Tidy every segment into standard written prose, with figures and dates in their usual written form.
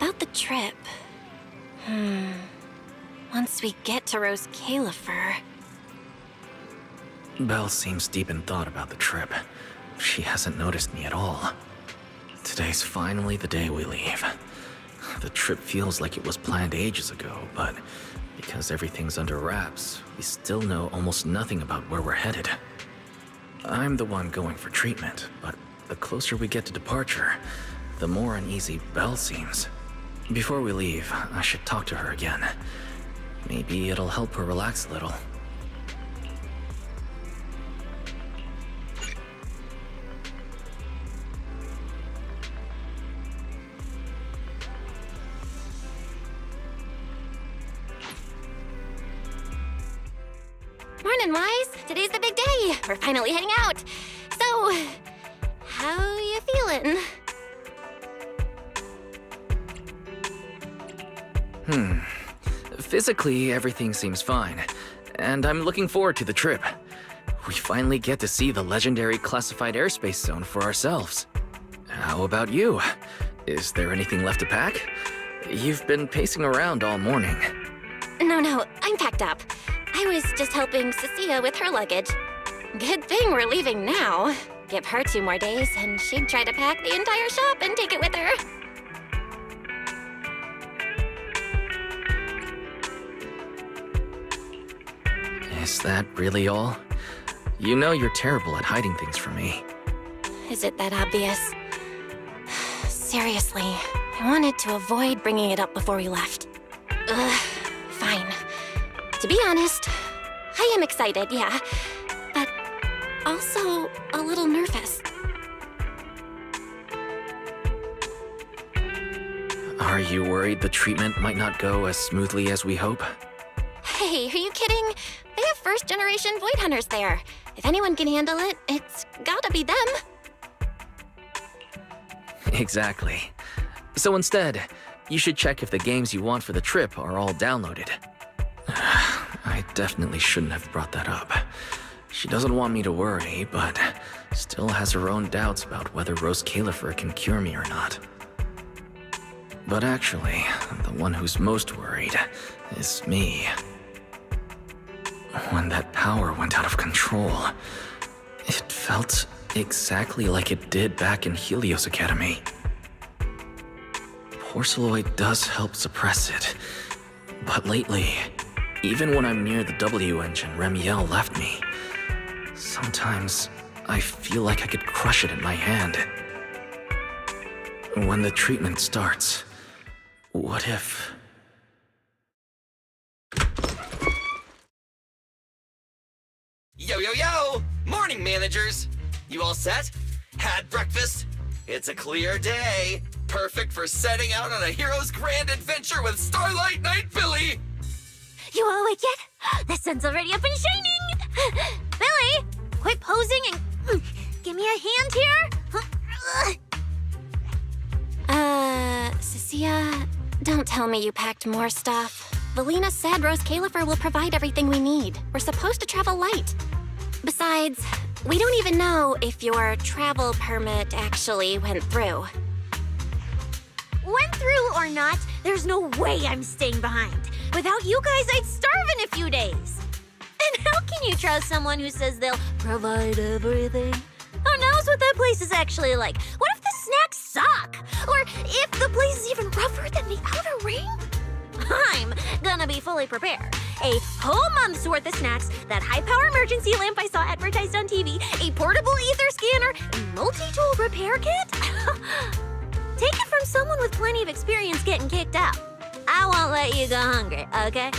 about the trip. Once we get to Rose Califer... Belle seems deep in thought about the trip. She hasn't noticed me at all. Today's finally the day we leave. The trip feels like it was planned ages ago, but because everything's under wraps, we still know almost nothing about where we're headed. I'm the one going for treatment, but the closer we get to departure, the more uneasy Belle seems. Before we leave, I should talk to her again. Maybe it'll help her relax a little. Morning, Wise. Today's the big day. We're finally heading out. So, how you feeling? Physically, everything seems fine, and I'm looking forward to the trip. We finally get to see the legendary classified airspace zone for ourselves. How about you? Is there anything left to pack? You've been pacing around all morning. No, I'm packed up. I was just helping Cecilia with her luggage. Good thing we're leaving now. Give her 2 more days, and she'd try to pack the entire shop and take it with her. Is that really all? You know you're terrible at hiding things from me. Is it that obvious? Seriously, I wanted to avoid bringing it up before we left. Fine. To be honest, I am excited, yeah, but also a little nervous. Are you worried the treatment might not go as smoothly as we hope? Hey, are you kidding? They have first-generation Void Hunters there. If anyone can handle it, it's gotta be them. Exactly. So instead, you should check if the games you want for the trip are all downloaded. I definitely shouldn't have brought that up. She doesn't want me to worry, but still has her own doubts about whether Rose Califer can cure me or not. But actually, the one who's most worried is me. When that power went out of control, it felt exactly like it did back in Helios Academy. Porceloid does help suppress it, but lately, even when I'm near the W engine Remiel left me, sometimes I feel like I could crush it in my hand. When the treatment starts, what if... Yo! Morning, managers! You all set? Had breakfast? It's a clear day. Perfect for setting out on a hero's grand adventure with Starlight Knight Billy! You all awake yet? The sun's already up and shining! Billy, quit posing and give me a hand here! Cecilia, don't tell me you packed more stuff. Valina said Rose Califer will provide everything we need. We're supposed to travel light. Besides, we don't even know if your travel permit actually went through. Went through or not, there's no way I'm staying behind. Without you guys, I'd starve in a few days. And how can you trust someone who says they'll provide everything? Who knows what that place is actually like? What if the snacks suck? Or if the place is even rougher than the outer ring? I'm gonna be fully prepared. A whole month's worth of snacks, that high-power emergency lamp I saw advertised on TV, a portable ether scanner, a multi-tool repair kit? Take it from someone with plenty of experience getting kicked out. I won't let you go hungry, okay?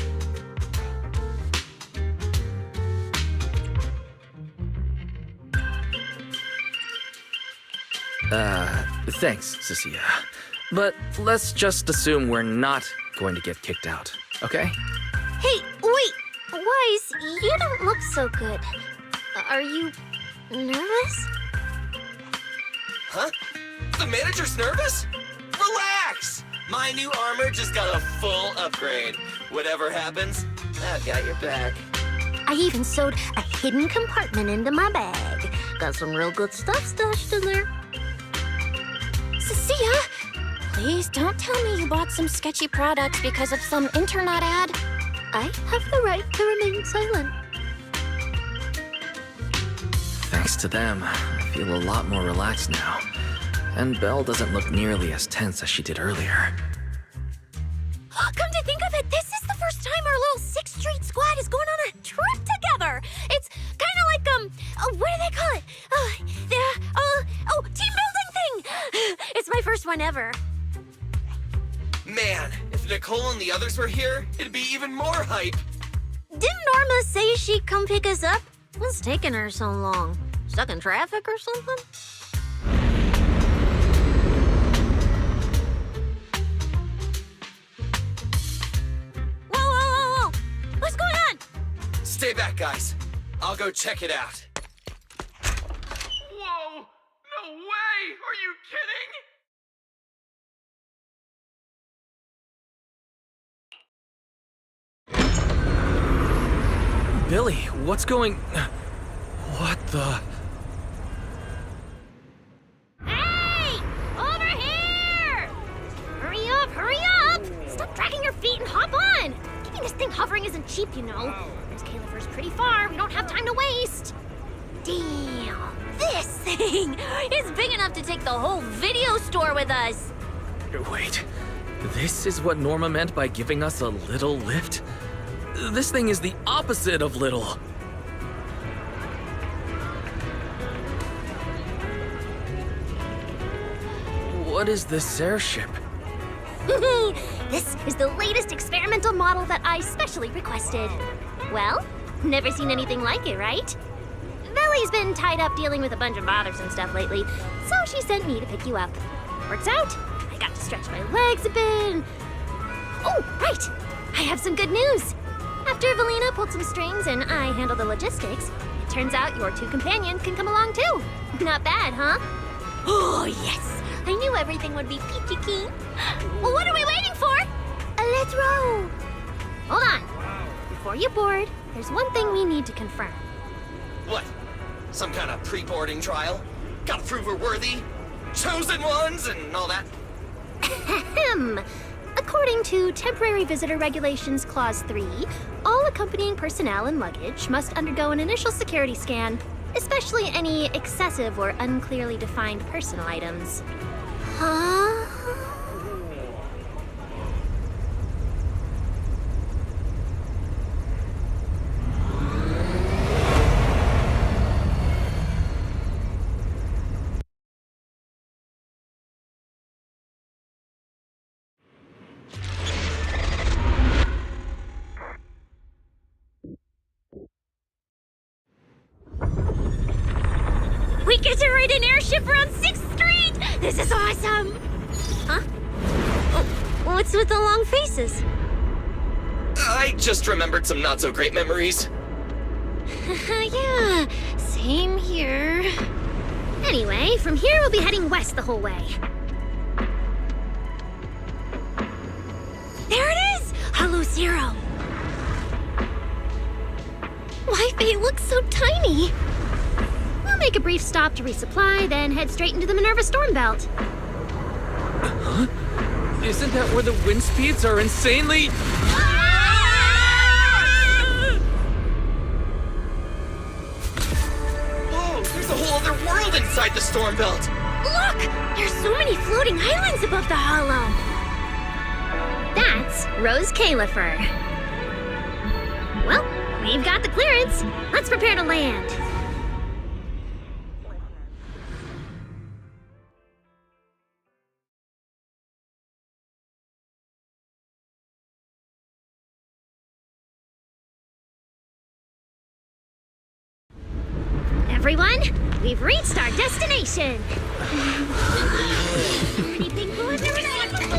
Thanks, Cecilia. But let's just assume we're not going to get kicked out, okay? Hey, wait! Wise, you don't look so good. Are you nervous? Huh? The manager's nervous? Relax! My new armor just got a full upgrade. Whatever happens, I've got your back. I even sewed a hidden compartment into my bag. Got some real good stuff stashed in there. Cecilia, Please don't tell me you bought some sketchy products because of some internet ad. I have the right to remain silent. Thanks to them, I feel a lot more relaxed now. And Belle doesn't look nearly as tense as she did earlier. Come to think of it, this is the first time our little 6th Street squad is going on a trip together. It's kind of like, what do they call it? Team building thing. It's my first one ever. Man, if Nicole and the others were here, it'd be even more hype. Didn't Norma say she'd come pick us up? What's taking her so long? Stuck in traffic or something? Whoa! What's going on? Stay back, guys. I'll go check it out. Whoa! No way! Are you kidding? Billy, what's going... What the... Hey! Over here! Hurry up! Stop dragging your feet and hop on! Keeping this thing hovering isn't cheap, you know. There's Califer's pretty far. We don't have time to waste. Damn! This thing is big enough to take the whole video store with us. Wait, this is what Norma meant by giving us a little lift? This thing is the opposite of little. What is this airship? This is the latest experimental model that I specially requested. Well, never seen anything like it, right? Belly's been tied up dealing with a bunch of bothersome stuff lately, so she sent me to pick you up. Works out. I got to stretch my legs a bit. Oh, right! I have some good news. After Valina pulled some strings and I handled the logistics, it turns out your 2 companions can come along too. Not bad, huh? Oh, yes! I knew everything would be peachy keen. Well, what are we waiting for? Let's roll. Hold on. Before you board, there's one thing we need to confirm. What? Some kind of pre-boarding trial? Gotta prove we're worthy? Chosen ones and all that? Ahem. According to Temporary Visitor Regulations Clause 3, all accompanying personnel and luggage must undergo an initial security scan, especially any excessive or unclearly defined personal items. Huh? We get to ride an airship around 6th Street! This is awesome! Huh? Oh, what's with the long faces? I just remembered some not-so-great memories. Yeah, same here. Anyway, from here we'll be heading west the whole way. There it is! Hello, Zero! Why, they look so tiny! We'll make a brief stop to resupply, then head straight into the Minerva storm belt. Huh? Isn't that where the wind speeds are insanely... Whoa, there's a whole other world inside the storm belt! Look! There's so many floating islands above the hollow! That's Rose Califer. Well, we've got the clearance. Let's prepare to land. Everyone, we've reached our destination. Pretty big blue, I've never seen it before.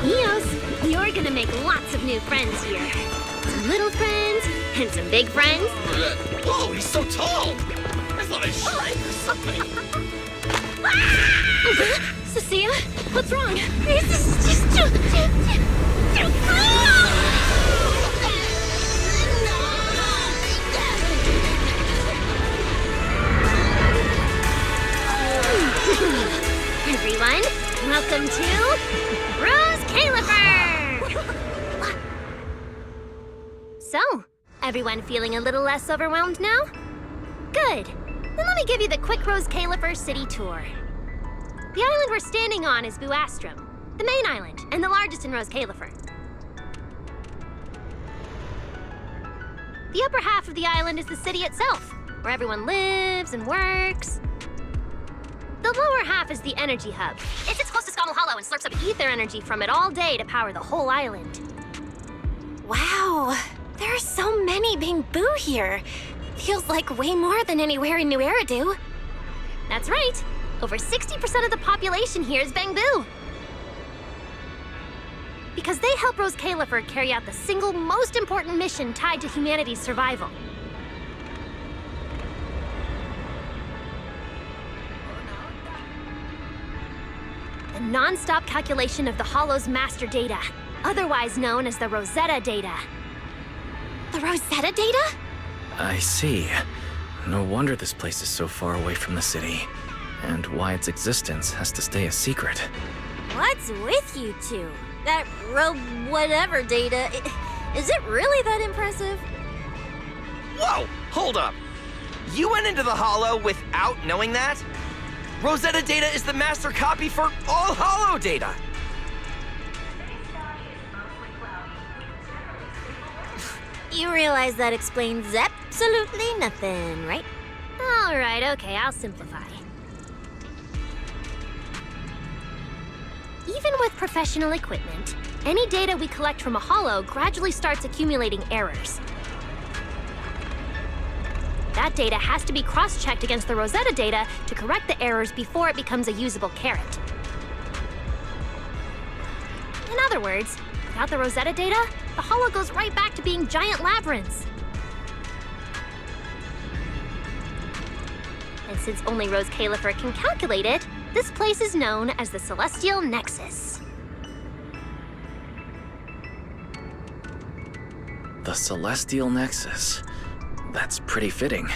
Eos, you're gonna make lots of new friends here. Some little friends and some big friends. Whoa, he's so tall! I thought I shrank or something. Cecilia, what's wrong? This is just too cool! welcome to Rose Califer! So, everyone feeling a little less overwhelmed now? Good. Then let me give you the quick Rose Califer city tour. The island we're standing on is Buastrum, the main island, and the largest in Rose Califer. The upper half of the island is the city itself, where everyone lives and works. The lower half is the energy hub. It sits close to Scommel Hollow and slurps up ether energy from it all day to power the whole island. Wow, there are so many Bangboo here. Feels like way more than anywhere in New Eridu. That's right. Over 60% of the population here is Bangboo. Because they help Rose Califer carry out the single most important mission tied to humanity's survival. The non-stop calculation of the Hollow's master data, otherwise known as the Rosetta data. The Rosetta data? I see. No wonder this place is so far away from the city, and why its existence has to stay a secret. What's with you two? That whatever data, is it really that impressive? Whoa, hold up. You went into the Hollow without knowing that? Rosetta data is the master copy for all Hollow data. You realize that explains absolutely nothing, right? All right, okay, I'll simplify. Even with professional equipment, any data we collect from a Hollow gradually starts accumulating errors. That data has to be cross-checked against the Rosetta data to correct the errors before it becomes a usable carrot. In other words, without the Rosetta data, the Hollow goes right back to being giant labyrinths. And since only Rose Califer can calculate it, this place is known as the Celestial Nexus. The Celestial Nexus. That's pretty fitting.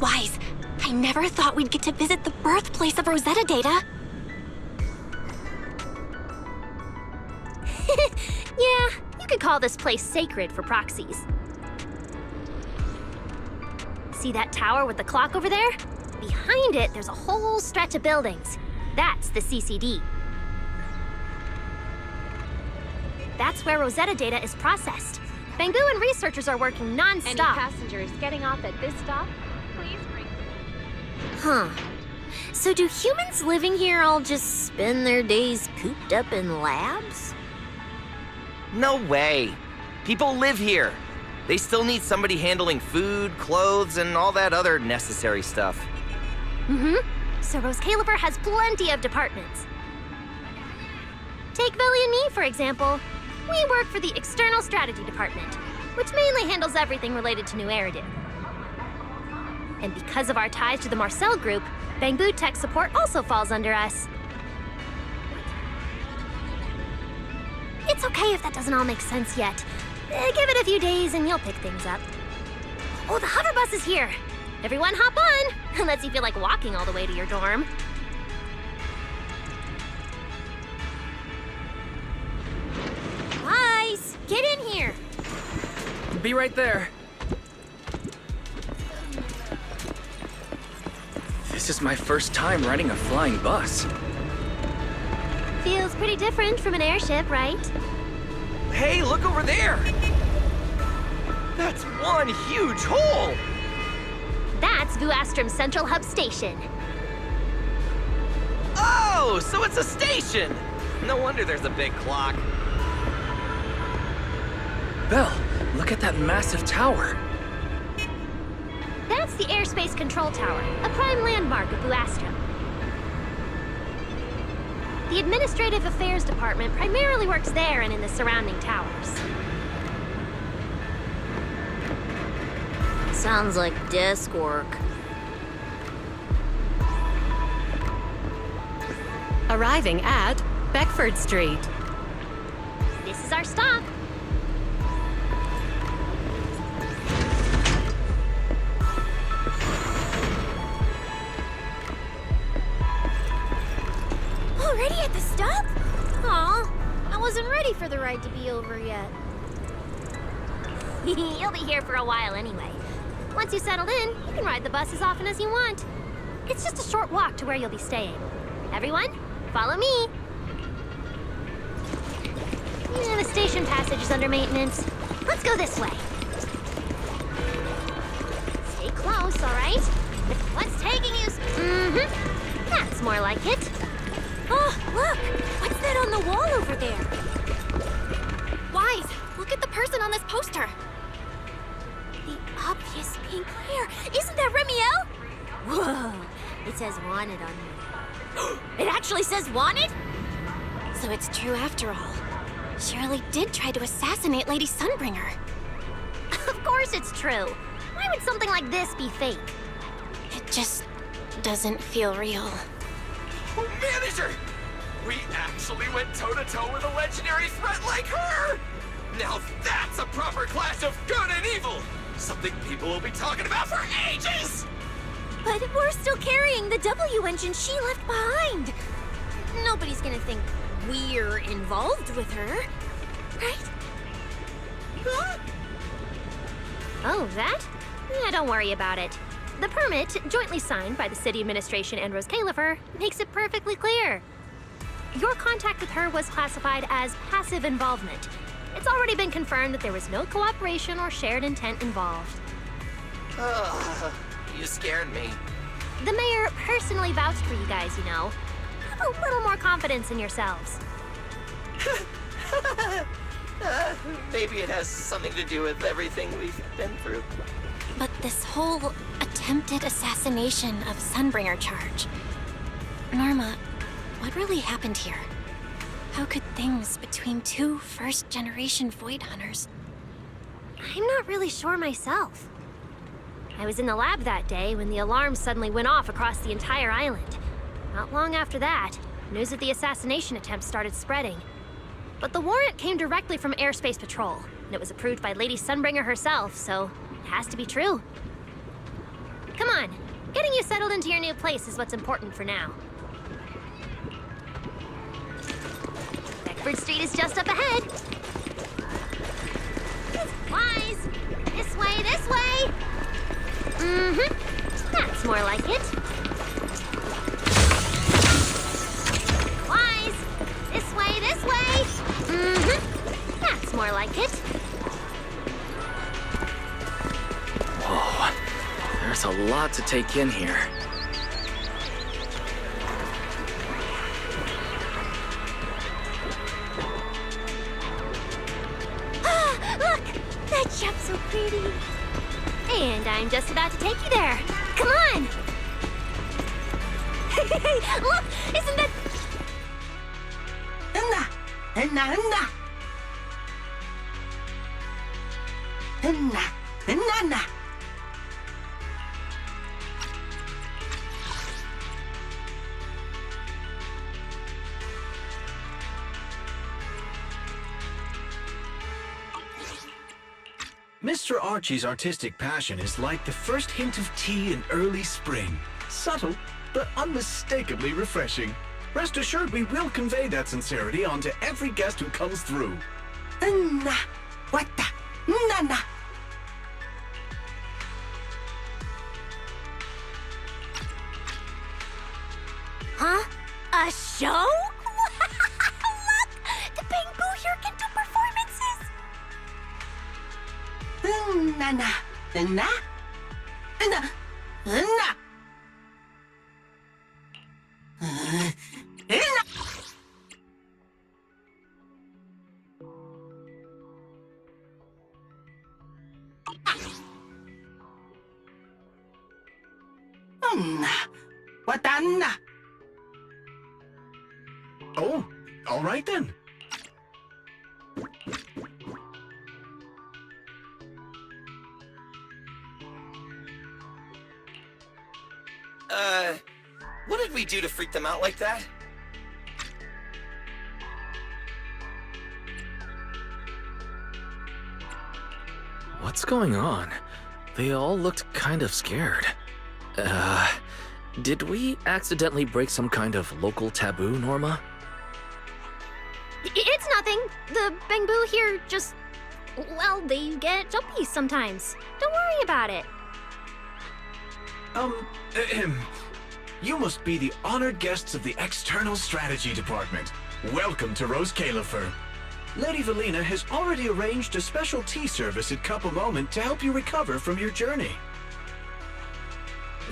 Wise, I never thought we'd get to visit the birthplace of Rosetta data. Yeah, you could call this place sacred for proxies. See that tower with the clock over there? Behind it, there's a whole stretch of buildings. That's the CCD. That's where Rosetta data is processed. Bangboo and researchers are working non-stop. Any passengers getting off at this stop, please bring... Huh. So do humans living here all just spend their days cooped up in labs? No way. People live here. They still need somebody handling food, clothes, and all that other necessary stuff. So Rose Califer has plenty of departments. Take Billy and me, for example. We work for the External Strategy Department, which mainly handles everything related to New Eridu. And because of our ties to the Marcel Group, Bangboo Tech Support also falls under us. It's okay if that doesn't all make sense yet. Give it a few days and you'll pick things up. Oh, the hover bus is here. Everyone hop on, unless you feel like walking all the way to your dorm. Guys, get in here. Be right there. This is my first time riding a flying bus. Feels pretty different from an airship, right? Hey, look over there! That's one huge hole! That's Buastrum's Central Hub Station. Oh, so it's a station! No wonder there's a big clock. Belle, look at that massive tower. That's the Airspace Control Tower, a prime landmark of Buastrum. The Administrative Affairs Department primarily works there and in the surrounding towers. Sounds like desk work. Arriving at Beckford Street. This is our stop. Already at the stop? Aw, I wasn't ready for the ride to be over yet. You'll be here for a while anyway. Once you settled in, you can ride the bus as often as you want. It's just a short walk to where you'll be staying. Everyone, follow me. Yeah, the station passage is under maintenance. Let's go this way. Stay close, all right? What's taking you? That's more like it. Oh, look! What's that on the wall over there? Wise, look at the person on this poster. The obvious pink hair. Isn't that Remiel? Whoa, it says wanted on me. It actually says wanted? So it's true after all. Shirley did try to assassinate Lady Sunbringer. Of course it's true. Why would something like this be fake? It just doesn't feel real. Manager! We actually went toe-to-toe with a legendary threat like her! Now that's a proper clash of good and evil! Something people will be talking about for ages! But we're still carrying the W engine she left behind. Nobody's gonna think we're involved with her, right? Huh? Oh, that? Yeah, don't worry about it. The permit, jointly signed by the city administration and Rose Califer, makes it perfectly clear. Your contact with her was classified as passive involvement. It's already been confirmed that there was no cooperation or shared intent involved. You scared me. The mayor personally vouched for you guys, you know. Have a little more confidence in yourselves. Maybe it has something to do with everything we've been through. But this whole attempted assassination of Sunbringer charge. Norma, what really happened here? How could things between two first-generation Void Hunters? I'm not really sure myself. I was in the lab that day when the alarm suddenly went off across the entire island. Not long after that, news of the assassination attempt started spreading. But the warrant came directly from Airspace Patrol, and it was approved by Lady Sunbringer herself, so it has to be true. Come on, getting you settled into your new place is what's important for now. Beckford Street is just up ahead. Wise! This way, this way! That's more like it. Wise! This way, this way! That's more like it. Whoa, there's a lot to take in here. Look! That shop's so pretty. And I'm just about to take you there. Come on! Look! Isn't that... Mr. Archie's artistic passion is like the first hint of tea in early spring. Subtle, but unmistakably refreshing. Rest assured we will convey that sincerity onto every guest who comes through. Huh? A show? Look! The Bamboo here can do performances! Oh, all right then. What did we do to freak them out like that? What's going on? They all looked kind of scared. Did we accidentally break some kind of local taboo, Norma? It's nothing. The Bangbu here just... well, they get jumpy sometimes. Don't worry about it. You must be the honored guests of the External Strategy Department. Welcome to Rose Califer. Lady Valina has already arranged a special tea service at Cup a Moment to help you recover from your journey.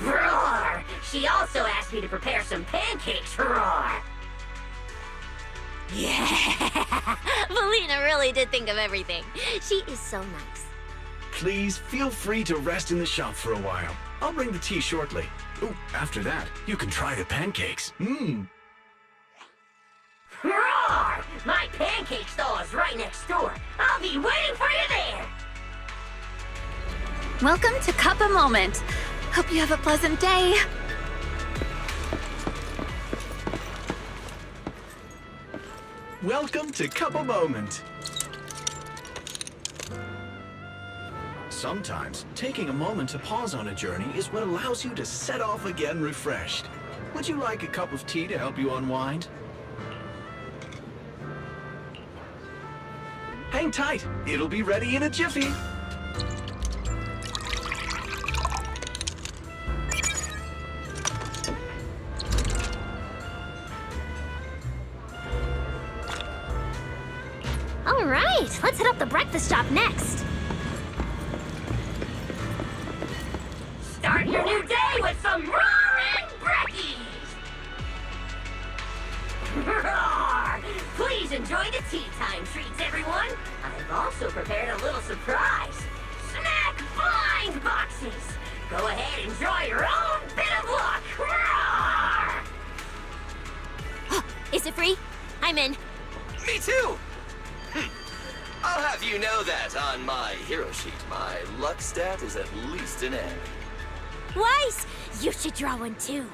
Roar! She also asked me to prepare some pancakes, roar! Yeah! Valina really did think of everything. She is so nice. Please feel free to rest in the shop for a while. I'll bring the tea shortly. Ooh, after that, you can try the pancakes. Roar! My pancake stall is right next door. I'll be waiting for you there! Welcome to Cup a Moment. Hope you have a pleasant day. Welcome to Cup a Moment. Sometimes, taking a moment to pause on a journey is what allows you to set off again refreshed. Would you like a cup of tea to help you unwind? Hang tight, it'll be ready in a jiffy. All right, let's hit up the breakfast shop next. Start your new day with some roaring brekkies! Roar! Please enjoy the tea time treats, everyone! I've also prepared a little surprise. Snack blind boxes! Go ahead, enjoy your own bit of luck! Roar! Is it free? I'm in. Me too! I'll have you know that on my hero sheet, my luck stat is at least an N. Weiss, you should draw one too.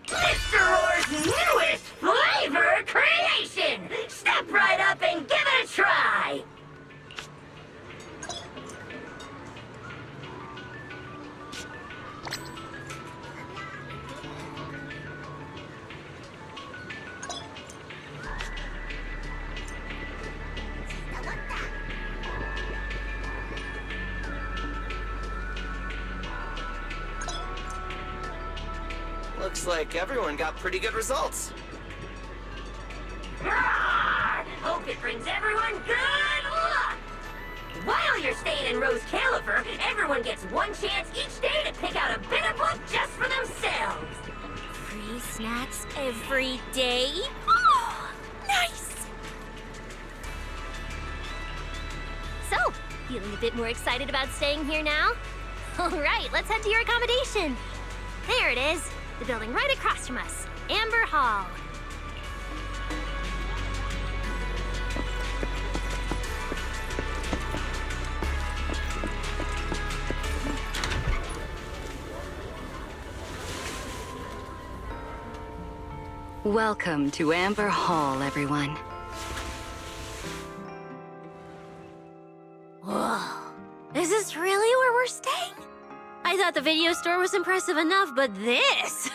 Mr. Roar's newest flavor creation! Step right up and give it a try! Looks like everyone got pretty good results. Roar! Hope it brings everyone good luck! While you're staying in Rose Califer, everyone gets one chance each day to pick out a bit of luck just for themselves. Free snacks every day? Oh, nice! So, feeling a bit more excited about staying here now? All right, let's head to your accommodation. There it is, the building right across from us, Amber Hall. Welcome to Amber Hall, everyone. Whoa. Is this really where we're staying? I thought the video store was impressive enough, but this...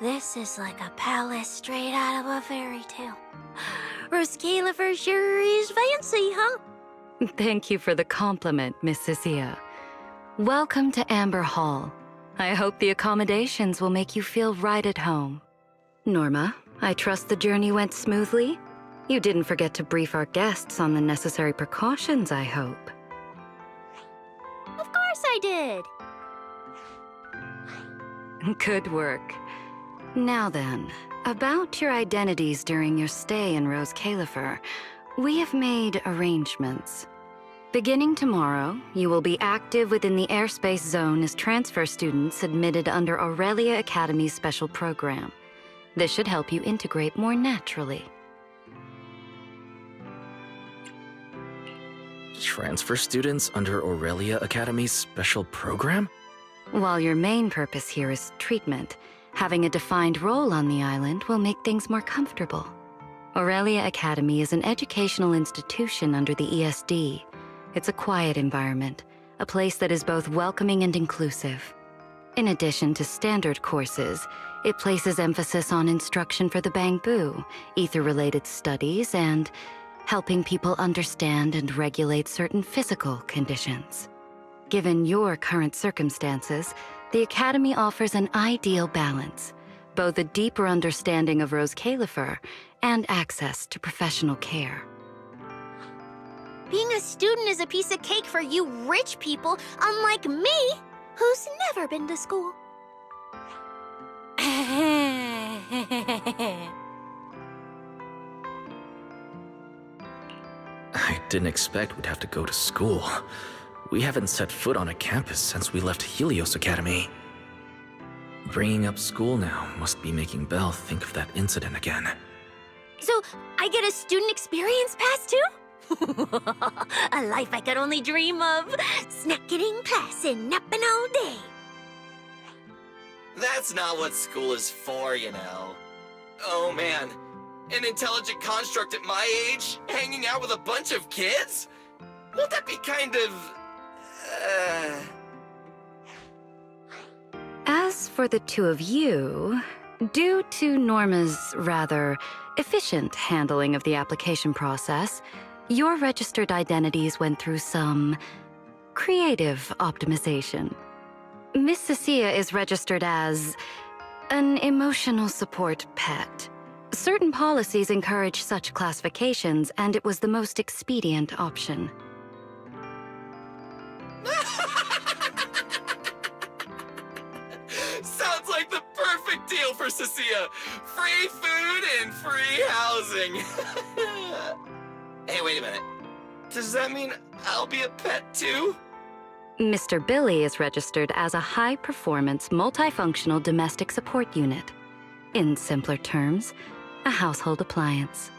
this is like a palace straight out of a fairy tale. Rose Califer sure is fancy, huh? Thank you for the compliment, Miss Cecilia. Welcome to Amber Hall. I hope the accommodations will make you feel right at home. Norma, I trust the journey went smoothly? You didn't forget to brief our guests on the necessary precautions, I hope. Of course I did. Good work. Now then, about your identities during your stay in Rose Califer, we have made arrangements. Beginning tomorrow, you will be active within the airspace zone as transfer students admitted under Aurelia Academy's special program. This should help you integrate more naturally. Transfer students under Aurelia Academy's special program? While your main purpose here is treatment, Having a defined role on the island will make things more comfortable. Aurelia Academy is an educational institution under the ESD. It's a quiet environment, a place that is both welcoming and inclusive. In addition to standard courses, it places emphasis on instruction for the Bangbu, ether-related studies, and helping people understand and regulate certain physical conditions. Given your current circumstances, the Academy offers an ideal balance, both a deeper understanding of Rose Califer and access to professional care. Being a student is a piece of cake for you rich people, unlike me, who's never been to school. I didn't expect we'd have to go to school. We haven't set foot on a campus since we left Helios Academy. Bringing up school now must be making Belle think of that incident again. So, I get a student experience pass too? A life I could only dream of. Snacking in class and napping all day. That's not what school is for, you know. Oh man, an intelligent construct at my age, hanging out with a bunch of kids? Won't that be kind of... As for the two of you, due to Norma's rather efficient handling of the application process, your registered identities went through some creative optimization. Miss Cecilia is registered as an emotional support pet. Certain policies encourage such classifications, and it was the most expedient option. Sounds like the perfect deal for Cecilia. Free food and free housing. Hey, wait a minute. Does that mean I'll be a pet too? Mr. Billy is registered as a high-performance, multifunctional domestic support unit. In simpler terms, a household appliance.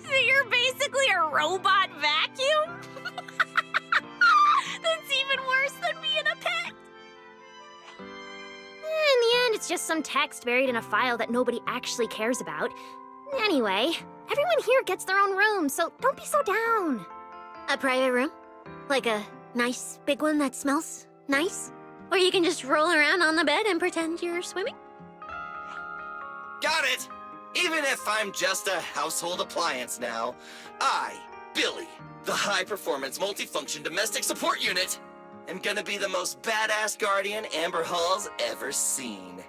So you're basically a robot vacuum? That's even worse than being a pet. In the end, it's just some text buried in a file that nobody actually cares about. Anyway, everyone here gets their own room, so don't be so down. A private room? Like a nice big one that smells nice? Or you can just roll around on the bed and pretend you're swimming? Got it! Even if I'm just a household appliance now, I, Billy, the high-performance multifunction domestic support unit, am gonna be the most badass guardian Amber Hall's ever seen.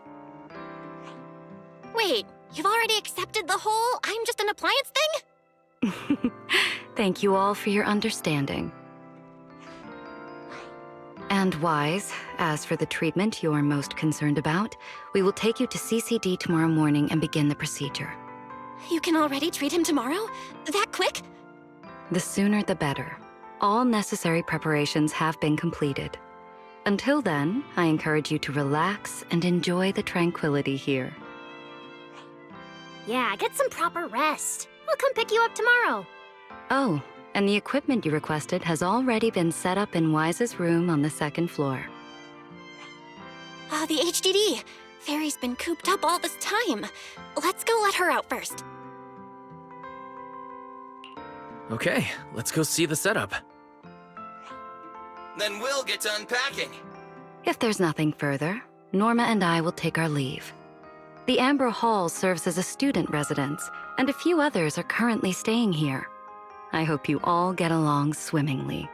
Wait, you've already accepted the whole I'm just an appliance thing? Thank you all for your understanding. And Wise, as for the treatment you're most concerned about, we will take you to CCD tomorrow morning and begin the procedure. You can already treat him tomorrow? That quick? The sooner the better. All necessary preparations have been completed. Until then, I encourage you to relax and enjoy the tranquility here. Yeah, get some proper rest. We'll come pick you up tomorrow. Oh, and the equipment you requested has already been set up in Wise's room on the second floor. The HDD. Fairy's been cooped up all this time. Let's go let her out first. Okay, let's go see the setup. Then we'll get to unpacking. If there's nothing further, Norma and I will take our leave. The Amber Hall serves as a student residence, and a few others are currently staying here. I hope you all get along swimmingly.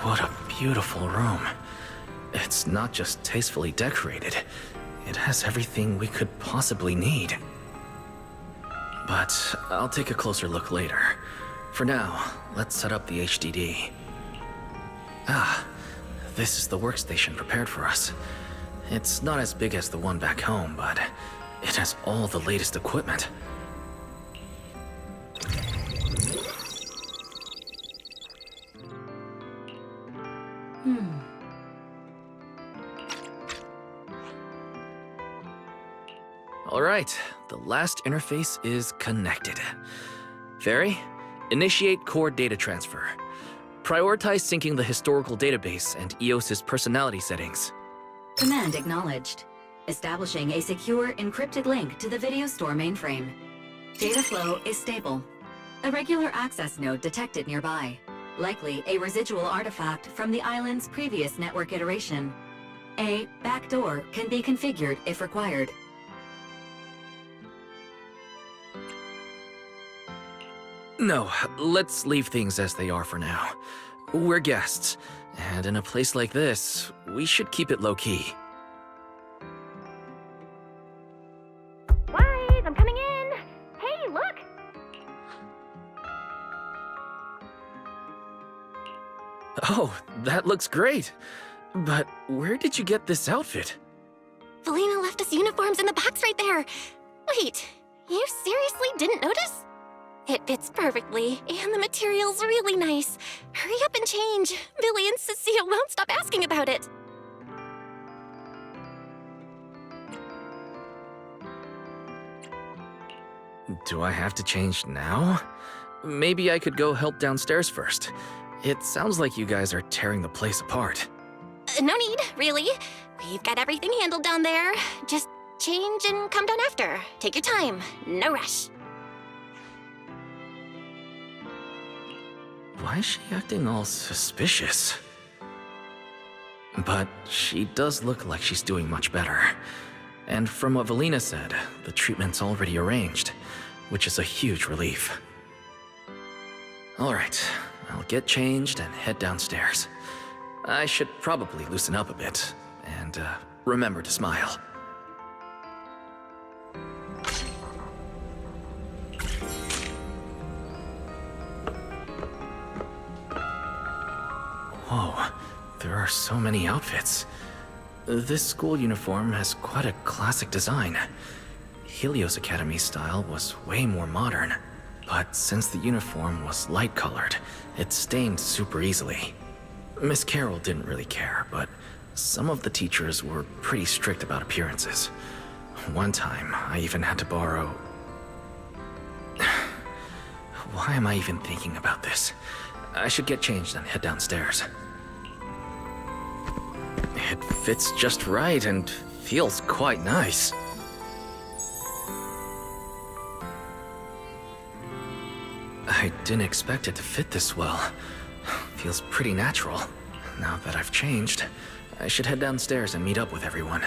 What a beautiful room. It's not just tastefully decorated, it has everything we could possibly need. But I'll take a closer look later. For now, let's set up the HDD. Ah, this is the workstation prepared for us. It's not as big as the one back home, but it has all the latest equipment. All right, the last interface is connected. Fairy, initiate core data transfer. Prioritize syncing the historical database and EOS's personality settings. Command acknowledged. Establishing a secure, encrypted link to the video store mainframe. Data flow is stable. A regular access node detected nearby. Likely a residual artifact from the island's previous network iteration. A backdoor can be configured if required. No, let's leave things as they are for now. We're guests, and in a place like this, we should keep it low-key. Wise, I'm coming in! Hey, look! Oh, that looks great. But where did you get this outfit? Valina left us uniforms in the box right there. Wait, you seriously didn't notice? It fits perfectly, and the material's really nice. Hurry up and change. Billy and Cecile won't stop asking about it. Do I have to change now? Maybe I could go help downstairs first. It sounds like you guys are tearing the place apart. No need, really. We've got everything handled down there. Just change and come down after. Take your time. No rush. Why is she acting all suspicious? But she does look like she's doing much better. And from what Valina said, the treatment's already arranged, which is a huge relief. Alright, I'll get changed and head downstairs. I should probably loosen up a bit, and remember to smile. Whoa, there are so many outfits. This school uniform has quite a classic design. Helios Academy's style was way more modern, but since the uniform was light-colored, it stained super easily. Miss Carroll didn't really care, but some of the teachers were pretty strict about appearances. One time, I even had to borrow... Why am I even thinking about this? I should get changed and head downstairs. It fits just right and feels quite nice. I didn't expect it to fit this well. Feels pretty natural. Now that I've changed, I should head downstairs and meet up with everyone.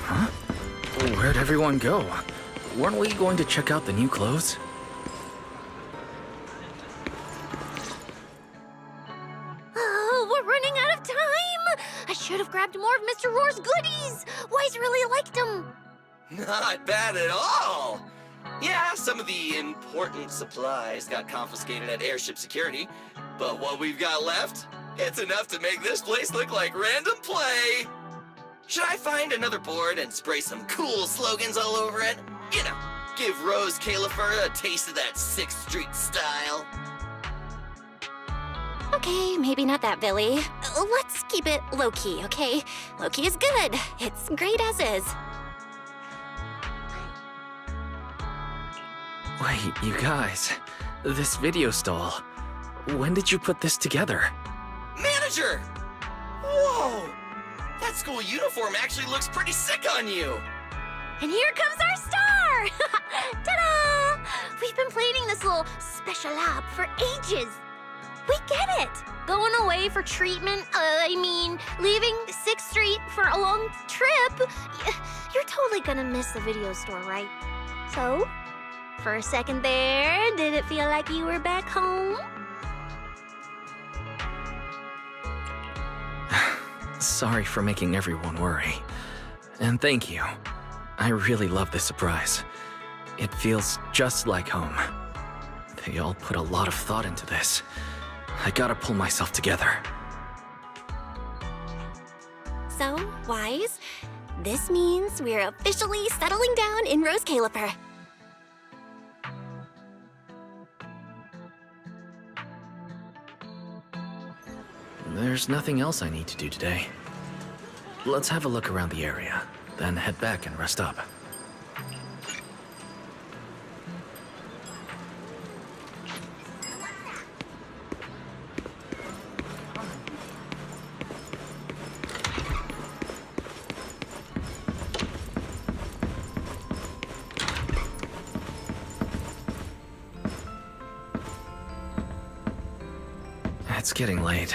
Huh? Where'd everyone go? Weren't we going to check out the new clothes? Oh, we're running out of time! I should have grabbed more of Mr. Roar's goodies! Wise really liked them! Not bad at all! Yeah, some of the important supplies got confiscated at airship security, but what we've got left, it's enough to make this place look like random play! Should I find another board and spray some cool slogans all over it? You know, give Rose Califer a taste of that 6th Street style. Okay, maybe not that, Billy. Let's keep it low-key, okay? Low-key is good. It's great as is. Wait, you guys. This video stall. When did you put this together? Manager! Whoa! That school uniform actually looks pretty sick on you! And here comes our star! Ta-da! We've been planning this little special op for ages. We get it! Going away for treatment, leaving 6th Street for a long trip. You're totally gonna miss the video store, right? So, for a second there, did it feel like you were back home? Sorry for making everyone worry. And thank you. I really love this surprise. It feels just like home. They all put a lot of thought into this. I gotta pull myself together. So, Wise, this means we're officially settling down in Rose Califer. There's nothing else I need to do today. Let's have a look around the area, then head back and rest up. It's getting late.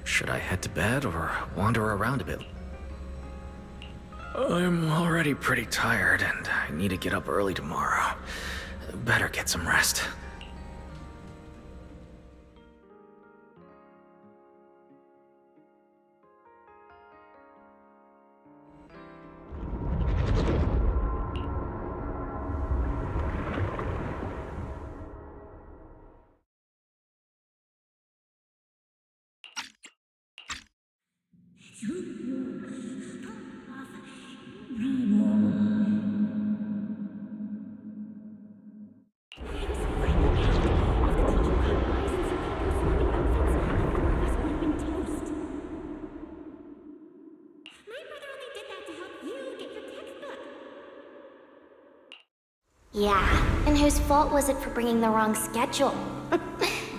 Should I head to bed or wander around a bit? I'm already pretty tired and I need to get up early tomorrow. Better get some rest. Yeah, and whose fault was it for bringing the wrong schedule?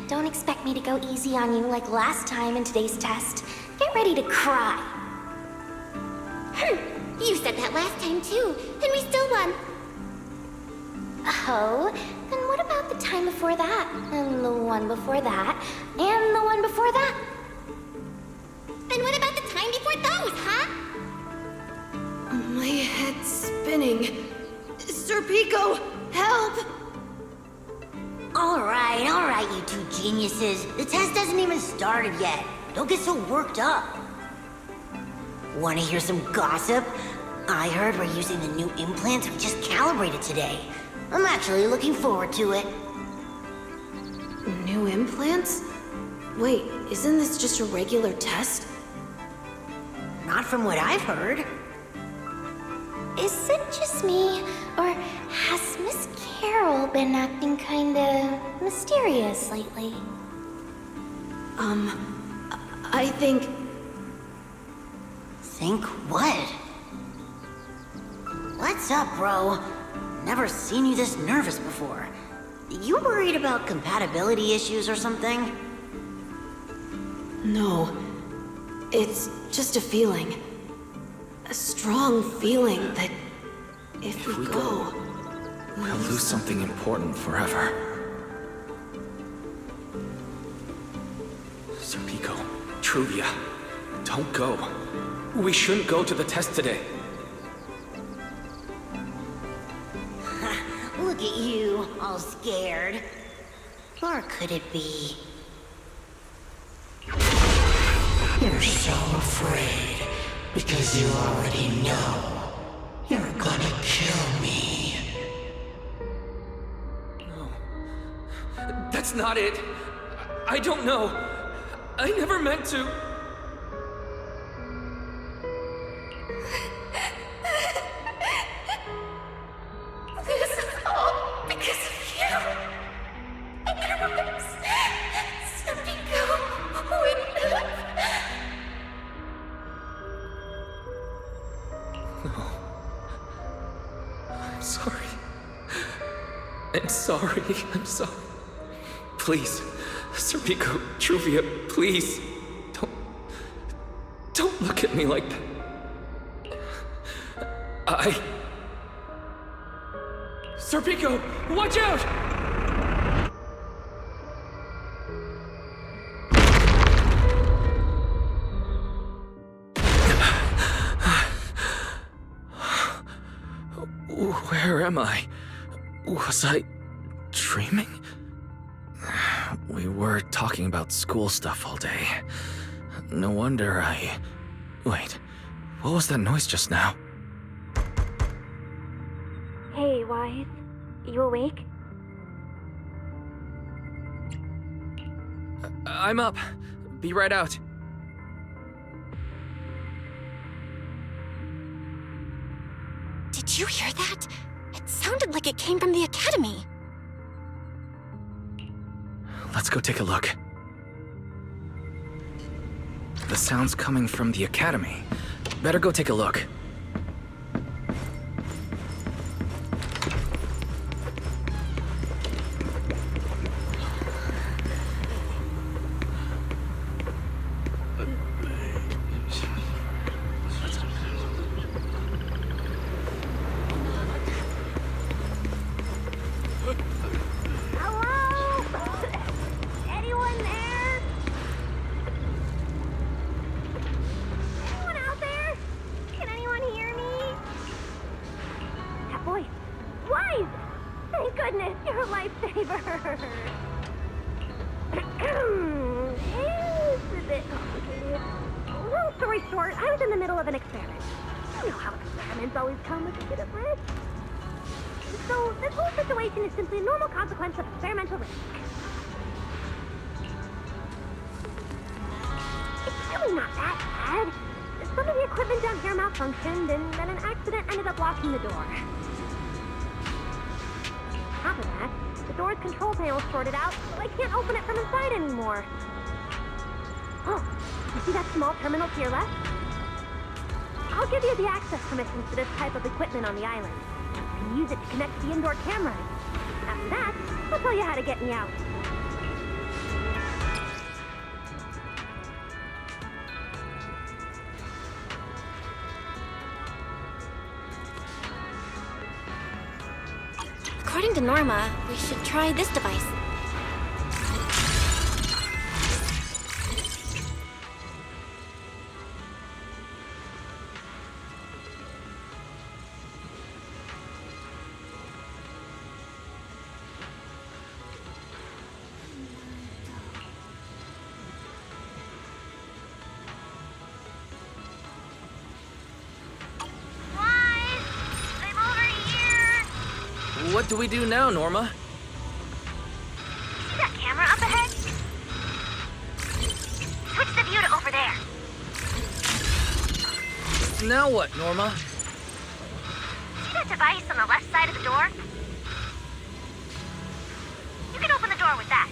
Don't expect me to go easy on you like last time in today's test. Get ready to cry. You said that last time too, and we still won. Oh, then what about the time before that? And the one before that? And the one before that? And what about the time before those, huh? My head's spinning. Sir Pico, help! All right, you two geniuses. The test hasn't even started yet. Don't get so worked up. Want to hear some gossip? I heard we're using the new implants we just calibrated today. I'm actually looking forward to it. New implants? Wait, isn't this just a regular test? Not from what I've heard. Is it just me, or has Miss Carol been acting kinda mysterious lately? I think... Think what? What's up, bro? Never seen you this nervous before. You worried about compatibility issues or something? No. It's just a feeling. A strong feeling that if we go... We'll lose something important forever. Sir Pico, Truvia, don't go. We shouldn't go to the test today. Look at you, all scared. Or could it be? You're so afraid because you already know you're gonna kill me. No. That's not it. I don't know. I never meant to. This is all because of you. Otherwise, Sir Pico wouldn't have. I'm sorry. I'm sorry. I'm sorry. Please, Sir Pico, Truvia, please. Don't look at me like that. Sir Pico, watch out! Where am I? Was I dreaming? We were talking about school stuff all day. No wonder I... Wait, what was that noise just now? Hey, Wise. You awake? I'm up. Be right out. Did you hear that? It sounded like it came from the academy. Let's go take a look. The sound's coming from the academy. Better go take a look. Malfunctioned, and then an accident ended up locking the door. On top of that, the door's control panel shorted out, so I can't open it from inside anymore. Oh, you see that small terminal to your left? I'll give you the access permissions to this type of equipment on the island. You can use it to connect to the indoor cameras. After that, I'll tell you how to get me out. According to Norma, we should try this device. What do we do now, Norma? See that camera up ahead? Switch the view to over there. Now what, Norma? See that device on the left side of the door? You can open the door with that.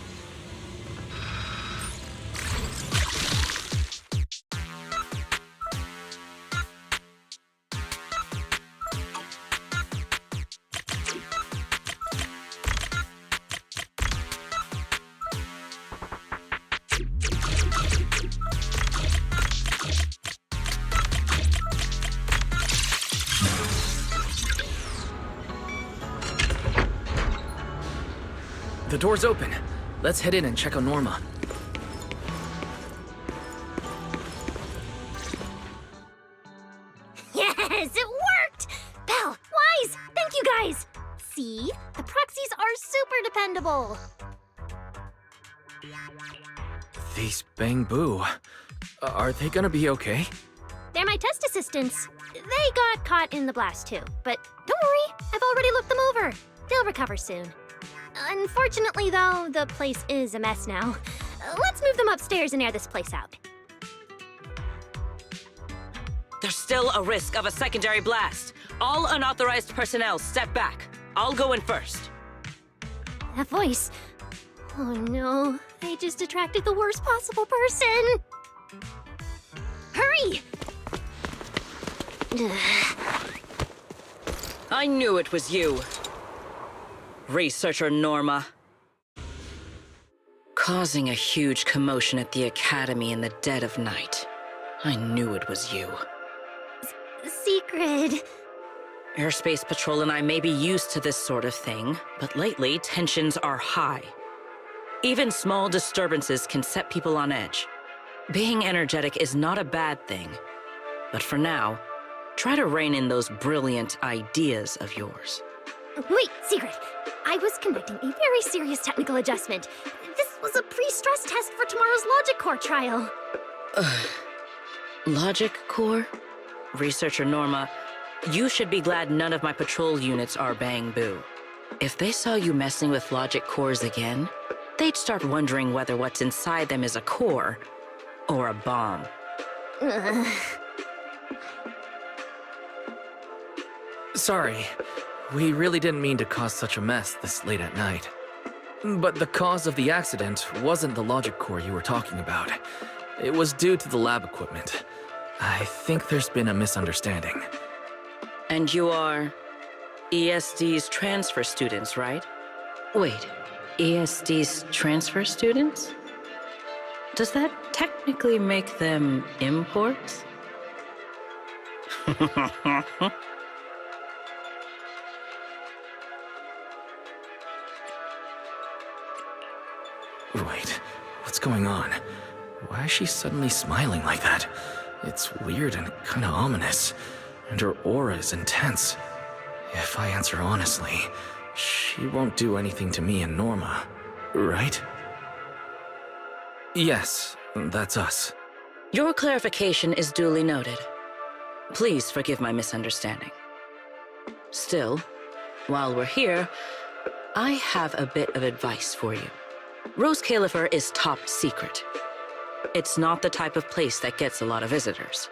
The door's open. Let's head in and check on Norma. Yes, it worked! Belle, Wise, thank you guys! See? The proxies are super dependable. These Bang Boo, are they gonna be okay? They're my test assistants. They got caught in the blast too, but don't worry, I've already looked them over. They'll recover soon. Unfortunately, though, the place is a mess now. Let's move them upstairs and air this place out. There's still a risk of a secondary blast. All unauthorized personnel step back. I'll go in first. That voice. Oh no, I just attracted the worst possible person. Hurry! I knew it was you. Researcher Norma. Causing a huge commotion at the academy in the dead of night. I knew it was you. Secret. Airspace Patrol and I may be used to this sort of thing, but lately tensions are high. Even small disturbances can set people on edge. Being energetic is not a bad thing, but for now, try to rein in those brilliant ideas of yours. Wait, Secret. I was conducting a very serious technical adjustment. This was a pre-stress test for tomorrow's logic core trial. Logic core? Researcher Norma, you should be glad none of my patrol units are Bang Boo. If they saw you messing with logic cores again, they'd start wondering whether what's inside them is a core or a bomb. Sorry. We really didn't mean to cause such a mess this late at night. But the cause of the accident wasn't the logic core you were talking about. It was due to the lab equipment. I think there's been a misunderstanding. And you are ESD's transfer students, right? Wait, ESD's transfer students? Does that technically make them imports? Wait, what's going on? Why is she suddenly smiling like that? It's weird and kinda ominous, and her aura is intense. If I answer honestly, she won't do anything to me and Norma, right? Yes, that's us. Your clarification is duly noted. Please forgive my misunderstanding. Still, while we're here, I have a bit of advice for you. Rose Califer is top secret. It's not the type of place that gets a lot of visitors.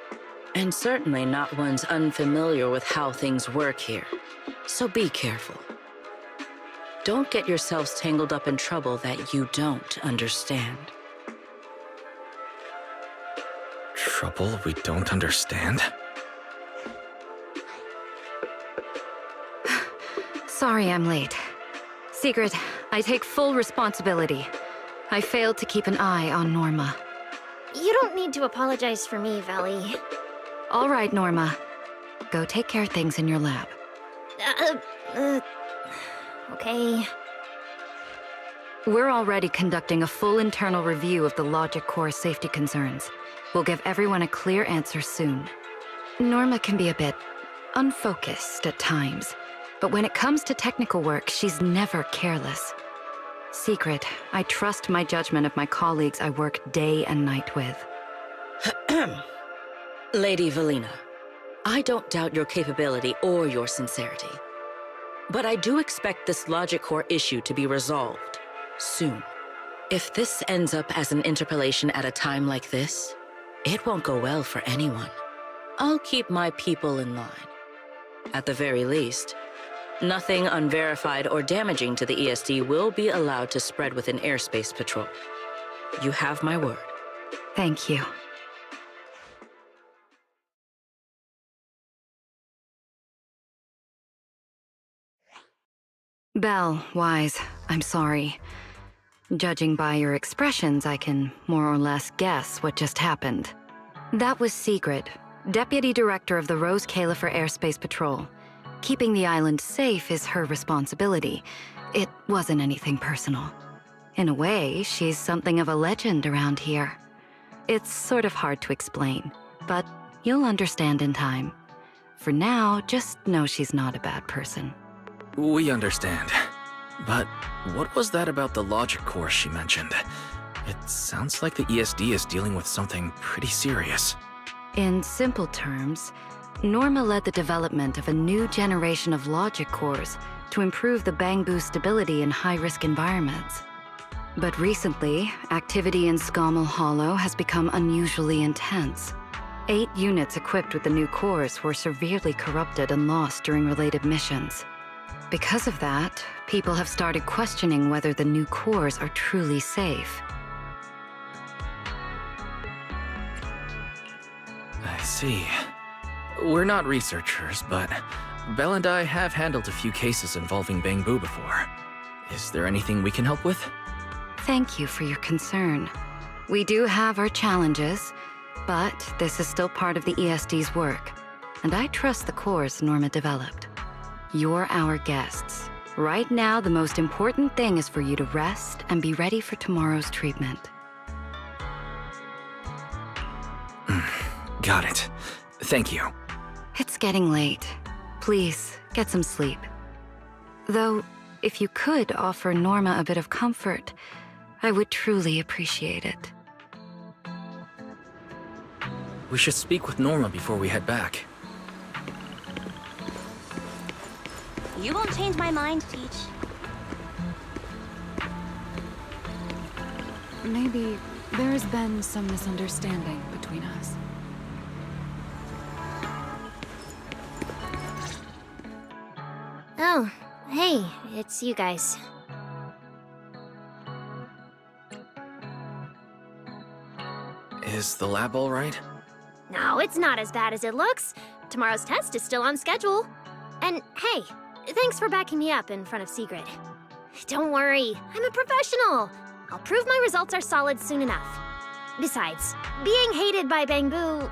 And certainly not ones unfamiliar with how things work here. So be careful. Don't get yourselves tangled up in trouble that you don't understand. Trouble we don't understand? Sorry I'm late. Secret, I take full responsibility. I failed to keep an eye on Norma. You don't need to apologize for me, Valley. All right, Norma. Go take care of things in your lab. Okay. We're already conducting a full internal review of the logic core safety concerns. We'll give everyone a clear answer soon. Norma can be a bit unfocused at times, but when it comes to technical work, she's never careless. Secret, I trust my judgment of my colleagues I work day and night with. Lady Valina, I don't doubt your capability or your sincerity. But I do expect this logic core issue to be resolved soon. If this ends up as an interpolation at a time like this, it won't go well for anyone. I'll keep my people in line. At the very least, nothing unverified or damaging to the ESD will be allowed to spread within Airspace Patrol. You have my word. Thank you. Belle, Wise, I'm sorry. Judging by your expressions, I can more or less guess what just happened. That was Secret, Deputy Director of the Rose Califer Airspace Patrol. Keeping the island safe is her responsibility. It wasn't anything personal. In a way, she's something of a legend around here. It's sort of hard to explain, but you'll understand in time. For now, just know she's not a bad person. We understand. But what was that about the logic core she mentioned? It sounds like the ESD is dealing with something pretty serious. In simple terms, Norma led the development of a new generation of logic cores to improve the Bangbu stability in high-risk environments. But recently, activity in Scommel Hollow has become unusually intense. 8 units equipped with the new cores were severely corrupted and lost during related missions. Because of that, people have started questioning whether the new cores are truly safe. I see. We're not researchers, but Belle and I have handled a few cases involving Bangbu before. Is there anything we can help with? Thank you for your concern. We do have our challenges, but this is still part of the ESD's work, and I trust the cores Norma developed. You're our guests. Right now, the most important thing is for you to rest and be ready for tomorrow's treatment. Got it. Thank you. It's getting late. Please, get some sleep. Though, if you could offer Norma a bit of comfort, I would truly appreciate it. We should speak with Norma before we head back. You won't change my mind, Peach. Maybe there's been some misunderstanding between us. Oh, hey, it's you guys. Is the lab all right? No, it's not as bad as it looks. Tomorrow's test is still on schedule. And hey, thanks for backing me up in front of Sigrid. Don't worry, I'm a professional. I'll prove my results are solid soon enough. Besides, being hated by Bangbu,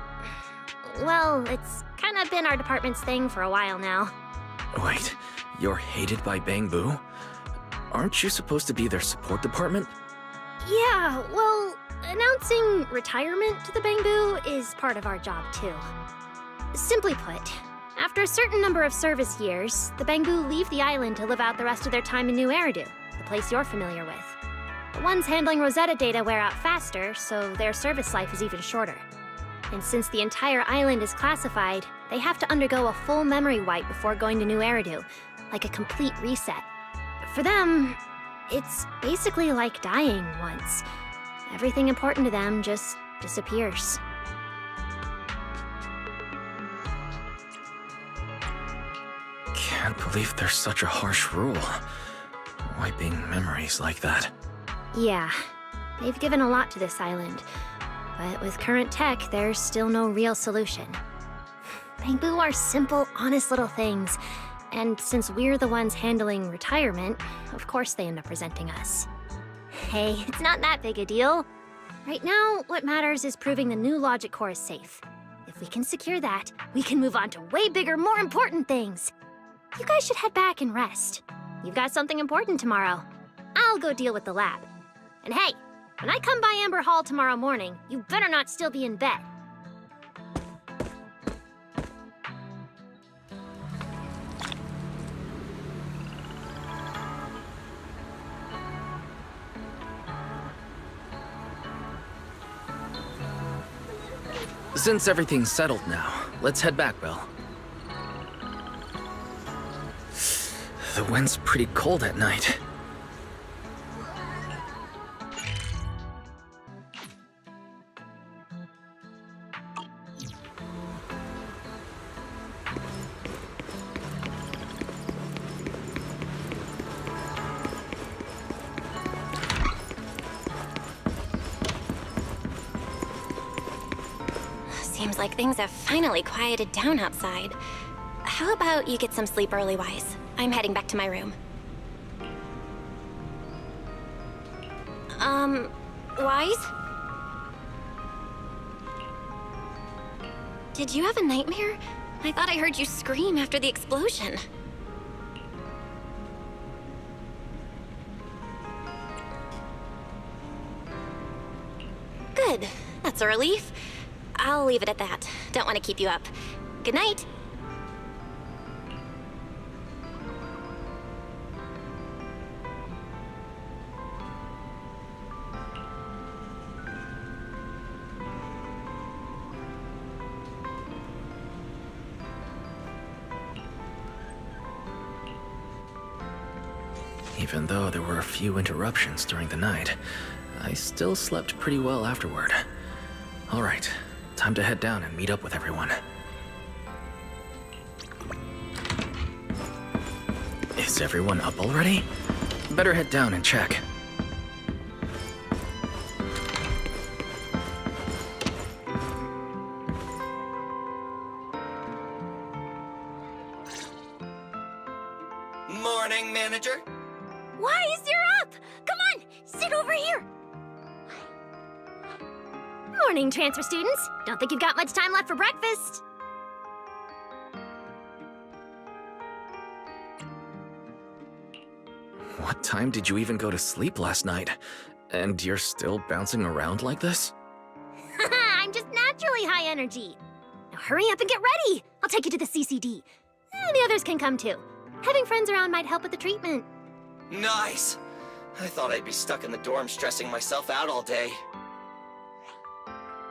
well, it's kind of been our department's thing for a while now. Wait, you're hated by Bangbu? Aren't you supposed to be their support department? Yeah, well, announcing retirement to the Bangbu is part of our job too. Simply put, after a certain number of service years, the Bangbu leave the island to live out the rest of their time in New Eridu, the place you're familiar with. The ones handling Rosetta data wear out faster, so their service life is even shorter. And since the entire island is classified, they have to undergo a full memory wipe before going to New Eridu, like a complete reset. For them, it's basically like dying once. Everything important to them just disappears. Can't believe there's such a harsh rule. Wiping memories like that. Yeah, they've given a lot to this island. But with current tech, there's still no real solution. Bangbu are simple, honest little things. And since we're the ones handling retirement, of course they end up resenting us. Hey, it's not that big a deal. Right now, what matters is proving the new logic core is safe. If we can secure that, we can move on to way bigger, more important things. You guys should head back and rest. You've got something important tomorrow. I'll go deal with the lab. And hey, when I come by Amber Hall tomorrow morning, you better not still be in bed. Since everything's settled now, let's head back, Belle. The wind's pretty cold at night. Seems like things have finally quieted down outside. How about you get some sleep early, Wise? I'm heading back to my room. Wise? Did you have a nightmare? I thought I heard you scream after the explosion. Good. That's a relief. I'll leave it at that. Don't want to keep you up. Good night. Even though there were a few interruptions during the night, I still slept pretty well afterward. All right, time to head down and meet up with everyone. Is everyone up already? Better head down and check. Morning, manager. Wise, you're up! Come on, sit over here. Morning, transfer students. Don't think you've got much time left for breakfast. What time did you even go to sleep last night? And you're still bouncing around like this? I'm just naturally high energy. Now hurry up and get ready. I'll take you to the CCD. And the others can come too. Having friends around might help with the treatment. Nice! I thought I'd be stuck in the dorm stressing myself out all day.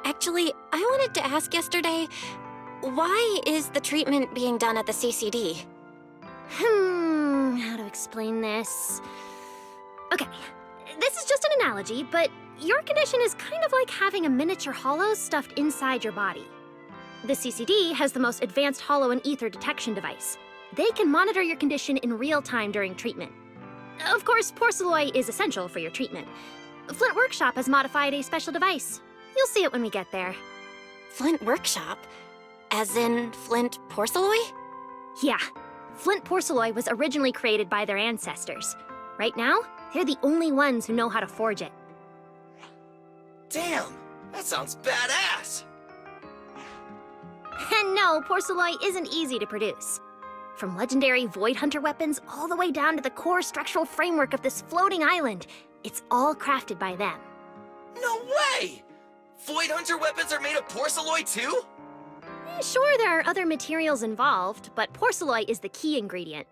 Actually, I wanted to ask yesterday, why is the treatment being done at the CCD? How to explain this? Okay, this is just an analogy, but your condition is kind of like having a miniature hollow stuffed inside your body. The CCD has the most advanced hollow and ether detection device. They can monitor your condition in real time during treatment. Of course, porcelloi is essential for your treatment. Flint Workshop has modified a special device. You'll see it when we get there. Flint Workshop? As in Flint Porcelloi? Yeah. Flint porcelloi was originally created by their ancestors. Right now, they're the only ones who know how to forge it. Damn! That sounds badass! And no, porcelloi isn't easy to produce. From legendary Void Hunter weapons all the way down to the core structural framework of this floating island, it's all crafted by them. No way! Void Hunter weapons are made of porcelloi too? Sure, there are other materials involved, but porcelloi is the key ingredient.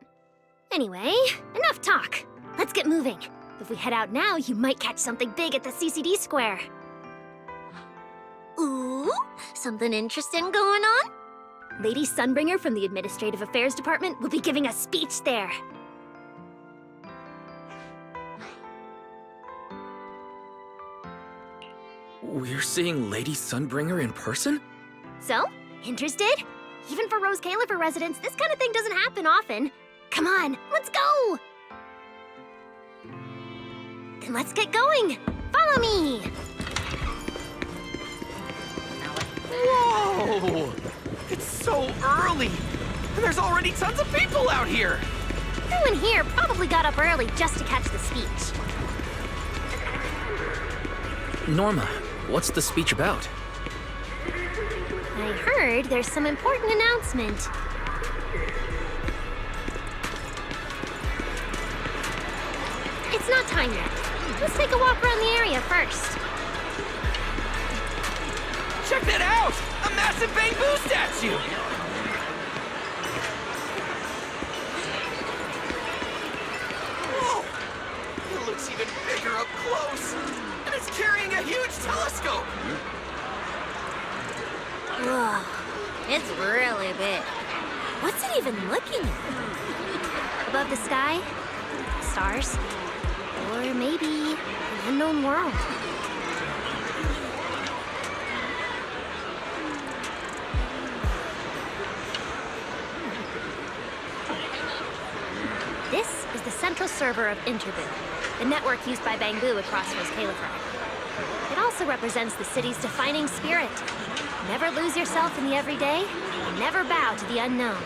Anyway, enough talk. Let's get moving. If we head out now, you might catch something big at the CCD square. Ooh, something interesting going on? Lady Sunbringer from the Administrative Affairs Department will be giving a speech there. We're seeing Lady Sunbringer in person? So, interested? Even for Rose Califer residents, this kind of thing doesn't happen often. Come on, let's go! Then let's get going! Follow me! Whoa! It's so early! And there's already tons of people out here! Everyone here probably got up early just to catch the speech. Norma, what's the speech about? I heard there's some important announcement. It's not time yet. Let's take a walk around the area first. Check that out! A massive bamboo statue! Whoa! It looks even bigger up close! And it's carrying a huge telescope! Whoa, it's really big. What's it even looking at? Above the sky, stars, or maybe an unknown world. This is the central server of Interboo, the network used by Bangbu across Rose Califer. It also represents the city's defining spirit. Never lose yourself in the everyday, and never bow to the unknown.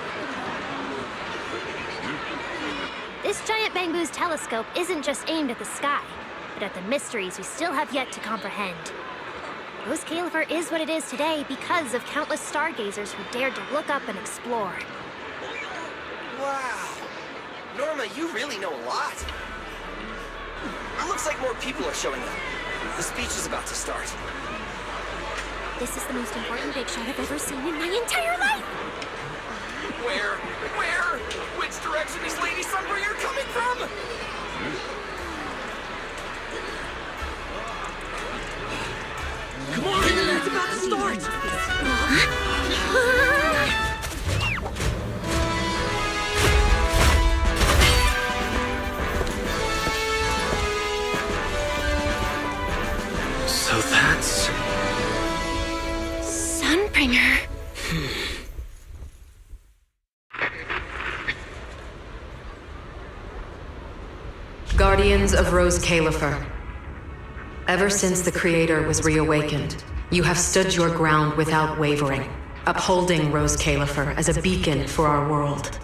This giant Bangbu's telescope isn't just aimed at the sky, but at the mysteries we still have yet to comprehend. Rose Califer is what it is today because of countless stargazers who dared to look up and explore. Wow! Norma, you really know a lot. It looks like more people are showing up. The speech is about to start. This is the most important big shot I've ever seen in my entire life! Where? Which direction is Lady Sunbringer coming from? Come on! It's about to start! So that's... Sunbringer. Guardians of Rose Califer. Ever since the Creator was reawakened, you have stood your ground without wavering, upholding Rose Califer as a beacon for our world.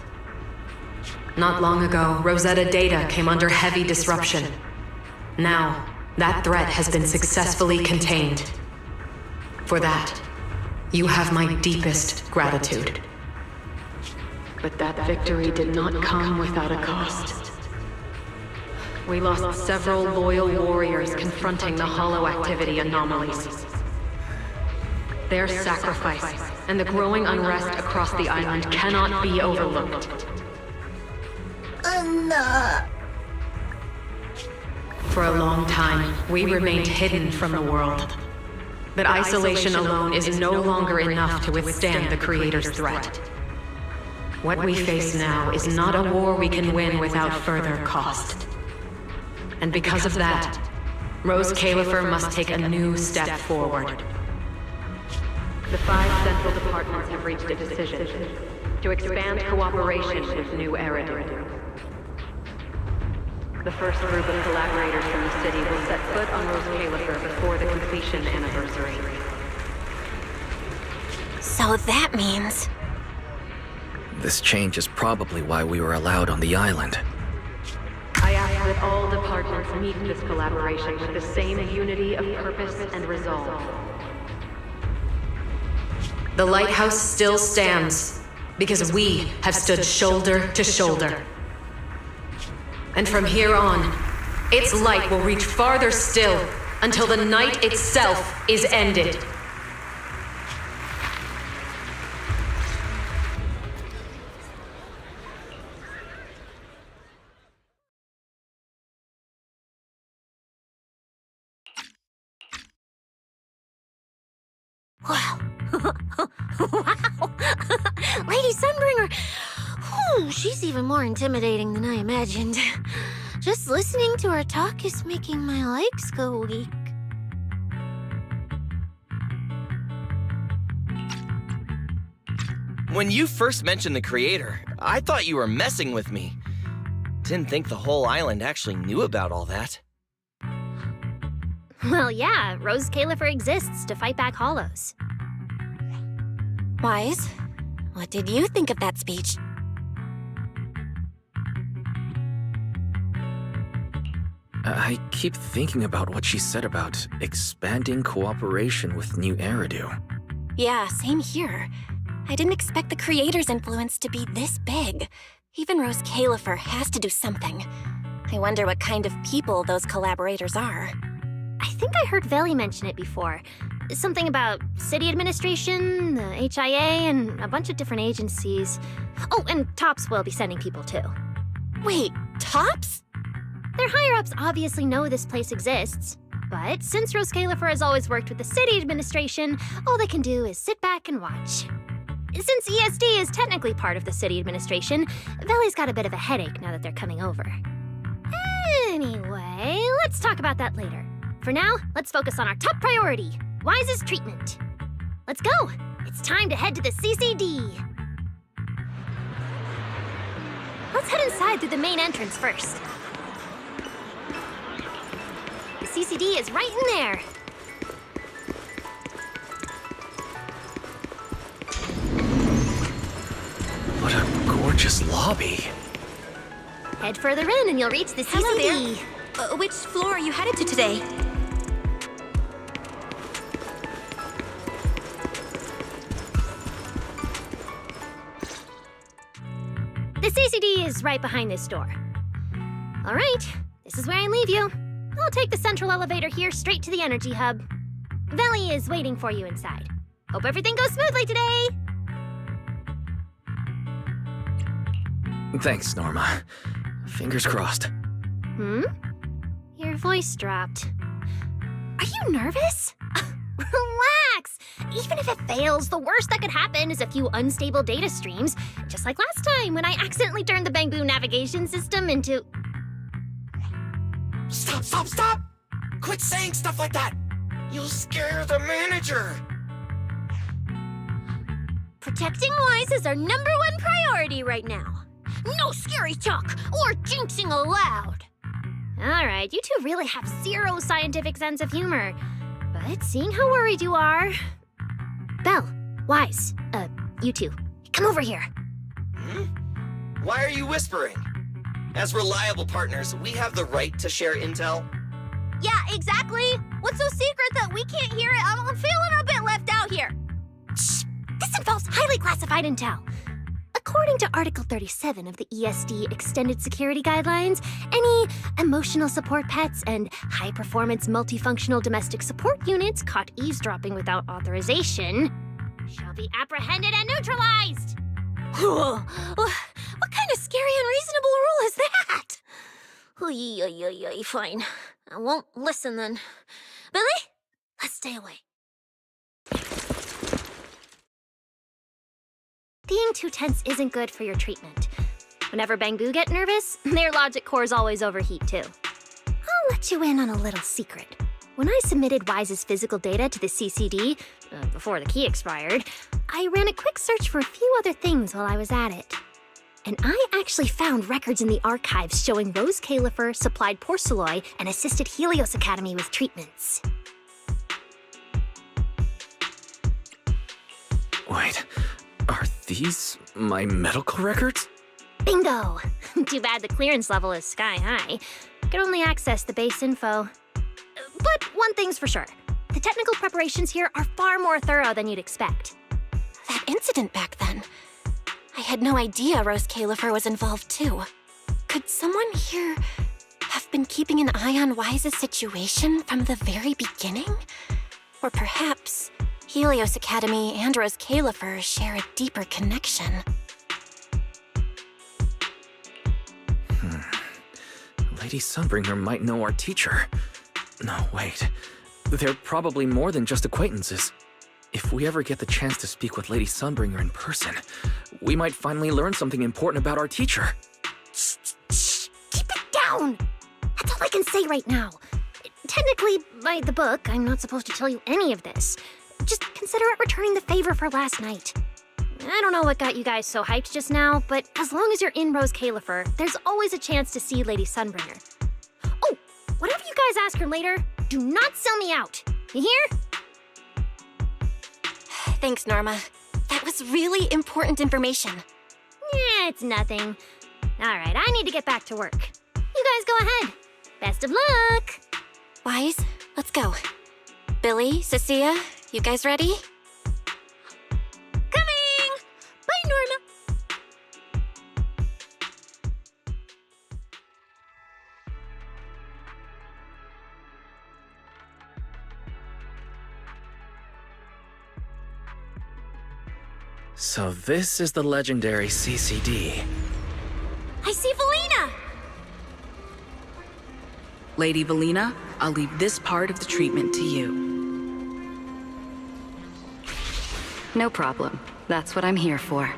Not long ago, Rosetta data came under heavy disruption. Now, that threat has been successfully contained. For that, you have my deepest gratitude. But that victory did not come without a cost. We lost several loyal warriors confronting the hollow activity anomalies. Their sacrifice and the growing unrest across the island cannot be overlooked. For a long time, we remained hidden from the world. But isolation alone is no longer enough to withstand the Creator's threat. What we face now is not a war we can win without further cost. And because of that, Rose Califer must take a new step forward. The 5 central departments have reached a decision to expand cooperation with New Eridu. The first group of collaborators from the city will set foot on Rose Califer before the completion anniversary. So that means... This change is probably why we were allowed on the island. I ask that all departments meet this collaboration with the same unity of purpose and resolve. The lighthouse still stands because we have stood shoulder to shoulder. And from here on, its light will reach farther still until the night itself is ended. Wow. Wow. Lady Sunbringer. Whew, she's even more intimidating than I imagined. Just listening to her talk is making my legs go weak. When you first mentioned the Creator, I thought you were messing with me. Didn't think the whole island actually knew about all that. Well, yeah, Rose Califer exists to fight back hollows. Wise, what did you think of that speech? I keep thinking about what she said about expanding cooperation with New Eridu. Yeah, same here. I didn't expect the Creator's influence to be this big. Even Rose Califer has to do something. I wonder what kind of people those collaborators are. I think I heard Veli mention it before. Something about city administration, the HIA, and a bunch of different agencies. Oh, and TOPS will be sending people too. Wait, TOPS? Their higher-ups obviously know this place exists. But since Rose Califer has always worked with the city administration, all they can do is sit back and watch. Since ESD is technically part of the city administration, Veli's got a bit of a headache now that they're coming over. Anyway, let's talk about that later. For now, let's focus on our top priority, Wise's treatment. Let's go! It's time to head to the CCD. Let's head inside through the main entrance first. The CCD is right in there. What a gorgeous lobby. Head further in and you'll reach the CCD. Hello there. Which floor are you headed to today? The CCD is right behind this door. All right, this is where I leave you. I'll take the central elevator here straight to the energy hub. Veli is waiting for you inside. Hope everything goes smoothly today. Thanks, Norma. Fingers crossed. Your voice dropped. Are you nervous? Relax! Even if it fails, the worst that could happen is a few unstable data streams, just like last time when I accidentally turned the Bangbu navigation system into... Stop, stop, stop! Quit saying stuff like that! You'll scare the manager! Protecting Wise is our #1 priority right now. No scary talk or jinxing allowed. All right, you two really have zero scientific sense of humor. But seeing how worried you are... Belle, Wise, you two, come over here. Why are you whispering? As reliable partners, we have the right to share intel. Yeah, exactly. What's so secret that we can't hear it? I'm feeling a bit left out here. Shh! This involves highly classified intel. According to Article 37 of the ESD Extended Security Guidelines, any emotional support pets and high-performance multifunctional domestic support units caught eavesdropping without authorization shall be apprehended and neutralized. What kind of scary, unreasonable rule is that? Oy, fine. I won't listen then. Billy, let's stay away. Being too tense isn't good for your treatment. Whenever Bangu get nervous, their logic cores always overheat too. I'll let you in on a little secret. When I submitted Wise's physical data to the CCD, before the key expired, I ran a quick search for a few other things while I was at it. And I actually found records in the archives showing Rose Califer supplied Porceloy and assisted Helios Academy with treatments. Wait, are these my medical records? Bingo! Too bad the clearance level is sky high. Could only access the base info. But one thing's for sure. The technical preparations here are far more thorough than you'd expect. That incident back then. I had no idea Rose Califer was involved too. Could someone here have been keeping an eye on Wise's situation from the very beginning? Or perhaps Helios Academy and Rose Califer share a deeper connection. Lady Sunbringer might know our teacher. No, wait. They're probably more than just acquaintances. If we ever get the chance to speak with Lady Sunbringer in person, we might finally learn something important about our teacher. Shh! Keep it down! That's all I can say right now. Technically, by the book, I'm not supposed to tell you any of this. Just consider it returning the favor for last night. I don't know what got you guys so hyped just now, but as long as you're in Rose Califer, there's always a chance to see Lady Sunbringer. Oh, whatever you guys ask her later, do not sell me out. You hear? Thanks, Norma. That was really important information. Yeah, it's nothing. All right, I need to get back to work. You guys go ahead. Best of luck! Wise, let's go. Billy, Cecilia, you guys ready? Coming! Bye, Norma. So this is the legendary CCD. I see Valina! Lady Valina, I'll leave this part of the treatment to you. No problem. That's what I'm here for.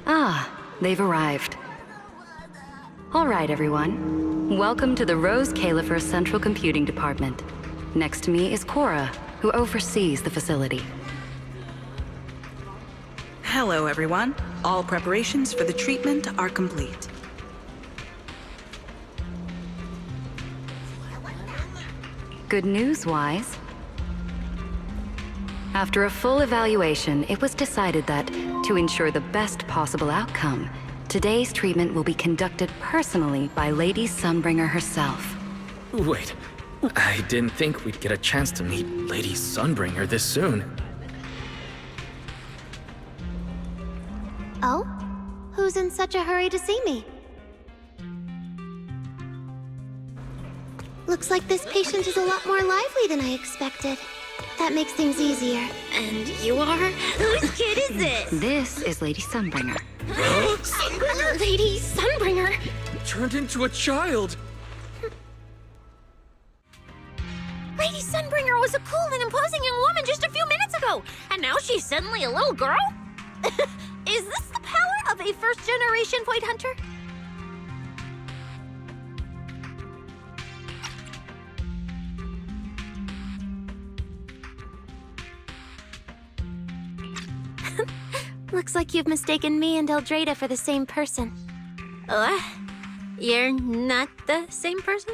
Ah, they've arrived. All right, everyone. Welcome to the Rose Califer Central Computing Department. Next to me is Cora, who oversees the facility. Hello, everyone. All preparations for the treatment are complete. Good news, Wise. After a full evaluation, it was decided that, to ensure the best possible outcome, today's treatment will be conducted personally by Lady Sunbringer herself. Wait, I didn't think we'd get a chance to meet Lady Sunbringer this soon. Oh? Who's in such a hurry to see me? Looks like this patient is a lot more lively than I expected. That makes things easier. And you are? Whose kid is this? This is Lady Sunbringer. Sunbringer? Lady Sunbringer? Turned into a child! Lady Sunbringer was a cool and imposing young woman just a few minutes ago, and now she's suddenly a little girl? Is this the power of a first-generation Void Hunter? Looks like you've mistaken me and Eldrada for the same person. What? You're not the same person?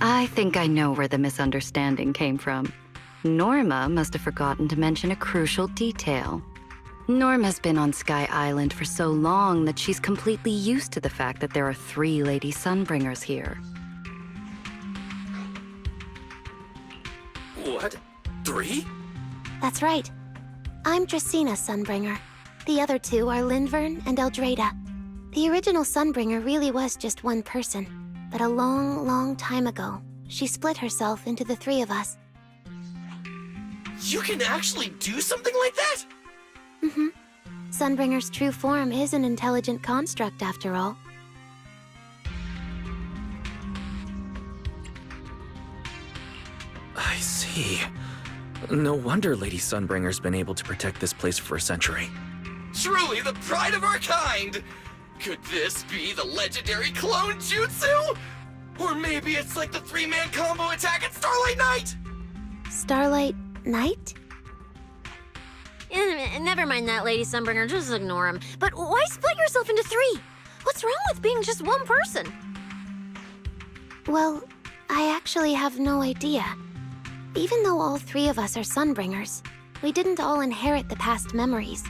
I think I know where the misunderstanding came from. Norma must have forgotten to mention a crucial detail. Norma's been on Sky Island for so long that she's completely used to the fact that there are 3 Lady Sunbringers here. What? 3? That's right. I'm Dracena Sunbringer. The other 2 are Lindvern and Eldrada. The original Sunbringer really was just one person, but a long, long time ago, she split herself into the 3 of us. You can actually do something like that? Mm-hmm. Sunbringer's true form is an intelligent construct, after all. I see. No wonder Lady Sunbringer's been able to protect this place for a century. Truly the pride of our kind! Could this be the legendary clone jutsu? Or maybe it's like the three-man combo attack at Starlight Night? Starlight Night? Never mind that, Lady Sunbringer. Just ignore him. But why split yourself into three? What's wrong with being just one person? Well, I actually have no idea. Even though all three of us are Sunbringers, we didn't all inherit the past memories.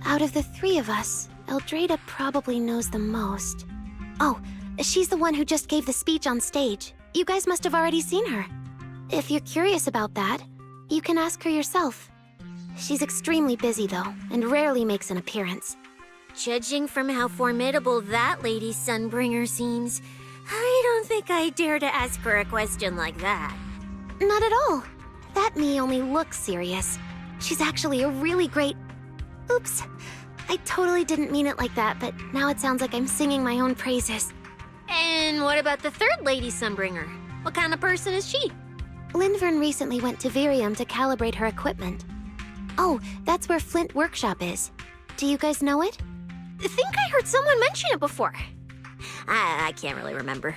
Out of the three of us, Eldreda probably knows the most. Oh, she's the one who just gave the speech on stage. You guys must have already seen her. If you're curious about that, you can ask her yourself. She's extremely busy, though, and rarely makes an appearance. Judging from how formidable that Lady Sunbringer seems, I don't think I dare to ask her a question like that. Not at all. That me only looks serious. She's actually a really great... Oops. I totally didn't mean it like that, but now it sounds like I'm singing my own praises. And what about the third Lady Sunbringer? What kind of person is she? Lindvern recently went to Virium to calibrate her equipment. Oh, that's where Flint Workshop is. Do you guys know it? I think I heard someone mention it before. I can't really remember.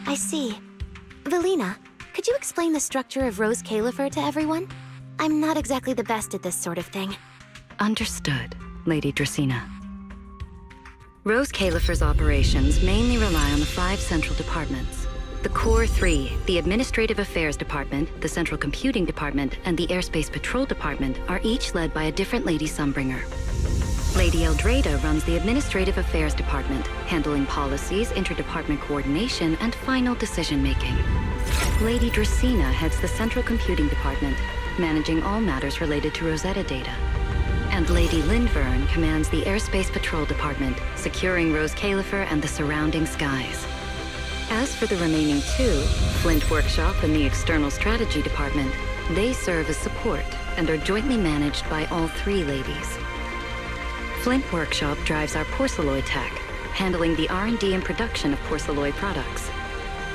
I see. Velina, could you explain the structure of Rose Califer to everyone? I'm not exactly the best at this sort of thing. Understood, Lady Dracena. Rose Califer's operations mainly rely on the 5 central departments. The Core 3, the Administrative Affairs Department, the Central Computing Department, and the Airspace Patrol Department are each led by a different Lady Sunbringer. Lady Eldreda runs the Administrative Affairs Department, handling policies, interdepartment coordination, and final decision-making. Lady Dracena heads the Central Computing Department, managing all matters related to Rosetta data. And Lady Lindvern commands the Airspace Patrol Department, securing Rose Califer and the surrounding skies. As for the remaining 2, Flint Workshop and the External Strategy Department, they serve as support and are jointly managed by all 3 ladies. Flint Workshop drives our porcelloid tech, handling the R&D and production of porcelloid products.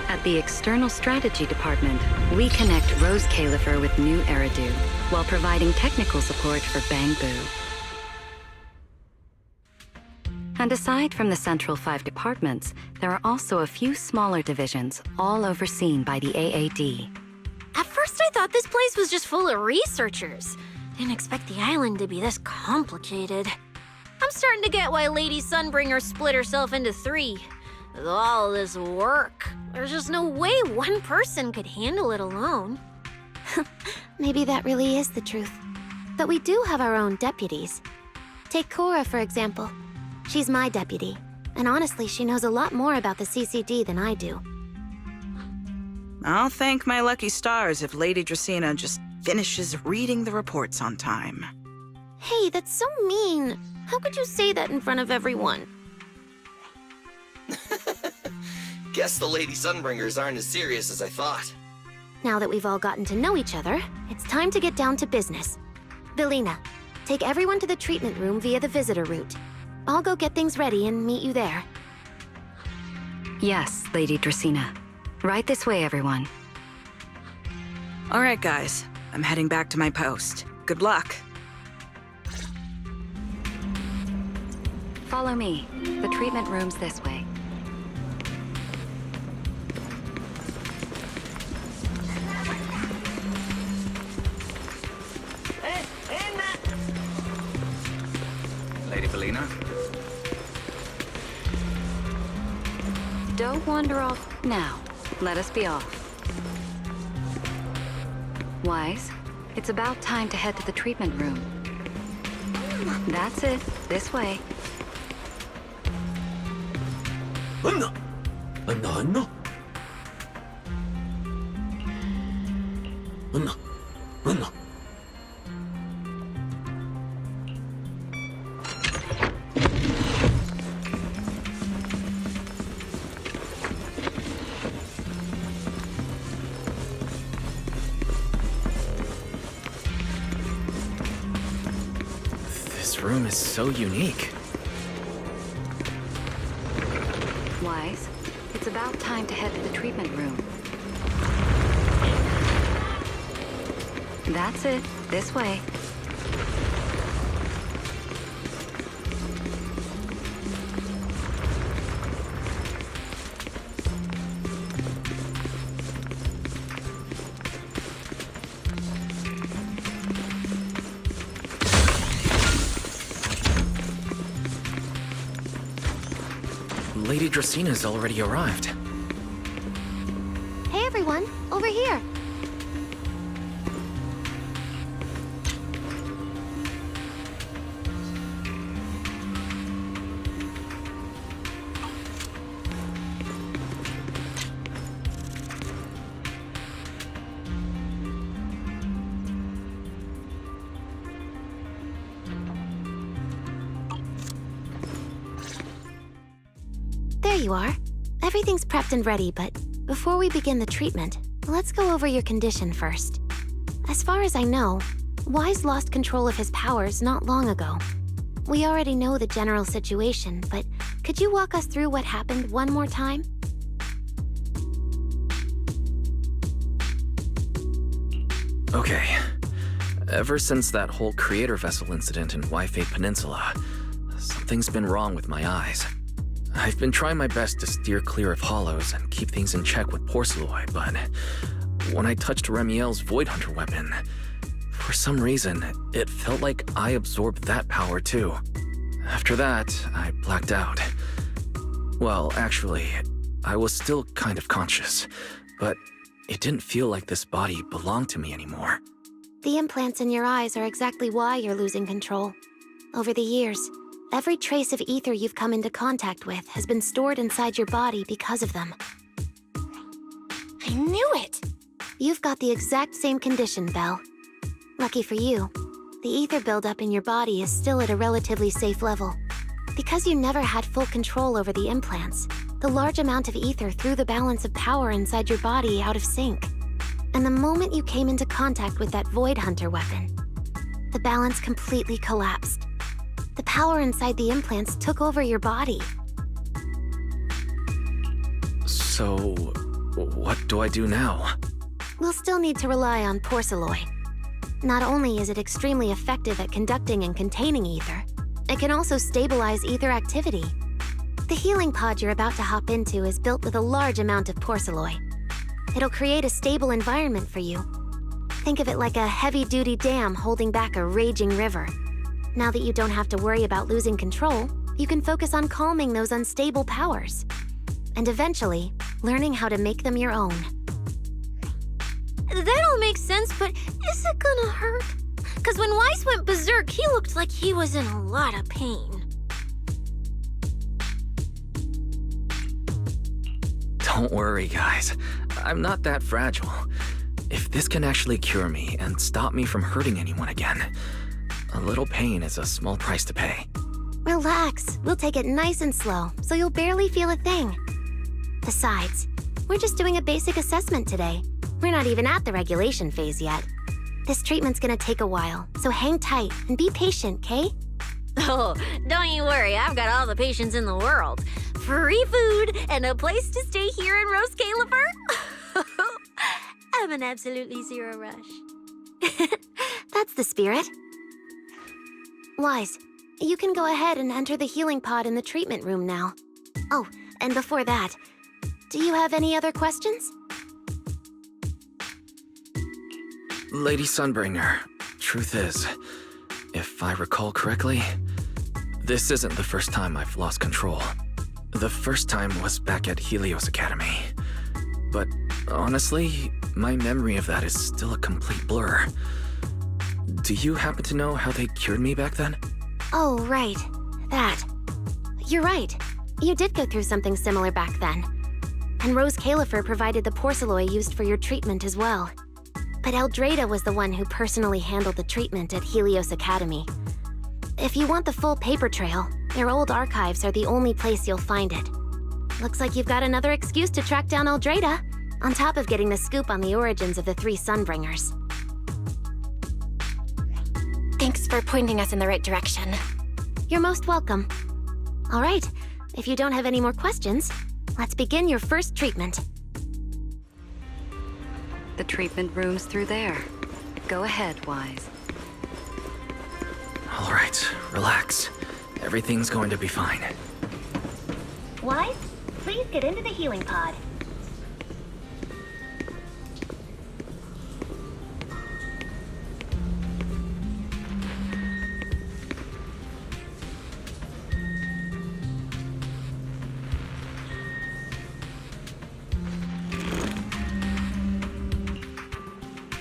At the External Strategy Department, we connect Rose Califer with New Eridu, while providing technical support for Bangbu. And aside from the central 5 departments, there are also a few smaller divisions, all overseen by the AAD. At first I thought this place was just full of researchers. Didn't expect the island to be this complicated. I'm starting to get why Lady Sunbringer split herself into 3. With all this work, there's just no way one person could handle it alone. Maybe that really is the truth. But we do have our own deputies. Take Cora, for example. She's my deputy, and honestly, she knows a lot more about the CCD than I do. I'll thank my lucky stars if Lady Dracena just finishes reading the reports on time. Hey, that's so mean. How could you say that in front of everyone? Guess the Lady Sunbringers aren't as serious as I thought. Now that we've all gotten to know each other, it's time to get down to business. Velina, take everyone to the treatment room via the visitor route. I'll go get things ready and meet you there. Yes, Lady Dracena. Right this way, everyone. All right, guys. I'm heading back to my post. Good luck. Follow me. The treatment room's this way. Lady Velina? Don't wander off now. Let us be off. Wise, it's about time to head to the treatment room. That's it. This way. Anna! Anna, Anna! Anna! Anna! room is so unique. Wise, it's about time to head to the treatment room. That's it. This way. Lady Dracina's already arrived. Hey everyone, over here. There you are. Everything's prepped and ready, but before we begin the treatment, let's go over your condition first. As far as I know, Wise lost control of his powers not long ago. We already know the general situation, but could you walk us through what happened one more time? Okay. Ever since that whole creator vessel incident in Waifei Peninsula, something's been wrong with my eyes. I've been trying my best to steer clear of hollows and keep things in check with Porceloy, but when I touched Remiel's Void Hunter weapon, for some reason, it felt like I absorbed that power too. After that, I blacked out. Well, actually, I was still kind of conscious, but it didn't feel like this body belonged to me anymore. The implants in your eyes are exactly why you're losing control. Over the years, every trace of ether you've come into contact with has been stored inside your body because of them. I knew it! You've got the exact same condition, Belle. Lucky for you, the ether buildup in your body is still at a relatively safe level. Because you never had full control over the implants, the large amount of ether threw the balance of power inside your body out of sync. And the moment you came into contact with that Void Hunter weapon, the balance completely collapsed. The power inside the implants took over your body. So, what do I do now? We'll still need to rely on Porceloy. Not only is it extremely effective at conducting and containing ether, it can also stabilize ether activity. The healing pod you're about to hop into is built with a large amount of Porceloy. It'll create a stable environment for you. Think of it like a heavy-duty dam holding back a raging river. Now that you don't have to worry about losing control, you can focus on calming those unstable powers. And eventually, learning how to make them your own. That all makes sense, but is it gonna hurt? Because when Weiss went berserk, he looked like he was in a lot of pain. Don't worry, guys. I'm not that fragile. If this can actually cure me and stop me from hurting anyone again, a little pain is a small price to pay. Relax. We'll take it nice and slow, so you'll barely feel a thing. Besides, we're just doing a basic assessment today. We're not even at the regulation phase yet. This treatment's gonna take a while, so hang tight and be patient, Kay? Oh, don't you worry, I've got all the patience in the world. Free food and a place to stay here in Rose Califer. I'm in absolutely zero rush. That's the spirit. Wise, you can go ahead and enter the healing pod in the treatment room now. Oh, and before that, do you have any other questions? Lady Sunbringer, truth is, if I recall correctly, this isn't the first time I've lost control. The first time was back at Helios Academy. But honestly, my memory of that is still a complete blur. Do you happen to know how they cured me back then? Oh, right. That. You're right. You did go through something similar back then. And Rose Califer provided the Porceloy used for your treatment as well. But Eldrada was the one who personally handled the treatment at Helios Academy. If you want the full paper trail, their old archives are the only place you'll find it. Looks like you've got another excuse to track down Eldrada, on top of getting the scoop on the origins of the 3 Sunbringers. Thanks for pointing us in the right direction. You're most welcome. All right, if you don't have any more questions, let's begin your first treatment. The treatment room's through there. Go ahead, Wise. All right, relax. Everything's going to be fine. Wise, please get into the healing pod.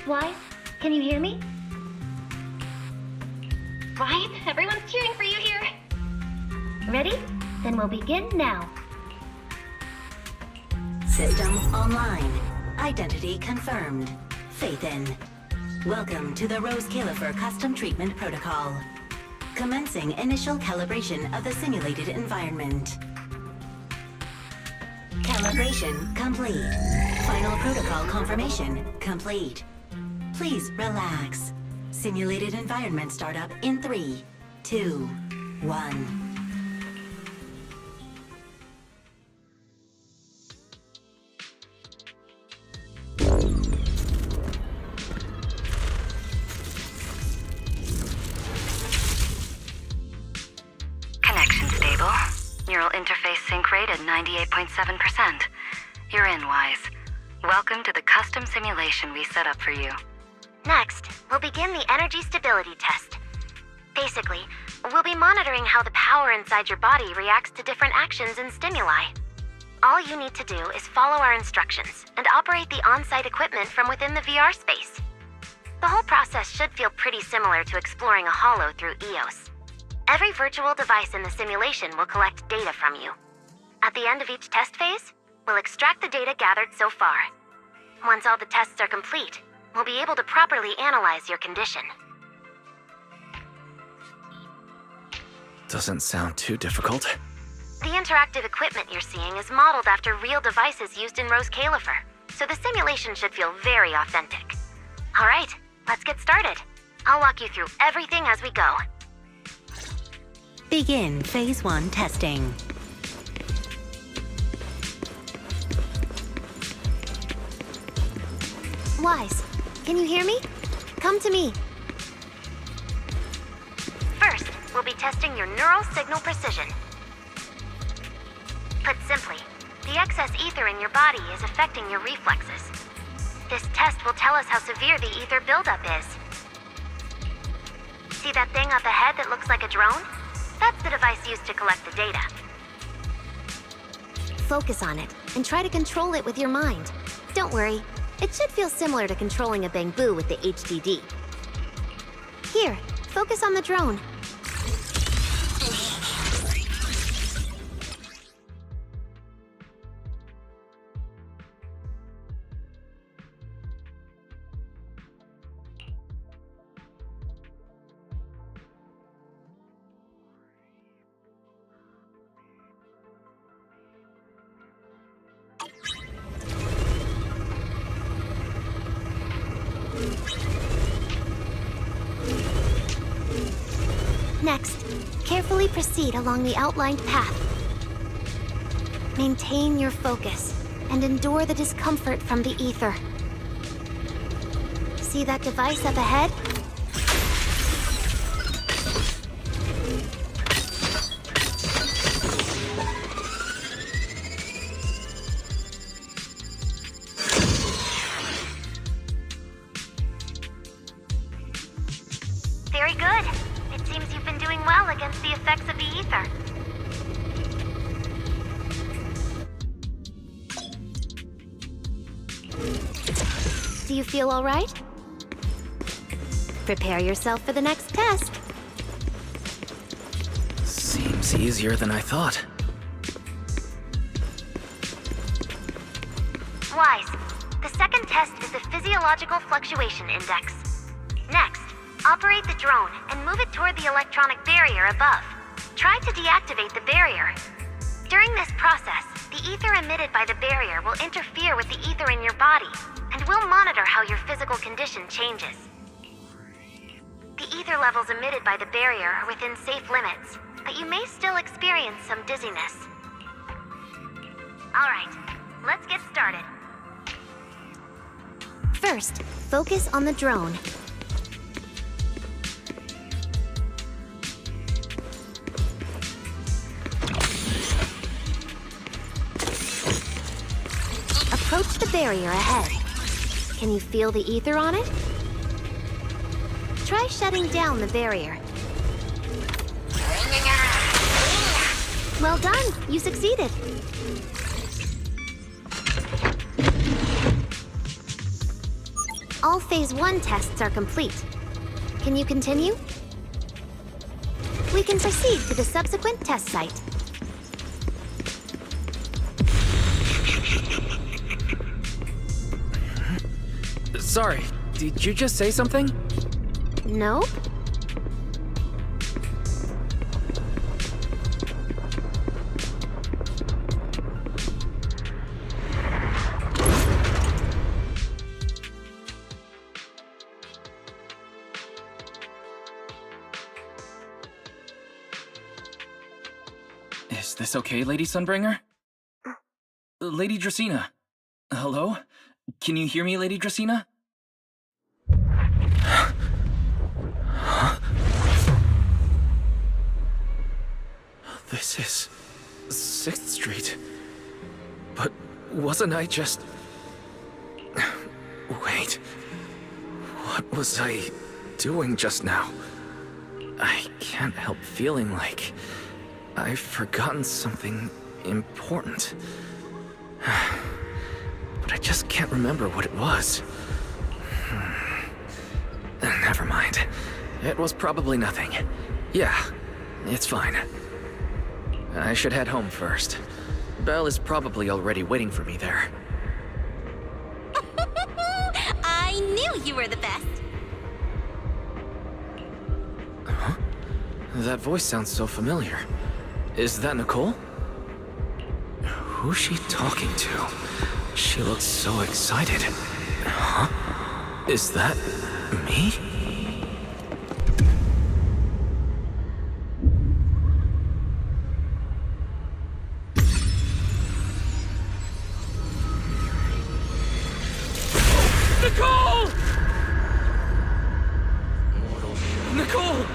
Wise, can you hear me? Wise, everyone's cheering for you here. Ready? Then we'll begin now. System online. Identity confirmed. Faith in. Welcome to the Rose Califer Custom Treatment Protocol. Commencing initial calibration of the simulated environment. Calibration complete. Final protocol confirmation complete. Please relax. Simulated environment startup in 3, 2, 1. Connection stable. Neural interface sync rate at 98.7%. You're in, Wise. Welcome to the custom simulation we set up for you. Next, we'll begin the energy stability test. Basically, we'll be monitoring how the power inside your body reacts to different actions and stimuli. All you need to do is follow our instructions and operate the on-site equipment from within the VR space. The whole process should feel pretty similar to exploring a holo through EOS. Every virtual device in the simulation will collect data from you. At the end of each test phase, we'll extract the data gathered so far. Once all the tests are complete, we'll be able to properly analyze your condition. Doesn't sound too difficult. The interactive equipment you're seeing is modeled after real devices used in Rose Califer, so the simulation should feel very authentic. All right, let's get started. I'll walk you through everything as we go. Begin Phase 1 testing. Wise, can you hear me? Come to me. First, we'll be testing your neural signal precision. Put simply, the excess ether in your body is affecting your reflexes. This test will tell us how severe the ether buildup is. See that thing up ahead that looks like a drone? That's the device used to collect the data. Focus on it, and try to control it with your mind. Don't worry, it should feel similar to controlling a bamboo with the HDD. Here, focus on the drone. Next, carefully proceed along the outlined path. Maintain your focus and endure the discomfort from the ether. See that device up ahead? Very good. It seems you've been doing well against the effects of the ether. Do you feel all right? Prepare yourself for the next test. Seems easier than I thought. Wise, the second test is the physiological fluctuation index. Next, operate the drone and move it toward the electronic barrier above. Try to deactivate the barrier. During this process, the ether emitted by the barrier will interfere with the ether in your body, and we'll monitor how your physical condition changes. The ether levels emitted by the barrier are within safe limits. but you may still experience some dizziness. Alright, let's get started. First, focus on the drone. Approach the barrier ahead. Can you feel the ether on it? Try shutting down the barrier. Well done, you succeeded. All Phase 1 tests are complete. Can you continue? We can proceed to the subsequent test site. Sorry, did you just say something? Nope. Is this okay, Lady Sunbringer? Lady Dracaena? Hello? Can you hear me, Lady Dracaena? This is 6th Street. But wasn't I just... Wait. What was I doing just now? I can't help feeling like I've forgotten something important. But I just can't remember what it was. Never mind. It was probably nothing. Yeah, it's fine. I should head home first. Belle is probably already waiting for me there. I knew you were the best. Huh? That voice sounds so familiar. Is that Nicole? Who's she talking to? She looks so excited. Huh? Is that me? Nicole! Nicole!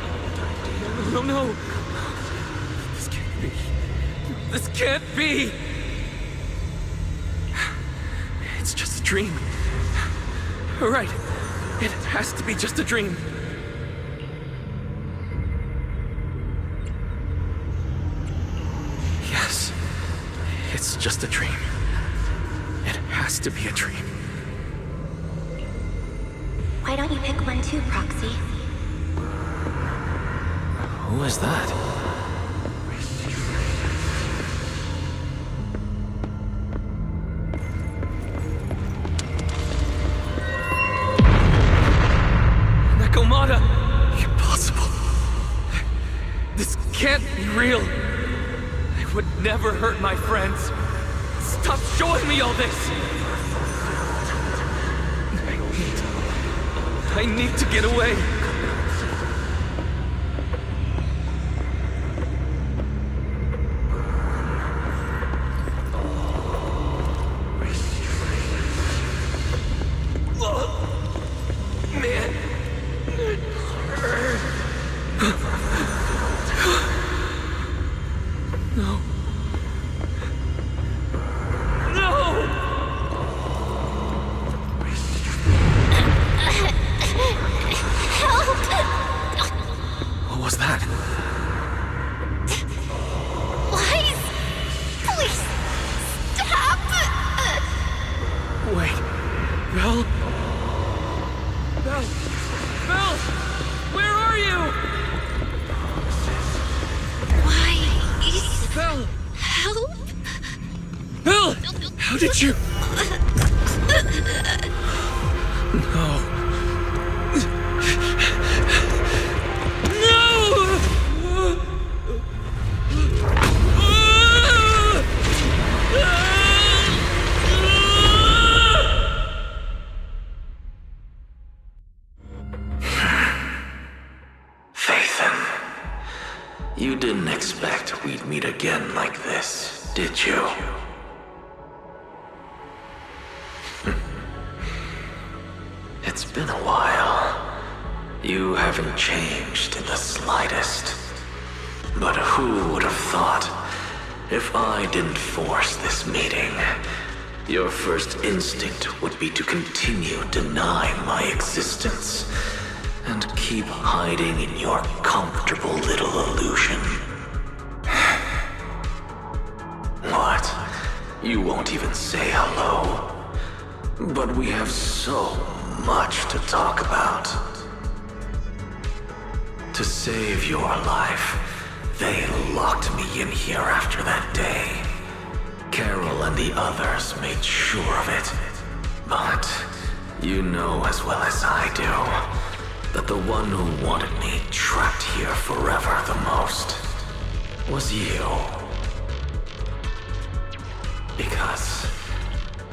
No, no. This can't be. This can't be! It's just a dream. Right. It has to be just a dream. Yes. It's just a dream. It has to be a dream. Why don't you pick one too, Proxy? Who is that? Nakomata! Impossible. This can't be real. I would never hurt my friends. Stop showing me all this! I need to get away. Man. No. What was that? Please! Please! Stop! Wait. Belle? Belle! Belle! Where are you? Why? Belle! Help! Belle! How did you... No. You didn't expect we'd meet again like this, did you? It's been a while. You haven't changed in the slightest. But who would have thought, if I didn't force this meeting, your first instinct would be to continue denying my existence and keep hiding in your comfortable little illusion. What? You won't even say hello? But we have so much to talk about. To save your life, they locked me in here after that day. Carol and the others made sure of it. But you know as well as I do that the one who wanted me trapped here forever the most was you. Because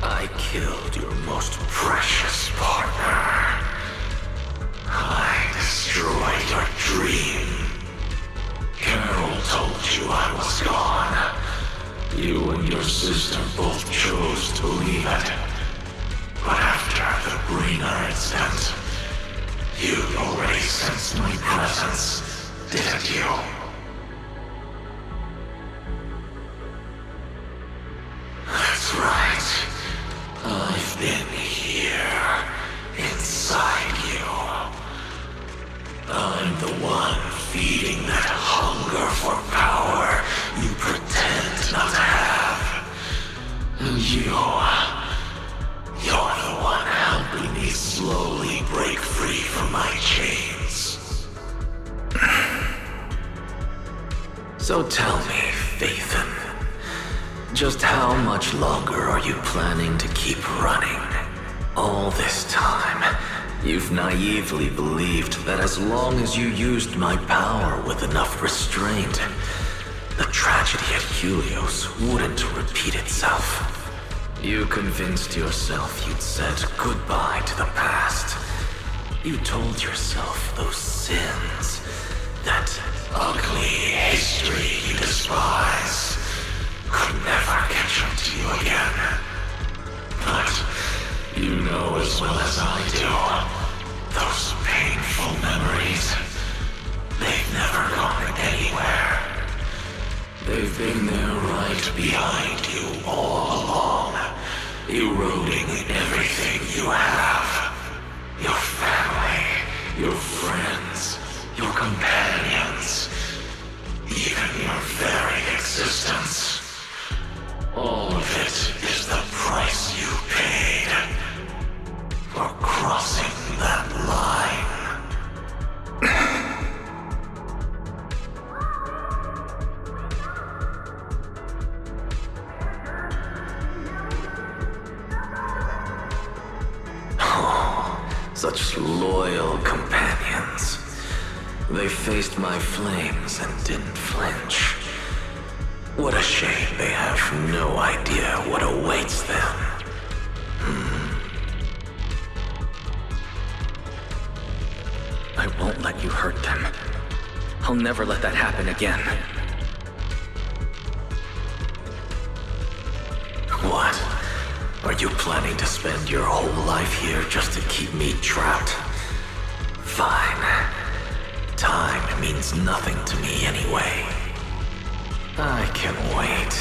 I killed your most precious partner. I destroyed your dream. Carol told you I was gone. You and your sister both chose to leave it. But after the Bringer incident, you'd already sensed my presence, didn't you? That's right. I've been here, inside you. I'm the one feeding that hunger for power you pretend not to have. And you're the one helping me slowly break free from my chains. So tell me, Phaethon, just how much longer are you planning to keep running? All this time, you've naively believed that as long as you used my power with enough restraint, the tragedy at Helios wouldn't repeat itself. You convinced yourself you'd said goodbye to the past. You told yourself those sins, that ugly history you despise, could never catch up to you again. But you know as well as I do, those painful memories, they've never gone anywhere. They've been there right behind you all along, eroding everything you have. Your family, your friends, your companions, even your very existence. All of it is the price you paid for crossing that line. Such loyal companions. They faced my flames and didn't flinch. What a shame they have no idea what awaits them. I won't let you hurt them. I'll never let that happen again. What? Are you planning to spend your whole life here just to keep me trapped? Fine. Time means nothing to me anyway. I can wait.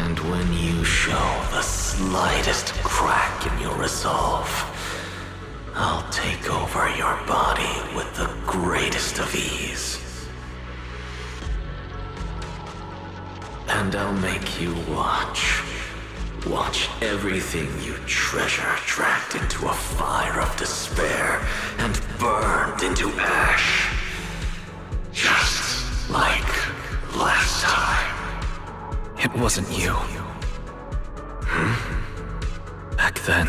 And when you show the slightest crack in your resolve, I'll take over your body with the greatest of ease. And I'll make you watch. Watch everything you treasure dragged into a fire of despair and burned into ash. Just like last time. It wasn't you. Back then,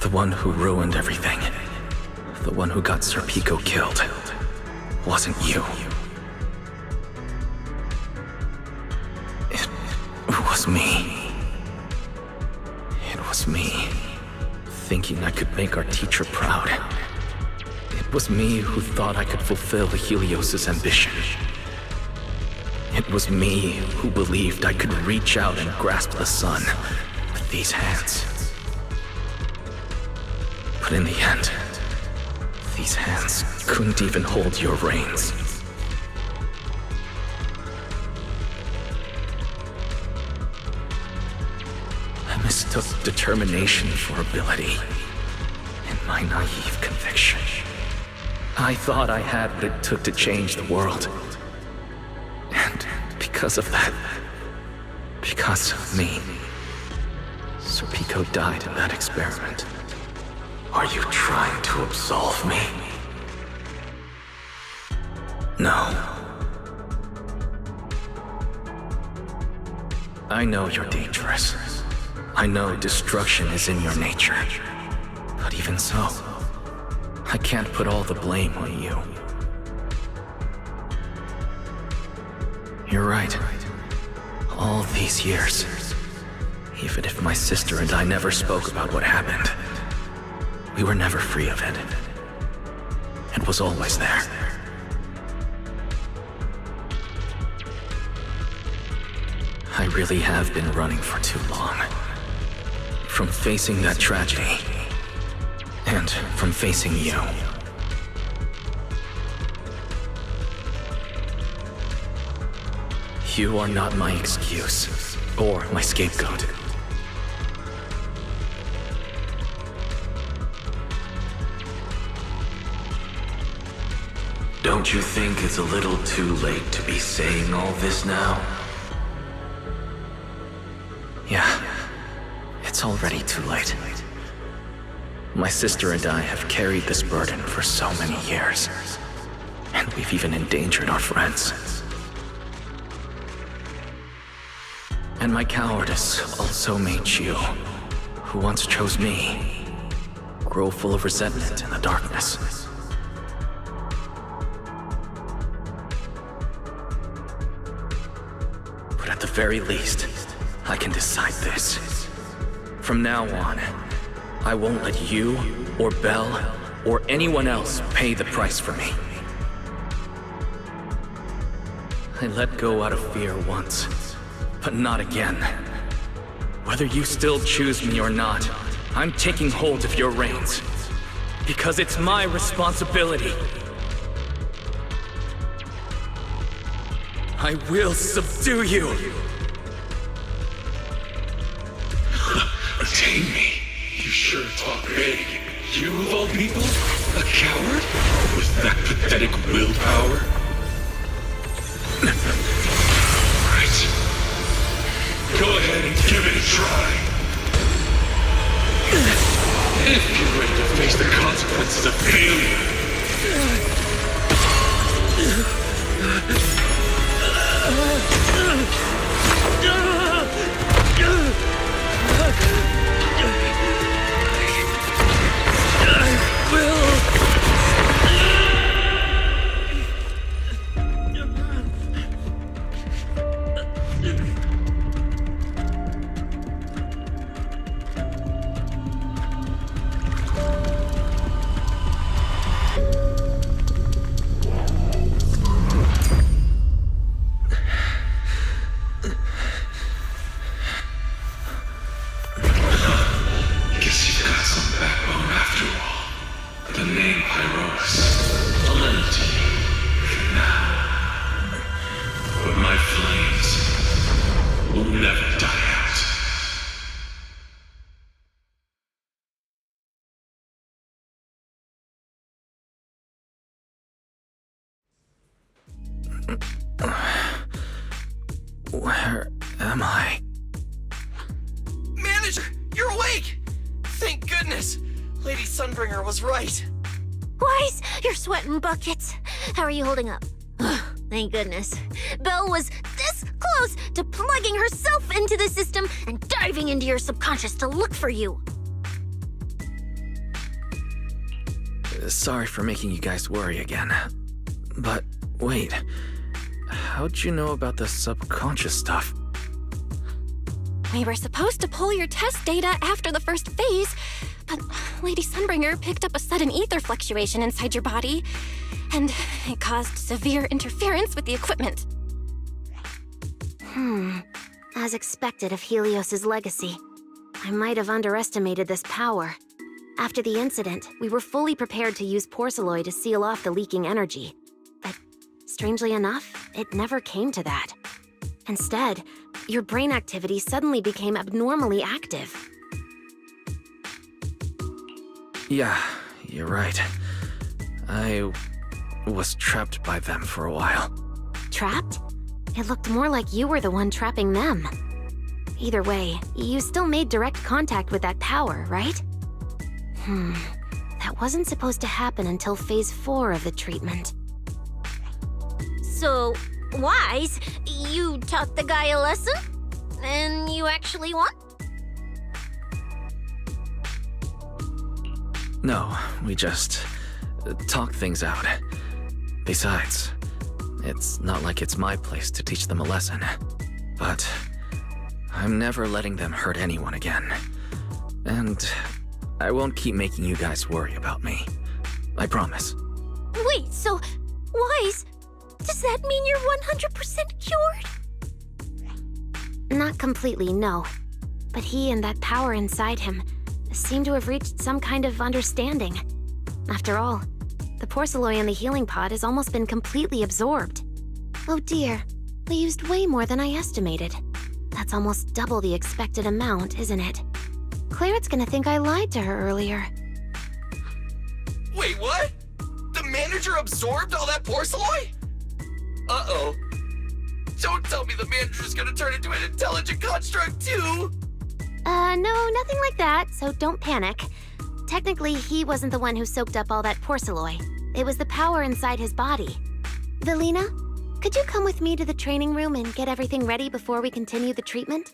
the one who ruined everything, the one who got Sir Pico killed, wasn't you. It was me. It was me, thinking I could make our teacher proud. It was me who thought I could fulfill Helios' ambition. was me who believed I could reach out and grasp the sun with these hands. But in the end, these hands couldn't even hold your reins. I mistook determination for ability, in my naive conviction. I thought I had what it took to change the world. And because of that, because of me, Sir Pico died in that experiment. Are you trying to absolve me? No. I know you're dangerous. I know destruction is in your nature. But even so, I can't put all the blame on you. You're right. All these years, even if my sister and I never spoke about what happened, we were never free of it. It was always there. I really have been running for too long. From facing that tragedy, and from facing you. You are not my excuse, or my scapegoat. Don't you think it's a little too late to be saying all this now? Yeah, it's already too late. My sister and I have carried this burden for so many years, and we've even endangered our friends. And my cowardice also made you, who once chose me, grow full of resentment in the darkness. But at the very least, I can decide this. From now on, I won't let you, or Belle, or anyone else pay the price for me. I let go out of fear once, but not again. Whether you still choose me or not, I'm taking hold of your reins. Because it's my responsibility. I will subdue you! Tame me? You sure talk big. You of all people? A coward? With that pathetic willpower? Right. Go ahead and give it a try. If you're ready to face the consequences of failure. Where am I? Manager, you're awake! Thank goodness! Lady Sunbringer was right. Weiss, you're sweating buckets. How are you holding up? Thank goodness. Belle was this close to plugging herself into the system and diving into your subconscious to look for you. Sorry for making you guys worry again. But wait, how'd you know about the subconscious stuff? We were supposed to pull your test data after the first phase, but Lady Sunbringer picked up a sudden ether fluctuation inside your body, and it caused severe interference with the equipment. As expected of Helios's legacy, I might have underestimated this power. After the incident, we were fully prepared to use porcelain to seal off the leaking energy. But strangely enough, it never came to that. Instead, your brain activity suddenly became abnormally active. Yeah, you're right. I was trapped by them for a while. Trapped? It looked more like you were the one trapping them. Either way, you still made direct contact with that power, right? That wasn't supposed to happen until Phase 4 of the treatment. So, Wise, you taught the guy a lesson? And you actually won? No, we just talked things out. Besides, it's not like it's my place to teach them a lesson. But I'm never letting them hurt anyone again. And I won't keep making you guys worry about me. I promise. Wait, so, Wise, does that mean you're 100% cured? Not completely, no. But he and that power inside him seem to have reached some kind of understanding. After all, the porcelain in the healing pod has almost been completely absorbed. Oh dear, we used way more than I estimated. That's almost double the expected amount, isn't it? Clarette's gonna think I lied to her earlier. Wait, what? The manager absorbed all that porcelain? Uh-oh. Don't tell me the manager's gonna turn into an intelligent construct too! No, nothing like that, so don't panic. Technically, he wasn't the one who soaked up all that porcelain. It was the power inside his body. Velina, could you come with me to the training room and get everything ready before we continue the treatment?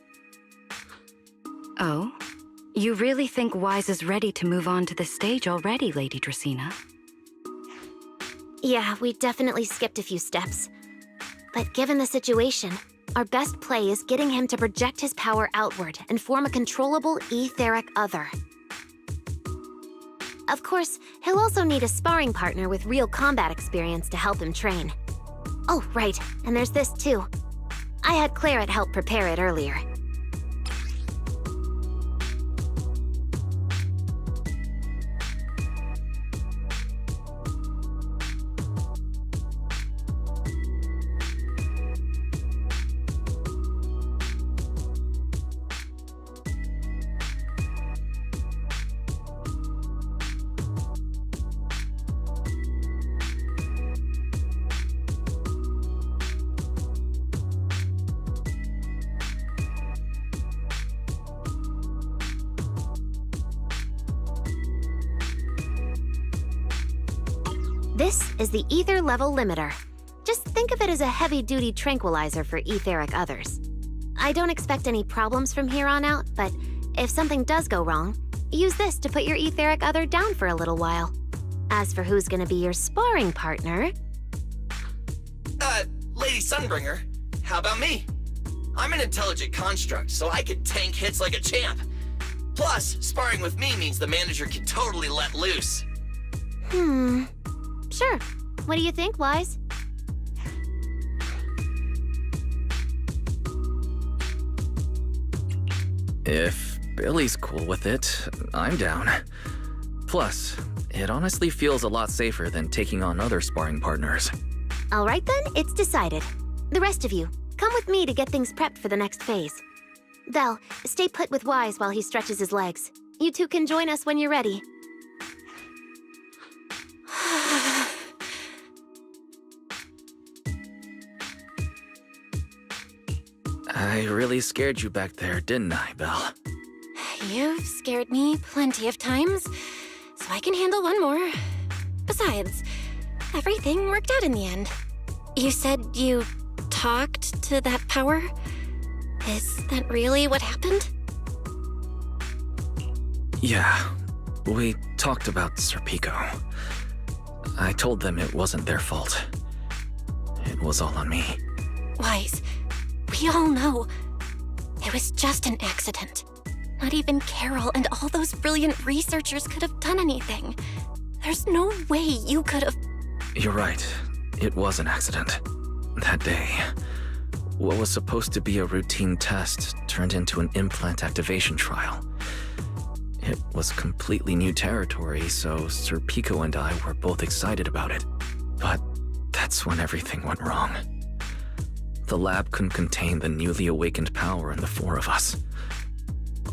Oh? You really think Wise is ready to move on to the stage already, Lady Dracaena? Yeah, we definitely skipped a few steps. But given the situation, our best play is getting him to project his power outward and form a controllable etheric other. Of course, he'll also need a sparring partner with real combat experience to help him train. Oh, right, and there's this too. I had Clarette help prepare it earlier. This is the ether level limiter. Just think of it as a heavy-duty tranquilizer for etheric others. I don't expect any problems from here on out, but if something does go wrong, use this to put your etheric other down for a little while. As for who's gonna be your sparring partner... Lady Sunbringer, how about me? I'm an intelligent construct, so I can tank hits like a champ. Plus, sparring with me means the manager can totally let loose. Sure. What do you think, Wise? If Billy's cool with it, I'm down. Plus, it honestly feels a lot safer than taking on other sparring partners. All right then, it's decided. The rest of you, come with me to get things prepped for the next phase. Vel, stay put with Wise while he stretches his legs. You two can join us when you're ready. I really scared you back there, didn't I, Belle? You've scared me plenty of times, so I can handle one more. Besides, everything worked out in the end. You said you talked to that power? Is that really what happened? Yeah, we talked about Serpico. I told them it wasn't their fault. It was all on me. Wise, we all know it was just an accident. Not even Carol and all those brilliant researchers could have done anything. There's no way you could have... You're right. It was an accident. That day, What was supposed to be a routine test turned into an implant activation trial. It was completely new territory, so Sir Pico and I were both excited about it. But that's when everything went wrong. The lab couldn't contain the newly awakened power in the four of us.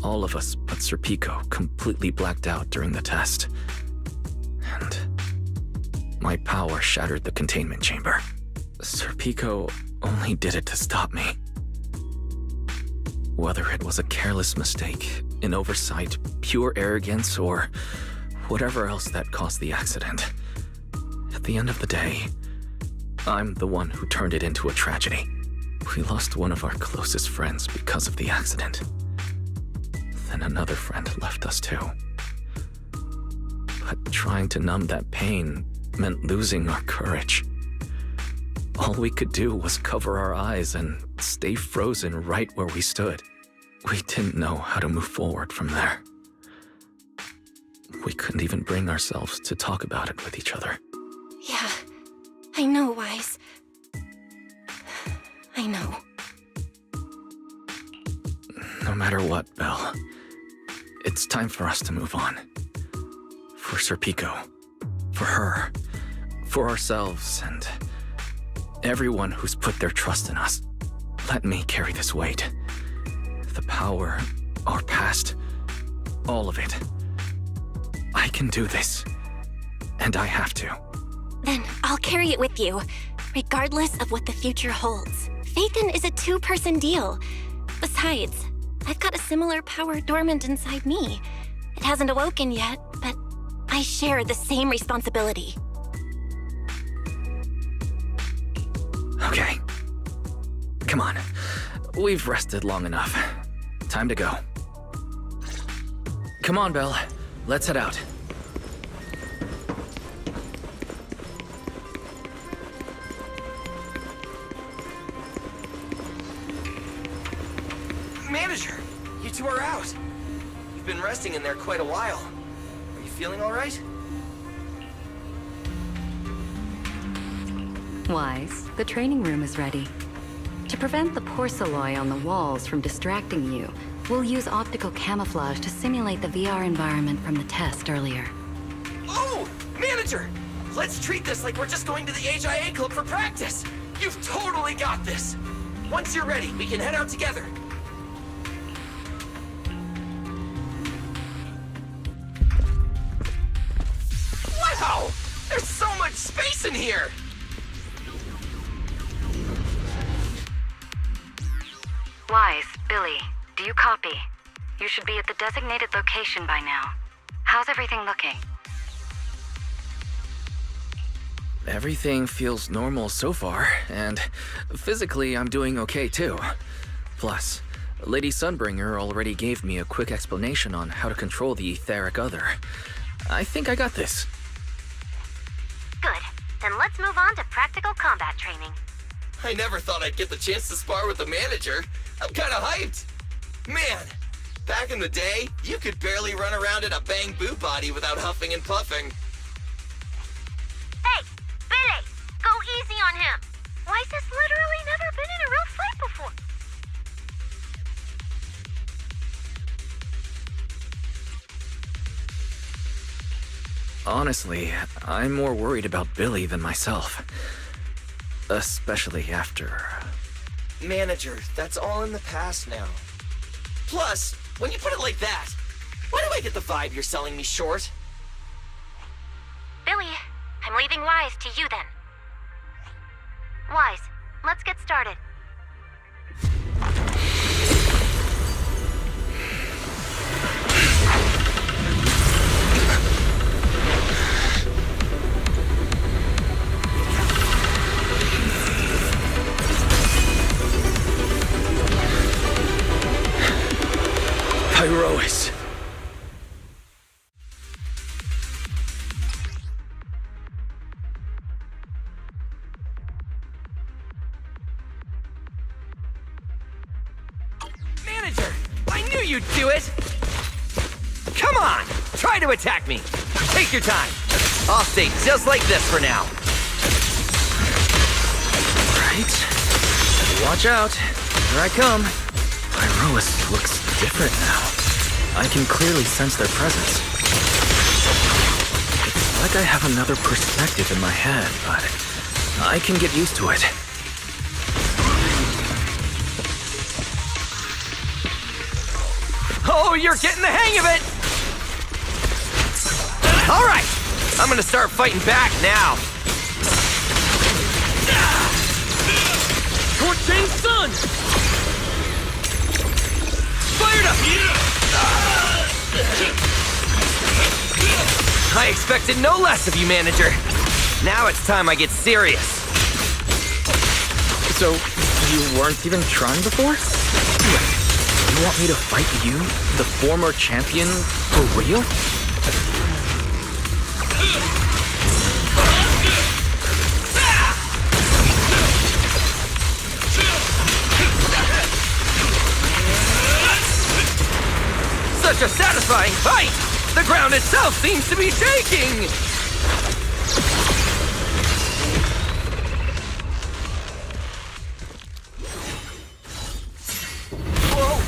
All of us but Sir Pico completely blacked out during the test. And my power shattered the containment chamber. Sir Pico only did it to stop me. Whether it was a careless mistake, an oversight, pure arrogance, or whatever else that caused the accident, at the end of the day, I'm the one who turned it into a tragedy. We lost one of our closest friends because of the accident. Then another friend left us too. But trying to numb that pain meant losing our courage. All we could do was cover our eyes and stay frozen right where we stood. We didn't know how to move forward from there. We couldn't even bring ourselves to talk about it with each other. Yeah, I know, Wise. I know. No matter what, Belle, it's time for us to move on. For Sir Pico, for her, for ourselves, and everyone who's put their trust in us. Let me carry this weight. The power, our past, all of it. I can do this, and I have to. Then I'll carry it with you, regardless of what the future holds. Phaethon is a two-person deal. Besides, I've got a similar power dormant inside me. It hasn't awoken yet, but I share the same responsibility. Okay. Come on. We've rested long enough. Time to go. Come on, Belle. Let's head out. Manager, you two are out. You've been resting in there quite a while. Are you feeling all right? Wise, the training room is ready. To prevent the porcelain on the walls from distracting you, we'll use optical camouflage to simulate the VR environment from the test earlier. Oh, Manager! Let's treat this like we're just going to the HIA club for practice. You've totally got this. Once you're ready, we can head out together. Wow! There's so much space in here! Wise, Billy, do you copy? You should be at the designated location by now. How's everything looking? Everything feels normal so far, and physically I'm doing okay too. Plus, Lady Sunbringer already gave me a quick explanation on how to control the etheric other. I think I got this. Good. Then let's move on to practical combat training. I never thought I'd get the chance to spar with the Manager. I'm kinda hyped. Man, back in the day, you could barely run around in a bang-boo body without huffing and puffing. Hey, Billy! Go easy on him! Wise has literally never been in a real fight before. Honestly, I'm more worried about Billy than myself. Especially after... Manager, that's all in the past now. Plus, when you put it like that, why do I get the vibe you're selling me short? Billy, I'm leaving Wise to you then. Wise, let's get started. Pyrois. Manager, I knew you'd do it! Come on, try to attack me. Take your time. I'll stay just like this for now. Right. Watch out. Here I come. Iroas looks different now. I can clearly sense their presence. It's like I have another perspective in my head, but I can get used to it. Oh, you're getting the hang of it! Alright! I'm gonna start fighting back now. Torch-Chain's Sun! Fired up! I expected no less of you, manager. Now it's time I get serious. So, you weren't even trying before? Wait, you want me to fight you, the former champion, for real? Such a satisfying fight! The ground itself seems to be shaking! Whoa!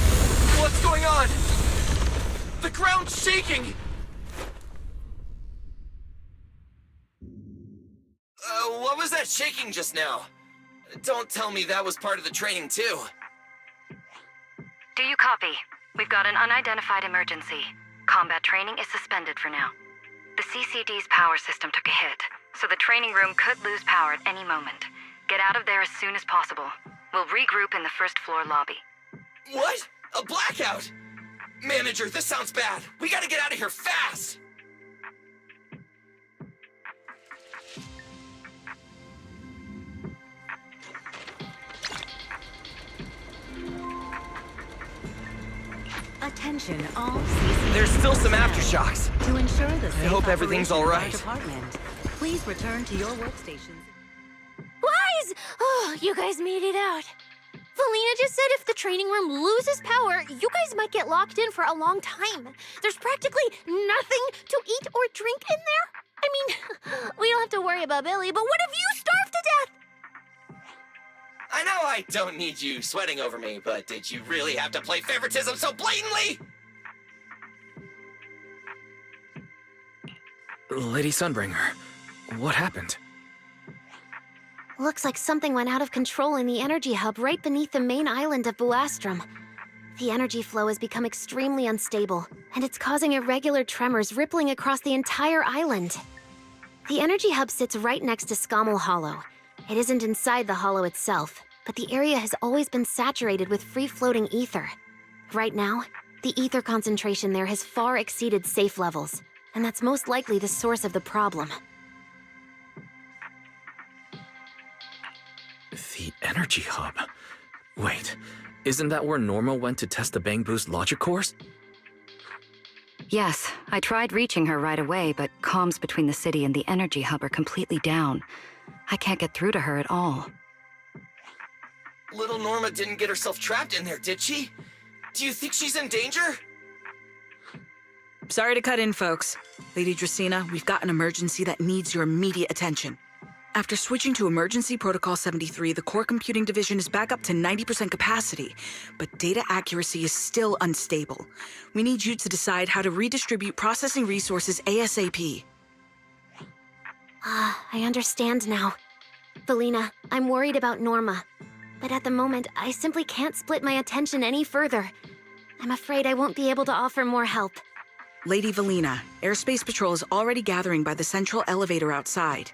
What's going on? The ground's shaking! What was that shaking just now? Don't tell me that was part of the training too. Do you copy? We've got an unidentified emergency. Combat training is suspended for now. The CCD's power system took a hit, so the training room could lose power at any moment. Get out of there as soon as possible. We'll regroup in the first floor lobby. What? A blackout? Manager, this sounds bad. We gotta get out of here fast! Attention, all CCD. There's still some aftershocks. To ensure the I hope everything's all right. Department, please return to your workstations. Wise! Oh, you guys made it out. Valina just said if the training room loses power, you guys might get locked in for a long time. There's practically nothing to eat or drink in there. I mean, we don't have to worry about Billy, but what if you starve to death? I know I don't need you sweating over me, but did you really have to play favoritism so blatantly? Lady Sunbringer, what happened? Looks like something went out of control in the energy hub right beneath the main island of Buastrom. The energy flow has become extremely unstable, and it's causing irregular tremors rippling across the entire island. The energy hub sits right next to Scommel Hollow. It isn't inside the hollow itself, but the area has always been saturated with free-floating ether. Right now, the ether concentration there has far exceeded safe levels, and that's most likely the source of the problem. The energy hub? Wait, isn't that where Norma went to test the Bang Boost logic cores? Yes, I tried reaching her right away, but comms between the city and the energy hub are completely down. I can't get through to her at all. Little Norma didn't get herself trapped in there, did she? Do you think she's in danger? Sorry to cut in, folks. Lady Dracaena, we've got an emergency that needs your immediate attention. After switching to Emergency Protocol 73, the Core Computing Division is back up to 90% capacity, but data accuracy is still unstable. We need you to decide how to redistribute processing resources ASAP. I understand now. Valina, I'm worried about Norma. But at the moment, I simply can't split my attention any further. I'm afraid I won't be able to offer more help. Lady Valina, Airspace Patrol is already gathering by the central elevator outside.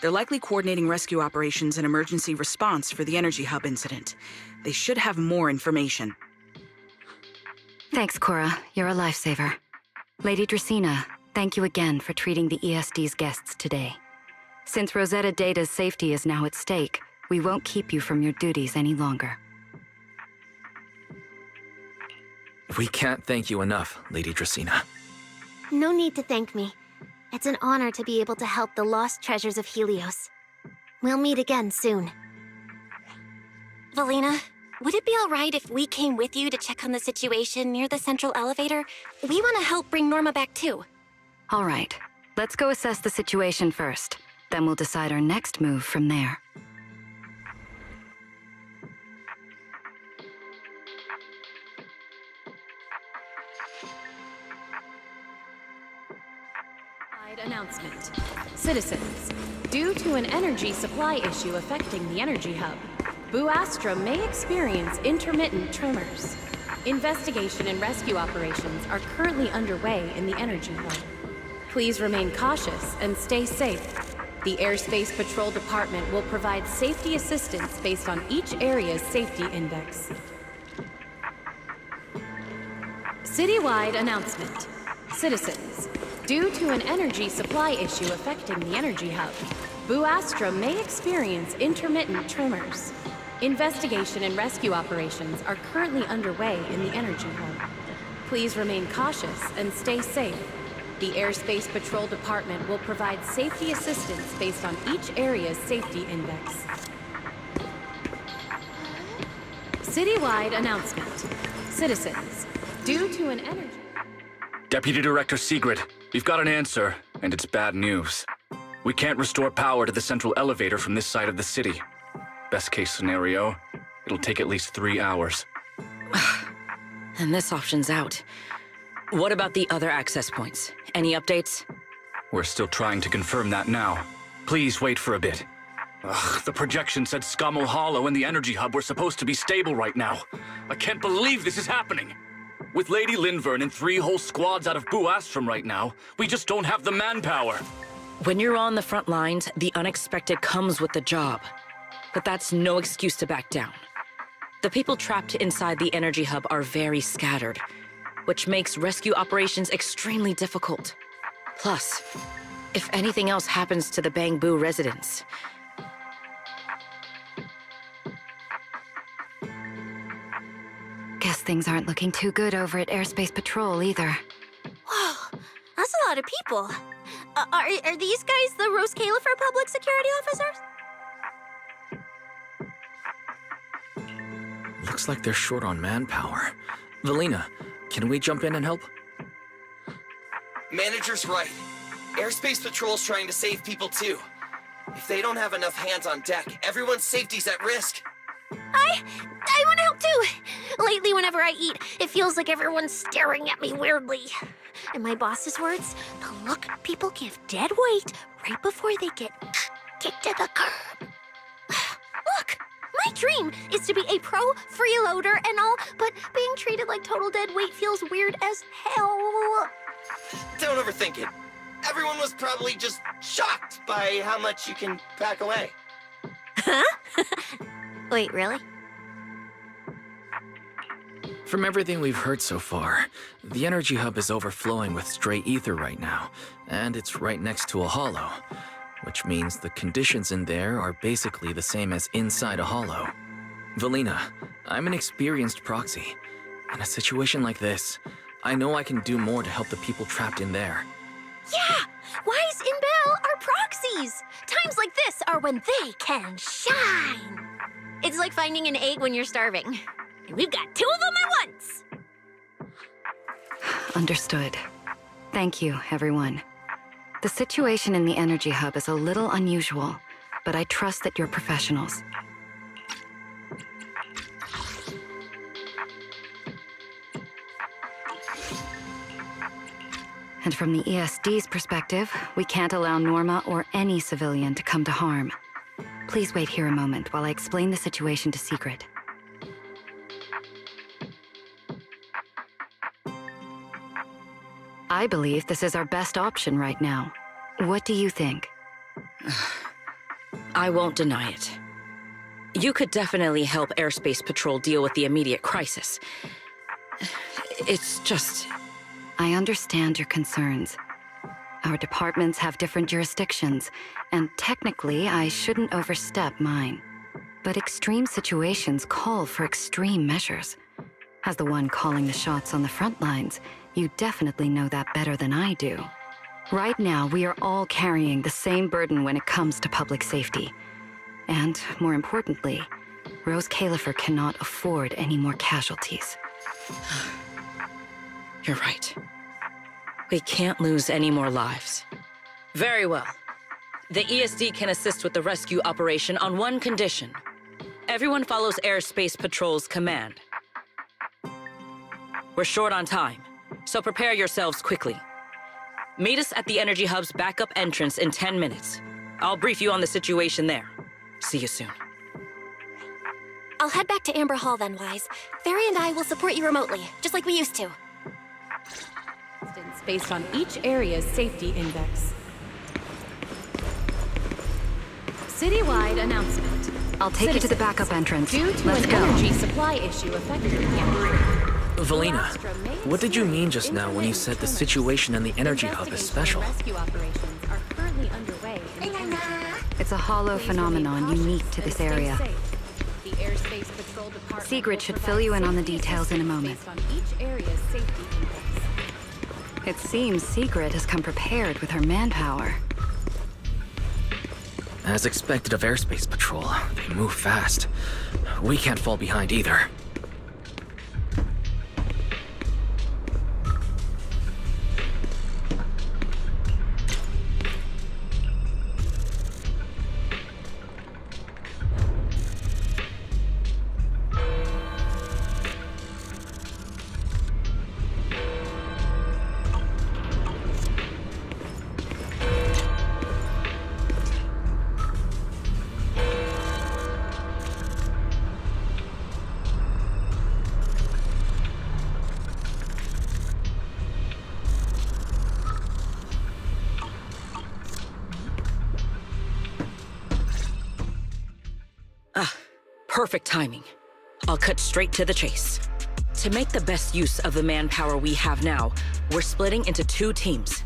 They're likely coordinating rescue operations and emergency response for the energy hub incident. They should have more information. Thanks, Cora. You're a lifesaver. Lady Dracaena, thank you again for treating the ESD's guests today. Since Rosetta Data's safety is now at stake, we won't keep you from your duties any longer. We can't thank you enough, Lady Dracaena. No need to thank me. It's an honor to be able to help the lost treasures of Helios. We'll meet again soon. Valina, would it be alright if we came with you to check on the situation near the central elevator? We want to help bring Norma back too. All right, let's go assess the situation first. Then we'll decide our next move from there. Announcement. Citizens, due to an energy supply issue affecting the energy hub, Boo Astra may experience intermittent tremors. Investigation and rescue operations are currently underway in the energy hub. Please remain cautious and stay safe. The Airspace Patrol Department will provide safety assistance based on each area's safety index. Citywide announcement. Citizens, due to an energy supply issue affecting the energy hub, Boo Astra may experience intermittent tremors. Investigation and rescue operations are currently underway in the energy hub. Please remain cautious and stay safe. The Airspace Patrol Department will provide safety assistance based on each area's safety index. Citywide announcement. Citizens, due to an energy... Deputy Director Sigrid, we've got an answer, and it's bad news. We can't restore power to the central elevator from this side of the city. Best case scenario, it'll take at least 3 hours. And this option's out. What about the other access points? Any updates? We're still trying to confirm that now. Please wait for a bit. Ugh, the projection said Scommel Hollow and the energy hub were supposed to be stable right now. I can't believe this is happening. With Lady Linvern and 3 whole squads out of Boo Astrum right now, we just don't have the manpower. When you're on the front lines, the unexpected comes with the job. But that's no excuse to back down. The people trapped inside the energy hub are very scattered, which makes rescue operations extremely difficult. Plus, if anything else happens to the Bangbu residents... Guess things aren't looking too good over at Airspace Patrol either. Whoa, that's a lot of people. Are these guys the Rose Califer public security officers? Looks like they're short on manpower. Valina, can we jump in and help? Manager's right. Airspace Patrol's trying to save people too. If they don't have enough hands on deck, everyone's safety's at risk. I want to help too. Lately, whenever I eat, it feels like everyone's staring at me weirdly. In my boss's words, the look people give dead weight right before they get kicked to the curb. Look, my dream is to be a pro freeloader and all, but being treated like total dead weight feels weird as hell. Don't overthink it. Everyone was probably just shocked by how much you can pack away. Huh? Wait, really? From everything we've heard so far, the energy hub is overflowing with stray ether right now, and it's right next to a hollow, which means the conditions in there are basically the same as inside a hollow. Valina, I'm an experienced proxy. In a situation like this, I know I can do more to help the people trapped in there. Yeah! Wise and Bell are proxies! Times like this are when they can shine! It's like finding an egg when you're starving. And we've got 2 of them at once! Understood. Thank you, everyone. The situation in the energy hub is a little unusual, but I trust that you're professionals. And from the ESD's perspective, we can't allow Norma or any civilian to come to harm. Please wait here a moment while I explain the situation to Sigrid. I believe this is our best option right now. What do you think? I won't deny it. You could definitely help Airspace Patrol deal with the immediate crisis. It's just... I understand your concerns. Our departments have different jurisdictions, and technically, I shouldn't overstep mine. But extreme situations call for extreme measures. As the one calling the shots on the front lines, you definitely know that better than I do. Right now, we are all carrying the same burden when it comes to public safety. And, more importantly, Rose Califer cannot afford any more casualties. You're right. We can't lose any more lives. Very well. The ESD can assist with the rescue operation on one condition. Everyone follows Airspace Patrol's command. We're short on time, so prepare yourselves quickly. Meet us at the Energy Hub's backup entrance in 10 minutes. I'll brief you on the situation there. See you soon. I'll head back to Amber Hall then, Wise. Fairy and I will support you remotely, just like we used to. Based on each area's safety index. Citywide announcement. I'll take you to the backup entrance. Due to Let's an go. energy supply issue affecting the area. Valina, what did you mean just now when you said the situation in the Energy Hub is special? Rescue operations are currently underway. It's a hollow phenomenon unique to this area. The Airspace Patrol Department Sigrid should fill you in on the details in a moment. based on each area's safety index. It seems Sigrid has come prepared with her manpower. As expected of Airspace Patrol, they move fast. We can't fall behind either. Perfect timing. I'll cut straight to the chase. To make the best use of the manpower we have now, we're splitting into 2 teams.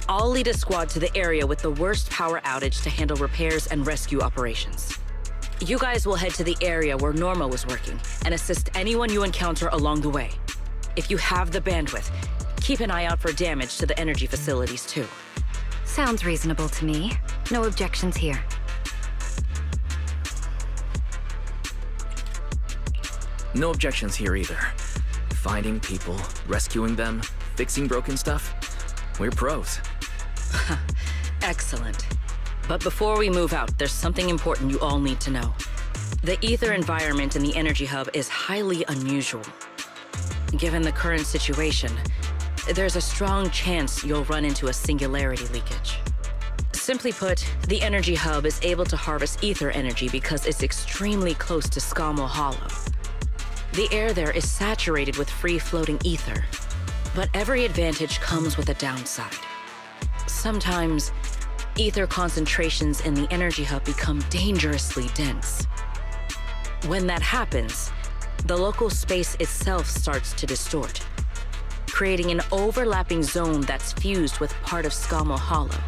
I'll lead a squad to the area with the worst power outage to handle repairs and rescue operations. You guys will head to the area where Norma was working and assist anyone you encounter along the way. If you have the bandwidth, keep an eye out for damage to the energy facilities too. Sounds reasonable to me. No objections here. No objections here either. Finding people, rescuing them, fixing broken stuff. We're pros. Excellent. But before we move out, there's something important you all need to know. The ether environment in the Energy Hub is highly unusual. Given the current situation, there's a strong chance you'll run into a singularity leakage. Simply put, the Energy Hub is able to harvest ether energy because it's extremely close to Skamo Hollow. The air there is saturated with free-floating ether, but every advantage comes with a downside. Sometimes, ether concentrations in the Energy Hub become dangerously dense. When that happens, the local space itself starts to distort, creating an overlapping zone that's fused with part of Skamo Hollow.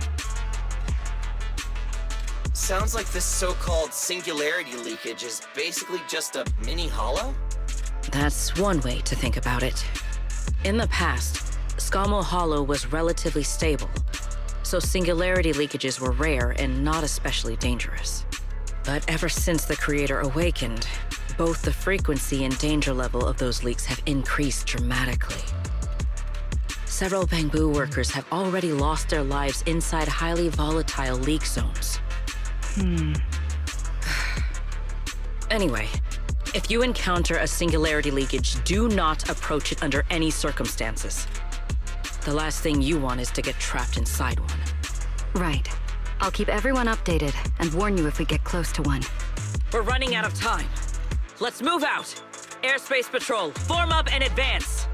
Sounds like this so-called singularity leakage is basically just a mini hollow? That's one way to think about it. In the past, Skamo Hollow was relatively stable, so singularity leakages were rare and not especially dangerous. But ever since the Creator awakened, both the frequency and danger level of those leaks have increased dramatically. Several Bamboo workers have already lost their lives inside highly volatile leak zones. Anyway, if you encounter a singularity leakage, do not approach it under any circumstances. The last thing you want is to get trapped inside one. Right. I'll keep everyone updated and warn you if we get close to one. We're running out of time. Let's move out! Airspace Patrol, form up and advance!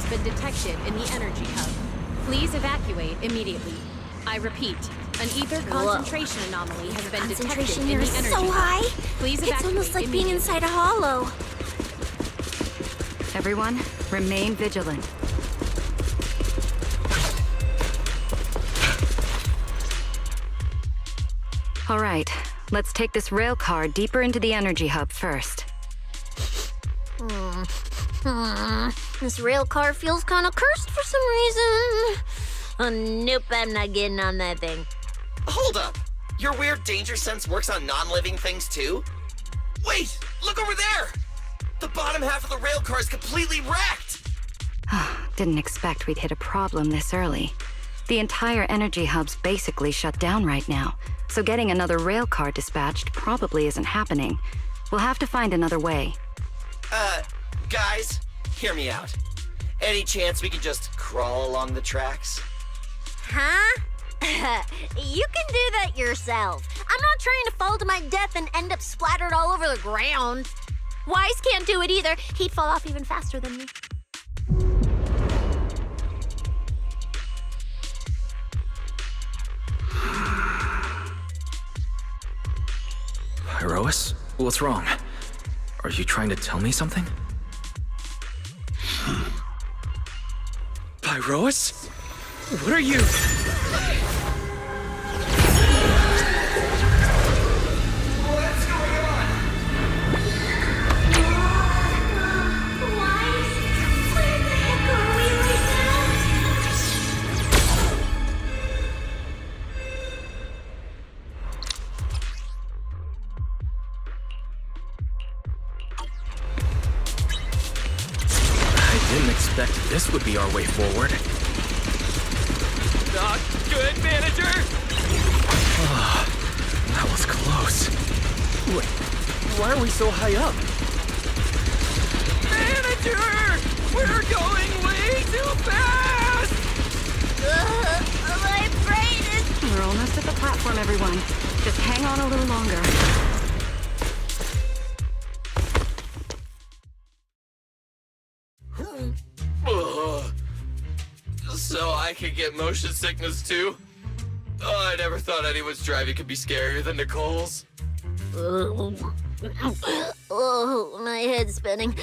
Been detected in the Energy Hub. Please evacuate immediately. I repeat, an ether concentration anomaly has been detected in the Energy Hub. So high. Please evacuate. It's almost like being inside a hollow. Everyone, remain vigilant. All right, let's take this rail car deeper into the Energy Hub first. This rail car feels kind of cursed for some reason. Oh, nope, I'm not getting on that thing. Hold up! Your weird danger sense works on non-living things too? Wait! Look over there! The bottom half of the rail car is completely wrecked! Didn't expect we'd hit a problem this early. The entire energy hub's basically shut down right now, so getting another rail car dispatched probably isn't happening. We'll have to find another way. Guys, hear me out. Any chance we could just crawl along the tracks? Huh? You can do that yourself. I'm not trying to fall to my death and end up splattered all over the ground. Wise can't do it either. He'd fall off even faster than me. Pyrois? What's wrong? Are you trying to tell me something? Pyrois? What are you? What's going on? Wise? Where the heck are we right now? I didn't expect this would be our way forward. Not good, manager! That was close. Wait, why are we so high up? Manager! We're going way too fast! My brain is... We're almost at the platform, everyone. Just hang on a little longer. So I could get motion sickness too? Oh, I never thought anyone's driving could be scarier than Nicole's. Oh, my head's spinning.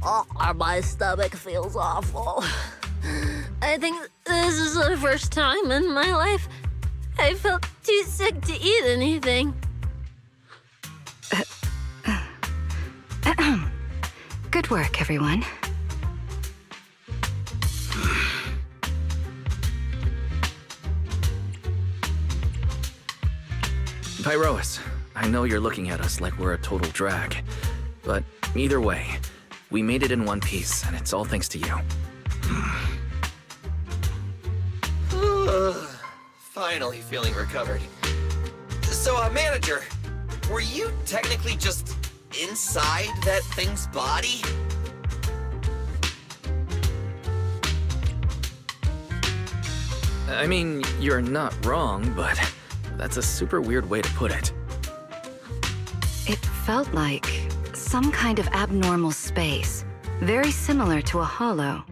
Oh, my stomach feels awful. I think this is the first time in my life I felt too sick to eat anything. Good work, everyone. Pyrois, I know you're looking at us like we're a total drag, but either way, we made it in one piece, and it's all thanks to you. Finally feeling recovered. So, manager, were you technically just inside that thing's body? I mean, you're not wrong, but that's a super weird way to put it. It felt like some kind of abnormal space, very similar to a hollow.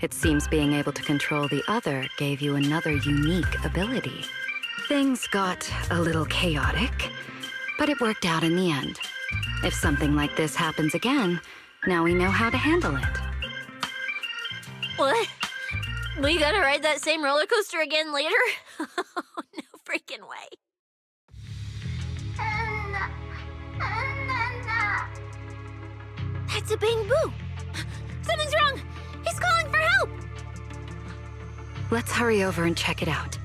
It seems being able to control the other gave you another unique ability. Things got a little chaotic, but it worked out in the end. If something like this happens again, now we know how to handle it. What? We gotta ride that same roller coaster again later? No freaking way. That's a Bang Boo! Something's wrong! He's calling for help! Let's hurry over and check it out.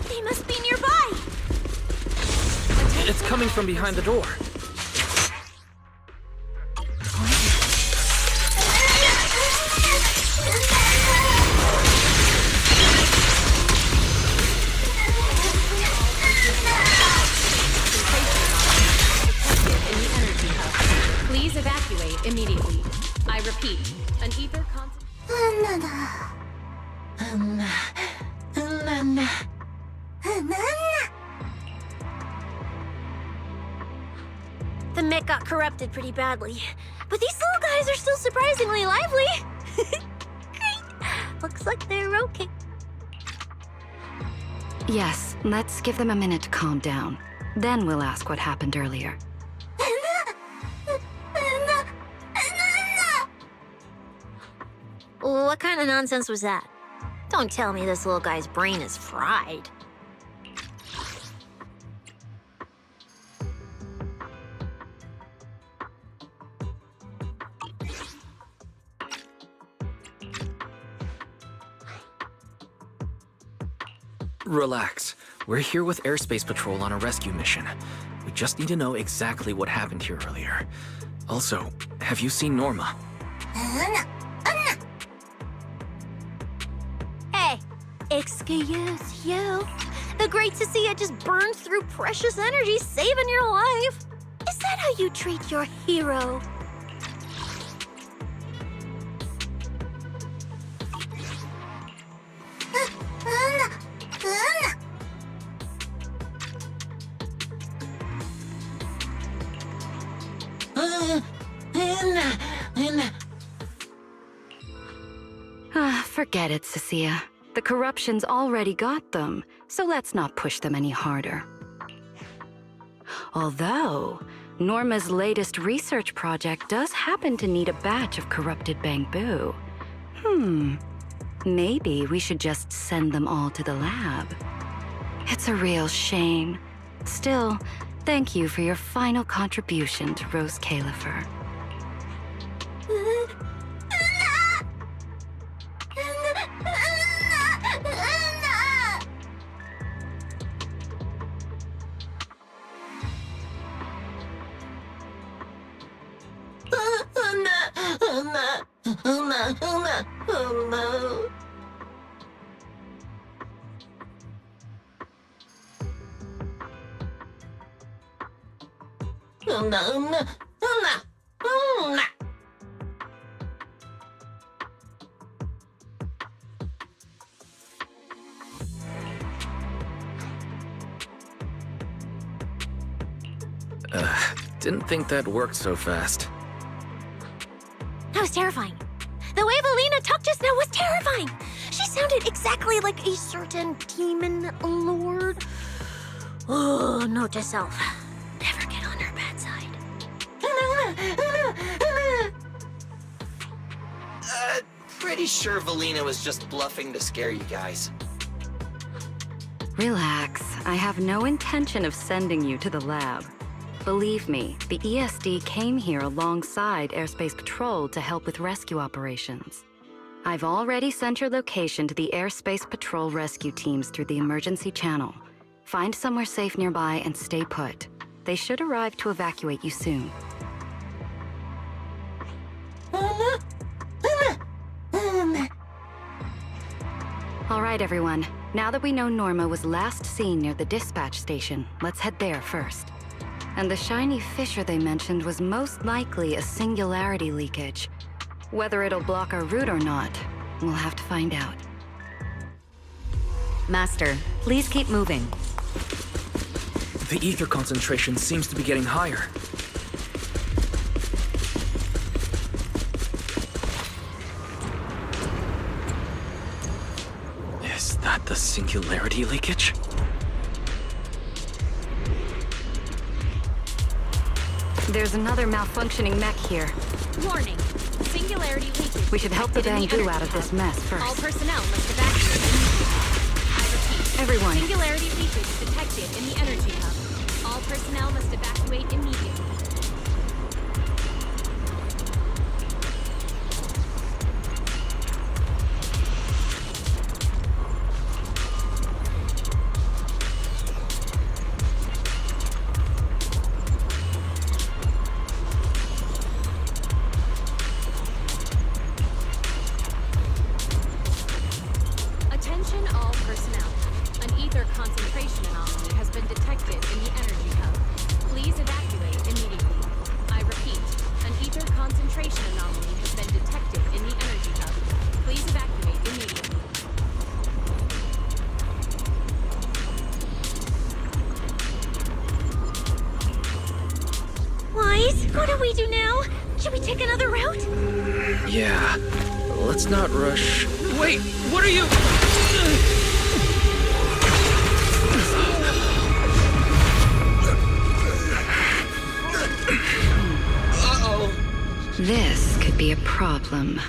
They must be nearby! It's coming from behind the door. Please evacuate immediately. I repeat, an ether The mech got corrupted pretty badly, but these little guys are still surprisingly lively. Great. Looks like they're okay. Yes, let's give them a minute to calm down. Then we'll ask what happened earlier. What kind of nonsense was that? Don't tell me this little guy's brain is fried. Relax. We're here with Airspace Patrol on a rescue mission. We just need to know exactly what happened here earlier. Also, have you seen Norma? Hey, excuse you. The great Cecilia just burned through precious energy saving your life. Is that how you treat your hero? Forget it, Cecilia. The corruption's already got them, so let's not push them any harder. Although, Norma's latest research project does happen to need a batch of corrupted bamboo. Maybe we should just send them all to the lab. It's a real shame. Still, thank you for your final contribution to Rose Califer. Didn't think that worked so fast. That was terrifying. The way Valina talked just now was terrifying. She sounded exactly like a certain demon lord. Oh, note to self. Never get on her bad side. Pretty sure Valina was just bluffing to scare you guys. Relax. I have no intention of sending you to the lab. Believe me, the ESD came here alongside Airspace Patrol to help with rescue operations. I've already sent your location to the Airspace Patrol rescue teams through the emergency channel. Find somewhere safe nearby and stay put. They should arrive to evacuate you soon. All right, everyone. Now that we know Norma was last seen near the dispatch station, let's head there first. And the shiny fissure they mentioned was most likely a singularity leakage. Whether it'll block our route or not, we'll have to find out. Master, please keep moving. The ether concentration seems to be getting higher. Is that the singularity leakage? There's another malfunctioning mech here. Warning. Singularity leakage. We should help the bamboo out of this mess first. All personnel must evacuate immediately. I repeat. Everyone. Singularity leakage detected in the energy hub. All personnel must evacuate immediately. Attention all personnel. An ether concentration anomaly has been detected in the energy hub. Please evacuate immediately. I repeat, an ether concentration anomaly has been detected in the energy hub. Please evacuate immediately. Wise, what do we do now? Should we take another route? Yeah. Let's not rush. Wait, what are you? Uh-oh. This could be a problem.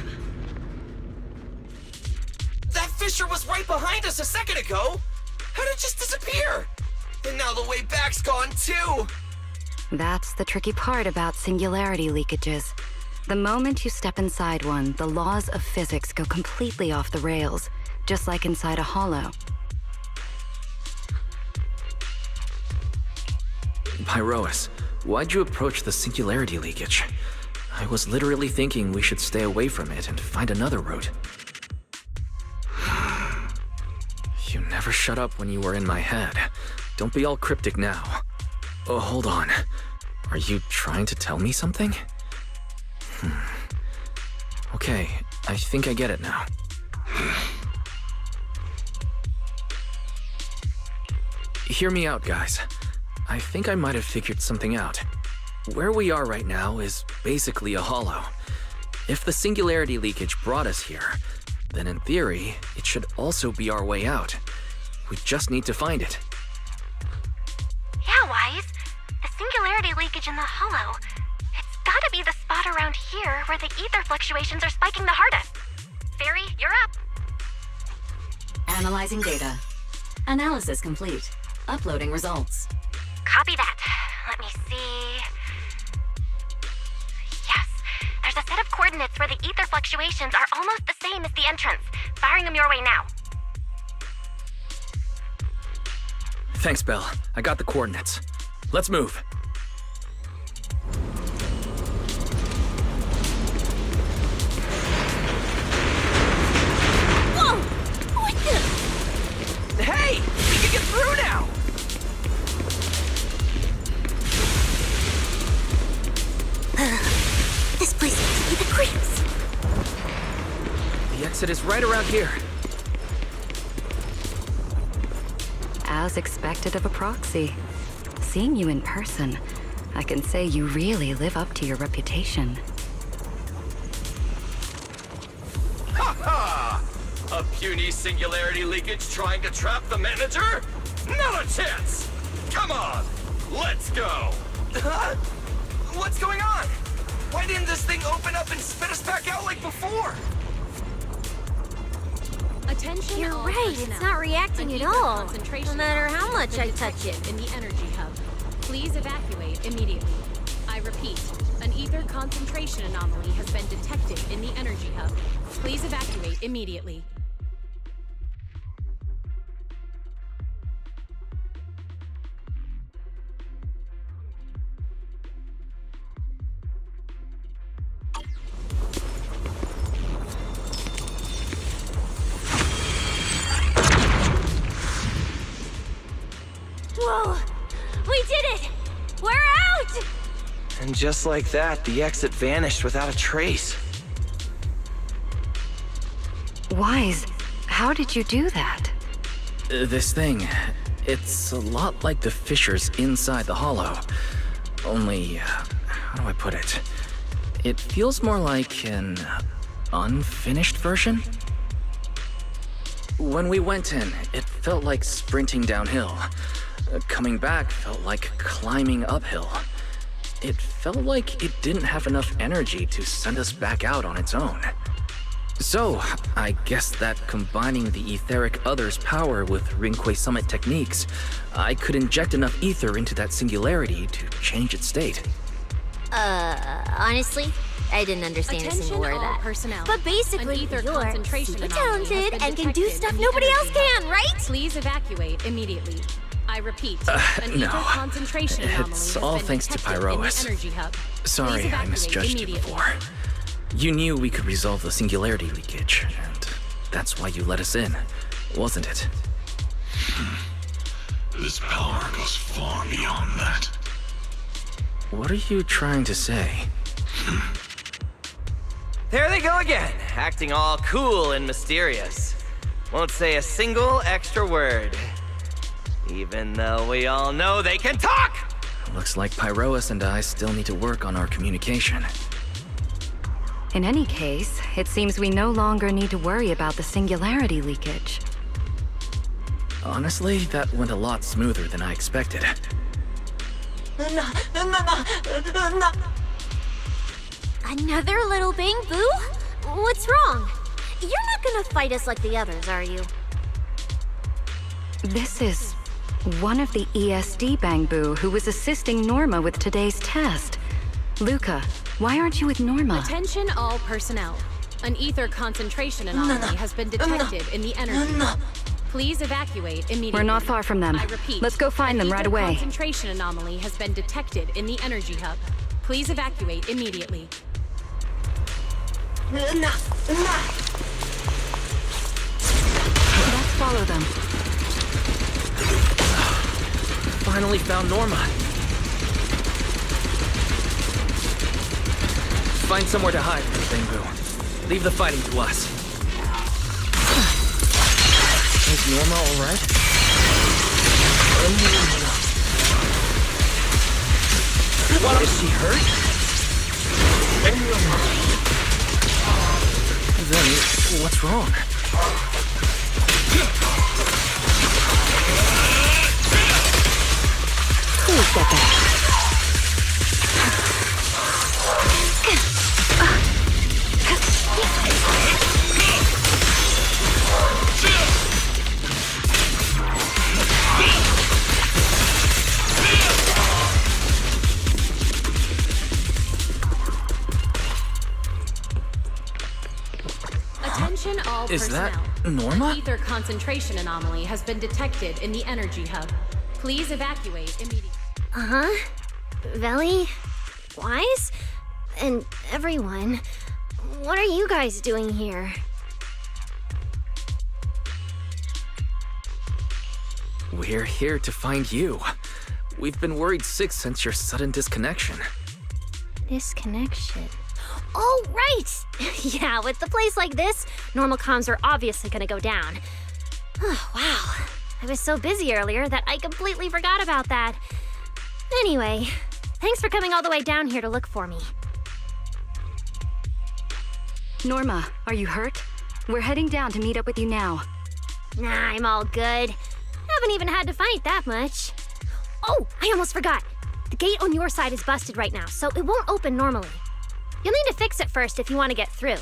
That fissure was right behind us a second ago. How did it just disappear? And now the way back's gone too. That's the tricky part about singularity leakages. The moment you step inside one, the laws of physics go completely off the rails, just like inside a hollow. Pyroas, why'd you approach the singularity leakage? I was literally thinking we should stay away from it and find another route. You never shut up when you were in my head. Don't be all cryptic now. Oh, hold on. Are you trying to tell me something? Okay, I think I get it now. Hear me out, guys. I think I might have figured something out. Where we are right now is basically a hollow. If the singularity leakage brought us here, then in theory, it should also be our way out. We just need to find it. Yeah, Wise. The singularity leakage in the hollow. It's gotta be the spot around here where the ether fluctuations are spiking the hardest. Fairy, you're up. Analyzing data. Analysis complete. Uploading results. Copy that. Let me see. Yes, there's a set of coordinates where the ether fluctuations are almost the same as the entrance. Firing them your way now. Thanks, Belle. I got the coordinates. Let's move. Whoa! What the? Hey! We can get through now! This place gives me the creeps. The exit is right around here. As expected of a proxy. Seeing you in person, I can say you really live up to your reputation. Ha ha! A puny singularity leakage trying to trap the manager? Not a chance! Come on, let's go! What's going on? Why didn't this thing open up and spit us back out like before? Attention, You're all right, personnel. it's not reacting An at ether all. concentration No matter how anomaly much has I been touch it. detected in the energy hub. Please evacuate immediately. I repeat, an ether concentration anomaly has been detected in the energy hub. Please evacuate immediately. Whoa! We did it! We're out! And just like that, the exit vanished without a trace. Wise, how did you do that? This thing, it's a lot like the fissures inside the hollow. Only, how do I put it? It feels more like an unfinished version? When we went in, it felt like sprinting downhill. Coming back felt like climbing uphill. It felt like it didn't have enough energy to send us back out on its own. So, I guess that combining the etheric other's power with Rinque Summit techniques, I could inject enough ether into that singularity to change its state. Honestly, I didn't understand a single word of that. Personnel. But basically, An ether you're concentration super anomaly has talented been and can do detected stuff in the nobody else energy hub. can, right? Please evacuate immediately. I repeat, an no. ether concentration anomaly It's has all been thanks to detected Pyroas. in the energy hub. Sorry, Please I evacuate misjudged you immediately. before. You knew we could resolve the singularity leakage, and that's why you let us in, wasn't it? This power goes far beyond that. What are you trying to say? There they go again, acting all cool and mysterious. Won't say a single extra word. Even though we all know they can talk! Looks like Pyroas and I still need to work on our communication. In any case, it seems we no longer need to worry about the singularity leakage. Honestly, that went a lot smoother than I expected. Another little bang boo? What's wrong? You're not gonna fight us like the others, are you? This is one of the ESD Bangbu who was assisting Norma with today's test. Luca, why aren't you with Norma? Attention all personnel. An ether concentration anomaly has been detected in the energy hub. Please evacuate immediately. We're not far from them. I repeat. Let's go find them right ether away. Concentration anomaly has been detected in the energy hub. Please evacuate immediately. Let's follow them. Finally found Norma. Find somewhere to hide, Bangbu. Leave the fighting to us. Is Norma alright? Is she hurt? Then, what's wrong? Who's got that? Attention all Is personnel. that Norma? An ether concentration anomaly has been detected in the energy hub. Please evacuate immediately. Uh-huh. Veli, Wise, and everyone. What are you guys doing here? We're here to find you. We've been worried sick since your sudden disconnection. Disconnection. Oh, right! Yeah, with the place like this, normal comms are obviously gonna go down. Oh, wow. I was so busy earlier that I completely forgot about that. Anyway, thanks for coming all the way down here to look for me. Norma, are you hurt? We're heading down to meet up with you now. Nah, I'm all good. Haven't even had to fight that much. Oh, I almost forgot. The gate on your side is busted right now, so it won't open normally. You'll need to fix it first if you want to get through.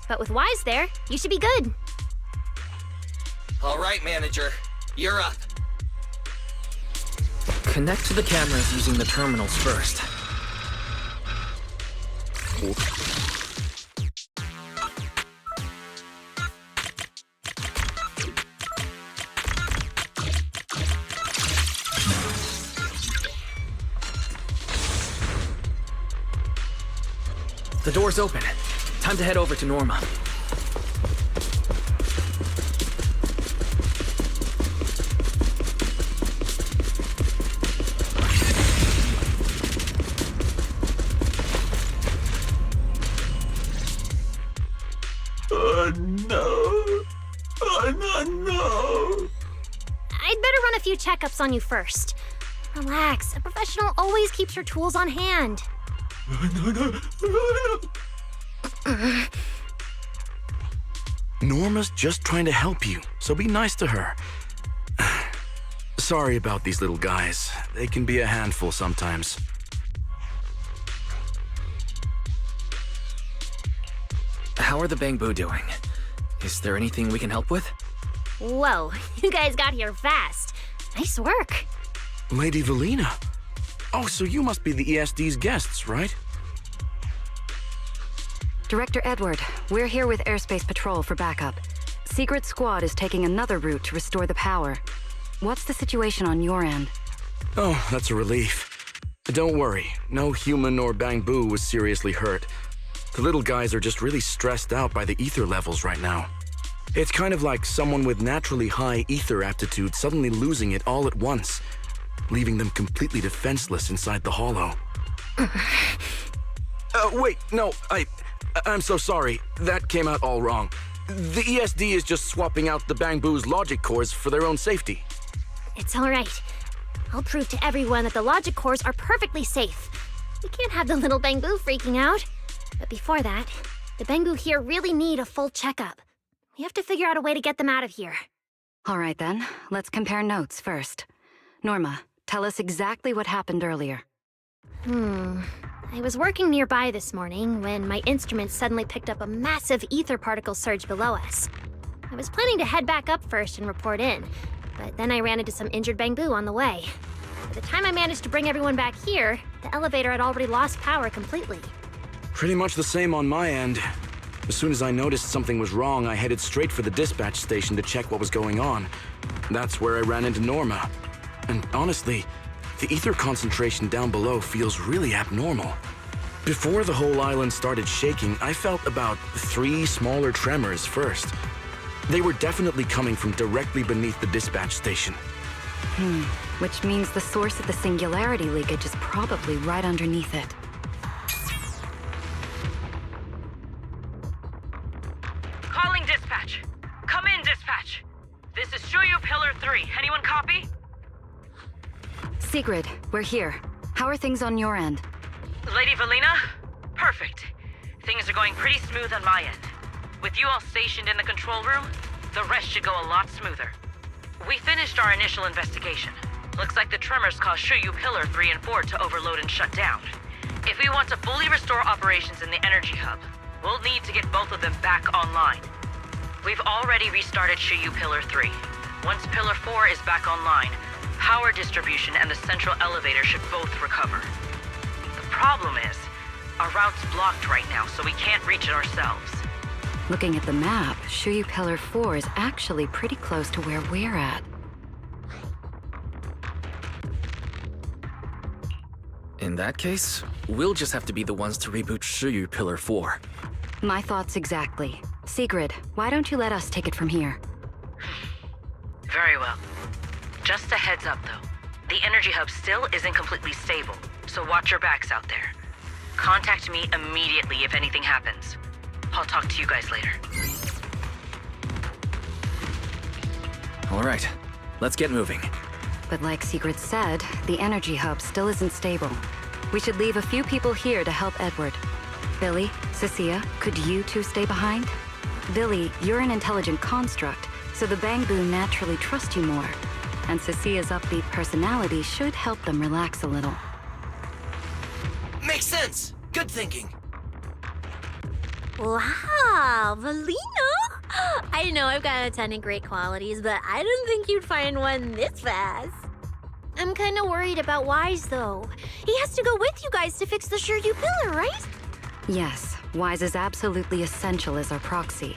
But with Wise there, you should be good. All right, manager. You're up. Connect to the cameras using the terminals first. The door's open. Time to head over to Norma. No. I'd better run a few checkups on you first. Relax. A professional always keeps her tools on hand. Norma's just trying to help you, so be nice to her. Sorry about these little guys. They can be a handful sometimes. How are the Bangbu doing? Is there anything we can help with? Whoa, you guys got here fast. Nice work. Lady Valina. Oh, so you must be the ESD's guests, right? Director Edward, we're here with Airspace Patrol for backup. Secret Squad is taking another route to restore the power. What's the situation on your end? Oh, that's a relief. Don't worry, no human or Bangbu was seriously hurt. The little guys are just really stressed out by the ether levels right now. It's kind of like someone with naturally high ether aptitude suddenly losing it all at once, leaving them completely defenseless inside the hollow. Wait, no, I'm so sorry. That came out all wrong. The ESD is just swapping out the Bangbu's logic cores for their own safety. It's all right. I'll prove to everyone that the logic cores are perfectly safe. We can't have the little Bangbu freaking out. But before that, the Bangbu here really need a full checkup. We have to figure out a way to get them out of here. All right then, let's compare notes first. Norma, tell us exactly what happened earlier. I was working nearby this morning when my instruments suddenly picked up a massive ether particle surge below us. I was planning to head back up first and report in, but then I ran into some injured Bangbu on the way. By the time I managed to bring everyone back here, the elevator had already lost power completely. Pretty much the same on my end. As soon as I noticed something was wrong, I headed straight for the dispatch station to check what was going on. That's where I ran into Norma. And honestly, the ether concentration down below feels really abnormal. Before the whole island started shaking, I felt about 3 smaller tremors first. They were definitely coming from directly beneath the dispatch station. Which means the source of the singularity leakage is probably right underneath it. Calling dispatch. Come in, dispatch. This is Shuyu Pillar 3. Anyone copy? Sigrid, we're here. How are things on your end? Lady Valina? Perfect. Things are going pretty smooth on my end. With you all stationed in the control room, the rest should go a lot smoother. We finished our initial investigation. Looks like the tremors caused Shuyu Pillar 3 and 4 to overload and shut down. If we want to fully restore operations in the energy hub, we'll need to get both of them back online. We've already restarted Shuyu Pillar 3. Once Pillar 4 is back online, power distribution and the central elevator should both recover. The problem is, our route's blocked right now, so we can't reach it ourselves. Looking at the map, Shuyu Pillar 4 is actually pretty close to where we're at. In that case, we'll just have to be the ones to reboot Shuyu Pillar 4. My thoughts exactly. Sigrid, why don't you let us take it from here? Very well. Just a heads up, though. The energy hub still isn't completely stable, so watch your backs out there. Contact me immediately if anything happens. I'll talk to you guys later. All right, let's get moving. But like Sigrid said, the energy hub still isn't stable. We should leave a few people here to help Edward. Billy, Cecilia, could you two stay behind? Billy, you're an intelligent construct, so the Bangbu naturally trust you more. And Cecilia's upbeat personality should help them relax a little. Makes sense. Good thinking. Wow, Valina! I know I've got a ton of great qualities, but I didn't think you'd find one this fast. I'm kind of worried about Wise, though. He has to go with you guys to fix the Shuyu Pillar, right? Yes, Wise is absolutely essential as our proxy.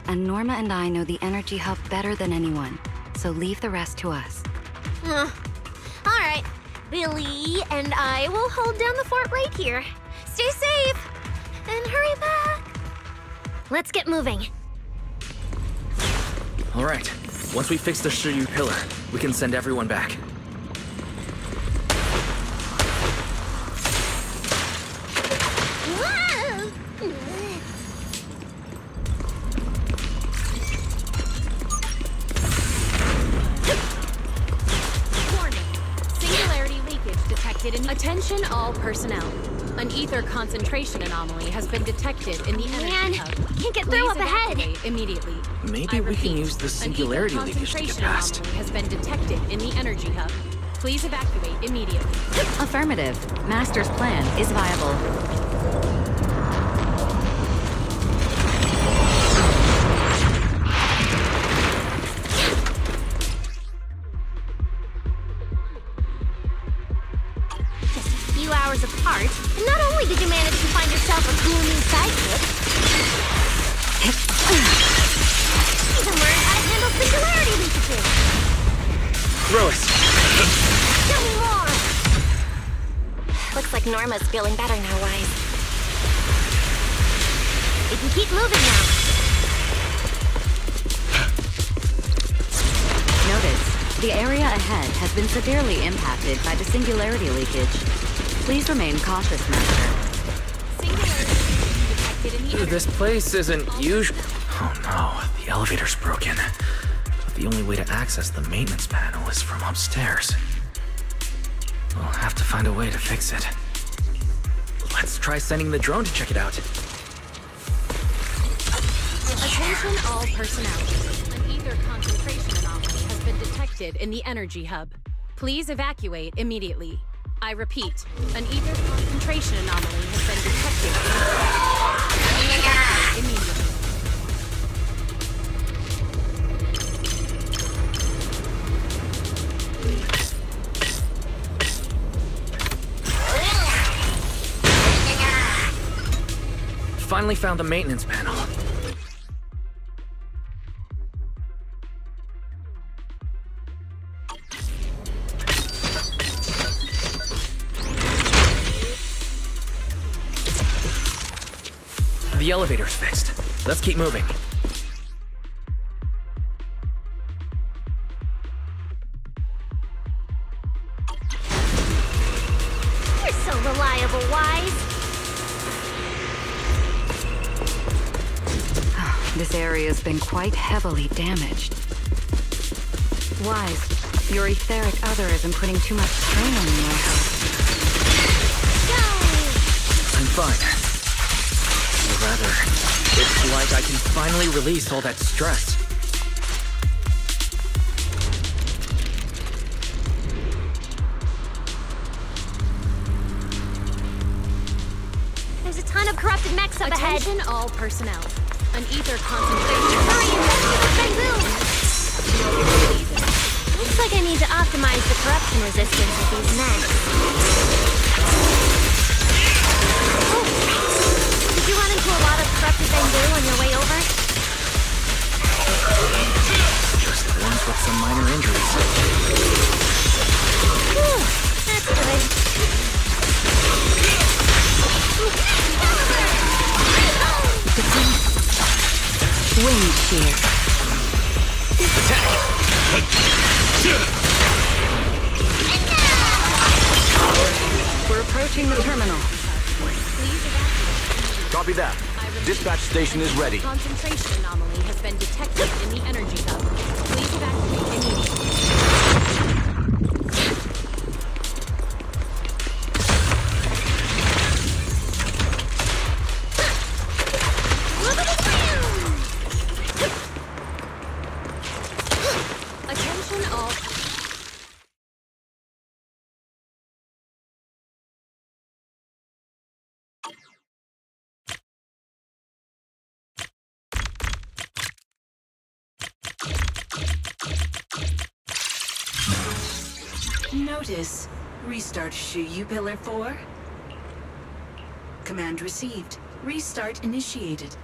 And Norma and I know the energy hub better than anyone, so leave the rest to us. All right, Billy and I will hold down the fort right here. Stay safe, and hurry back. Let's get moving. All right, once we fix the Shuyu Pillar, we can send everyone back. Attention all personnel. An ether concentration anomaly has been detected in the energy hub. Can't get through Please up ahead. evacuate immediately. Maybe we can use the singularity leakage to get past. An ether concentration anomaly has been detected in the energy hub. Please evacuate immediately. Affirmative. Master's plan is viable. Hours apart, and not only did you manage to find yourself a cool new sidekick, you can learn how to handle singularity leakages. Rose! Tell me more! Looks like Norma's feeling better now, Wise. We can keep moving now. Notice, the area ahead has been severely impacted by the singularity leakage. Please remain cautious, Master. This place isn't usual. Oh no, the elevator's broken. But the only way to access the maintenance panel is from upstairs. We'll have to find a way to fix it. Let's try sending the drone to check it out. Attention all personnel. An ether concentration anomaly has been detected in the energy hub. Please evacuate immediately. I repeat, an ether concentration anomaly has been detected immediately. Finally found the maintenance panel. The elevator's fixed. Let's keep moving. You're so reliable, Wise. This area's been quite heavily damaged. Wise, your etheric other isn't putting too much strain on you, I hope. I'm fine. Or rather, it's like I can finally release all that stress. There's a ton of corrupted mechs up ahead. Attention all personnel. An ether concentration. Hurry, investigate Bamboo! Looks like I need to optimize the corruption resistance of these mechs. Oh. Did you run into a lot of corrupted Bamboo on your way over? Just ones with some minor injuries. Whew, that's good. Wind shear. We're approaching the terminal. Copy that. Dispatch station is ready. Concentration anomaly has been detected in the energy hub. Please evacuate immediately. Attention all. Notice. Restart Shuyu Pillar 4. Command received. Restart initiated.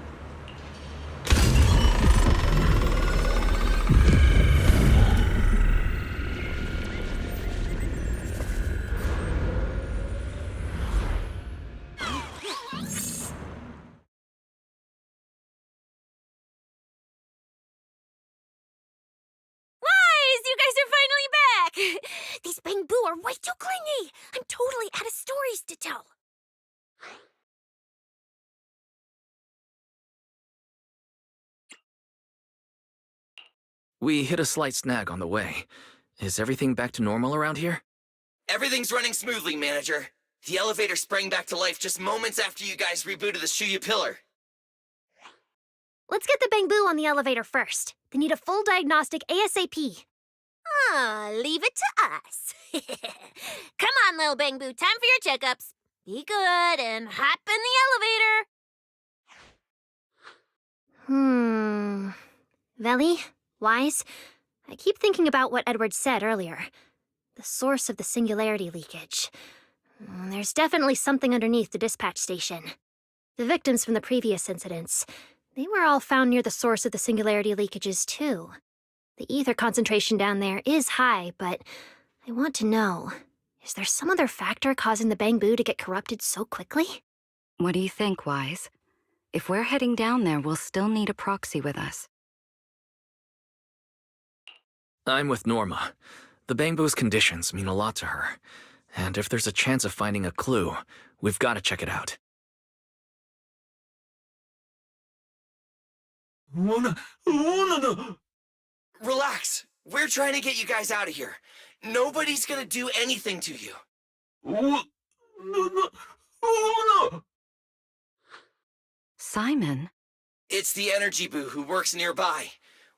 These Bamboo are way too clingy! I'm totally out of stories to tell. We hit a slight snag on the way. Is everything back to normal around here? Everything's running smoothly, Manager. The elevator sprang back to life just moments after you guys rebooted the Shuyu Pillar. Let's get the Bamboo on the elevator first. They need a full diagnostic ASAP. Leave it to us. Come on, little Bamboo, time for your checkups. Be good and hop in the elevator. Veli, Wise, I keep thinking about what Edward said earlier. The source of the singularity leakage. There's definitely something underneath the dispatch station. The victims from the previous incidents, they were all found near the source of the singularity leakages, too. The ether concentration down there is high, but I want to know, is there some other factor causing the Bamboo to get corrupted so quickly? What do you think, Wise? If we're heading down there, we'll still need a proxy with us. I'm with Norma. The Bamboo's conditions mean a lot to her. And if there's a chance of finding a clue, we've got to check it out. Relax. We're trying to get you guys out of here. Nobody's gonna do anything to you. Simon? It's the Energy Boo who works nearby.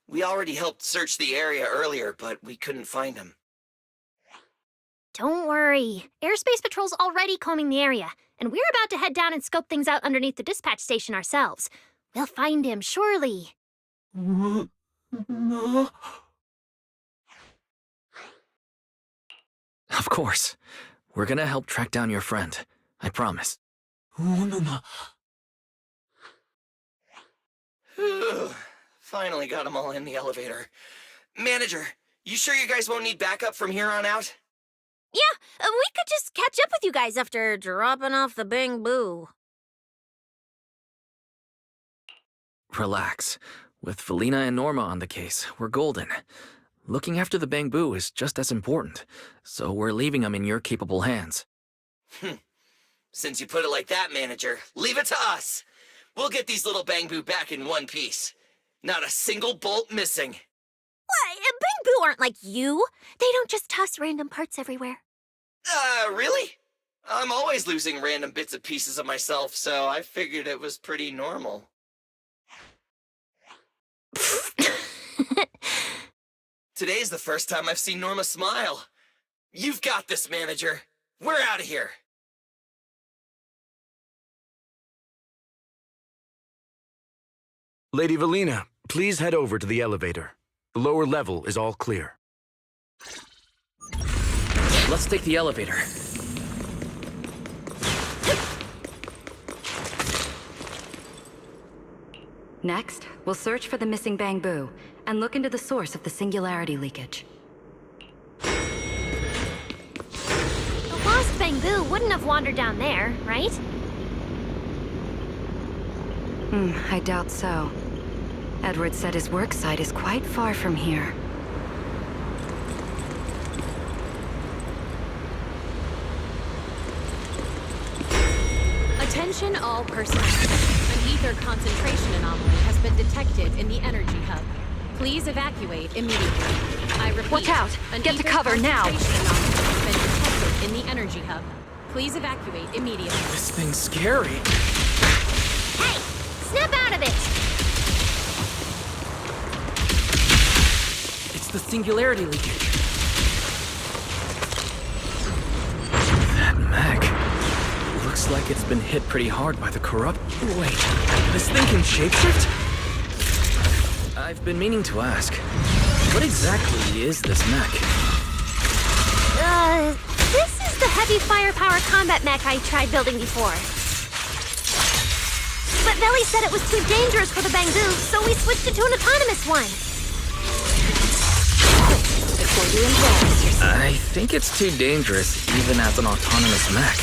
We already helped search the area earlier, but we couldn't find him. Don't worry. Airspace Patrol's already combing the area, and we're about to head down and scope things out underneath the dispatch station ourselves. We'll find him, surely. Of course. We're gonna help track down your friend. I promise. Finally got them all in the elevator. Manager, you sure you guys won't need backup from here on out? Yeah, we could just catch up with you guys after dropping off the Bamboo. relax. With Felina and Norma on the case, we're golden. Looking after the Bangbu is just as important, so we're leaving them in your capable hands. Since you put it like that, manager, leave it to us. We'll get these little Bangbu back in one piece. Not a single bolt missing. What? Bangbu aren't like you. They don't just toss random parts everywhere. Really? I'm always losing random bits and pieces of myself, so I figured it was pretty normal. Today's the first time I've seen Norma smile. You've got this, manager. We're out of here. Lady Valina, please head over to the elevator. The lower level is all clear. Let's take the elevator. Next, we'll search for the missing Bangbu and look into the source of the singularity leakage. The lost Bangbu wouldn't have wandered down there, right? I doubt so. Edward said his work site is quite far from here. Attention all personnel. An ether concentration anomaly has been detected in the energy hub. Please evacuate immediately. I repeat, Watch out! An Get to ether cover now! concentration anomaly has been detected in the energy hub. Please evacuate immediately. This thing's scary. Hey! Snap out of it! It's the singularity leakage. That mech. Looks like it's been hit pretty hard by the corrupt... Wait, this thing can shapeshift? I've been meaning to ask, what exactly is this mech? This is the heavy firepower combat mech I tried building before. But Velly said it was too dangerous for the Bangbu, so we switched it to an autonomous one. Before you embarrass yourself. I think it's too dangerous, even as an autonomous mech.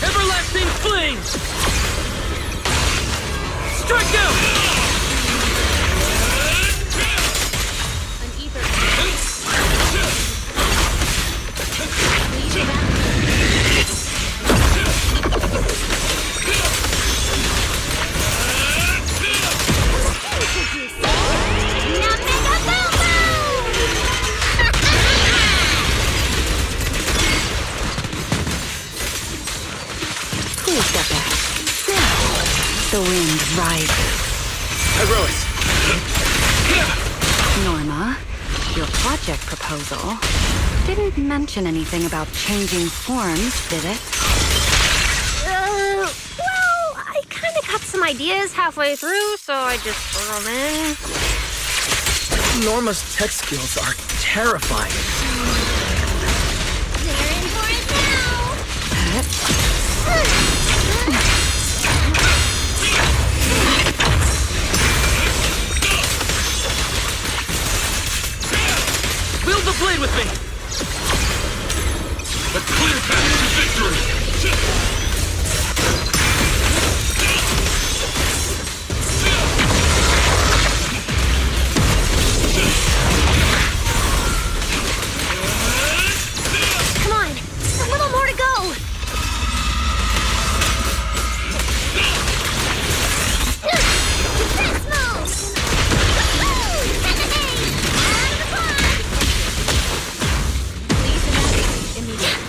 Everlasting fling! Strike out! An ether. Please Please step back. Now, the wind rises. Heroics! Norma, your project proposal didn't mention anything about changing forms, did it? Well, I kind of got some ideas halfway through, so I just threw them in. Norma's tech skills are terrifying. They're in for it now! wield the blade with me! A clear path to victory! Come on, a little more to go! Defense mode! Please evacuate immediately.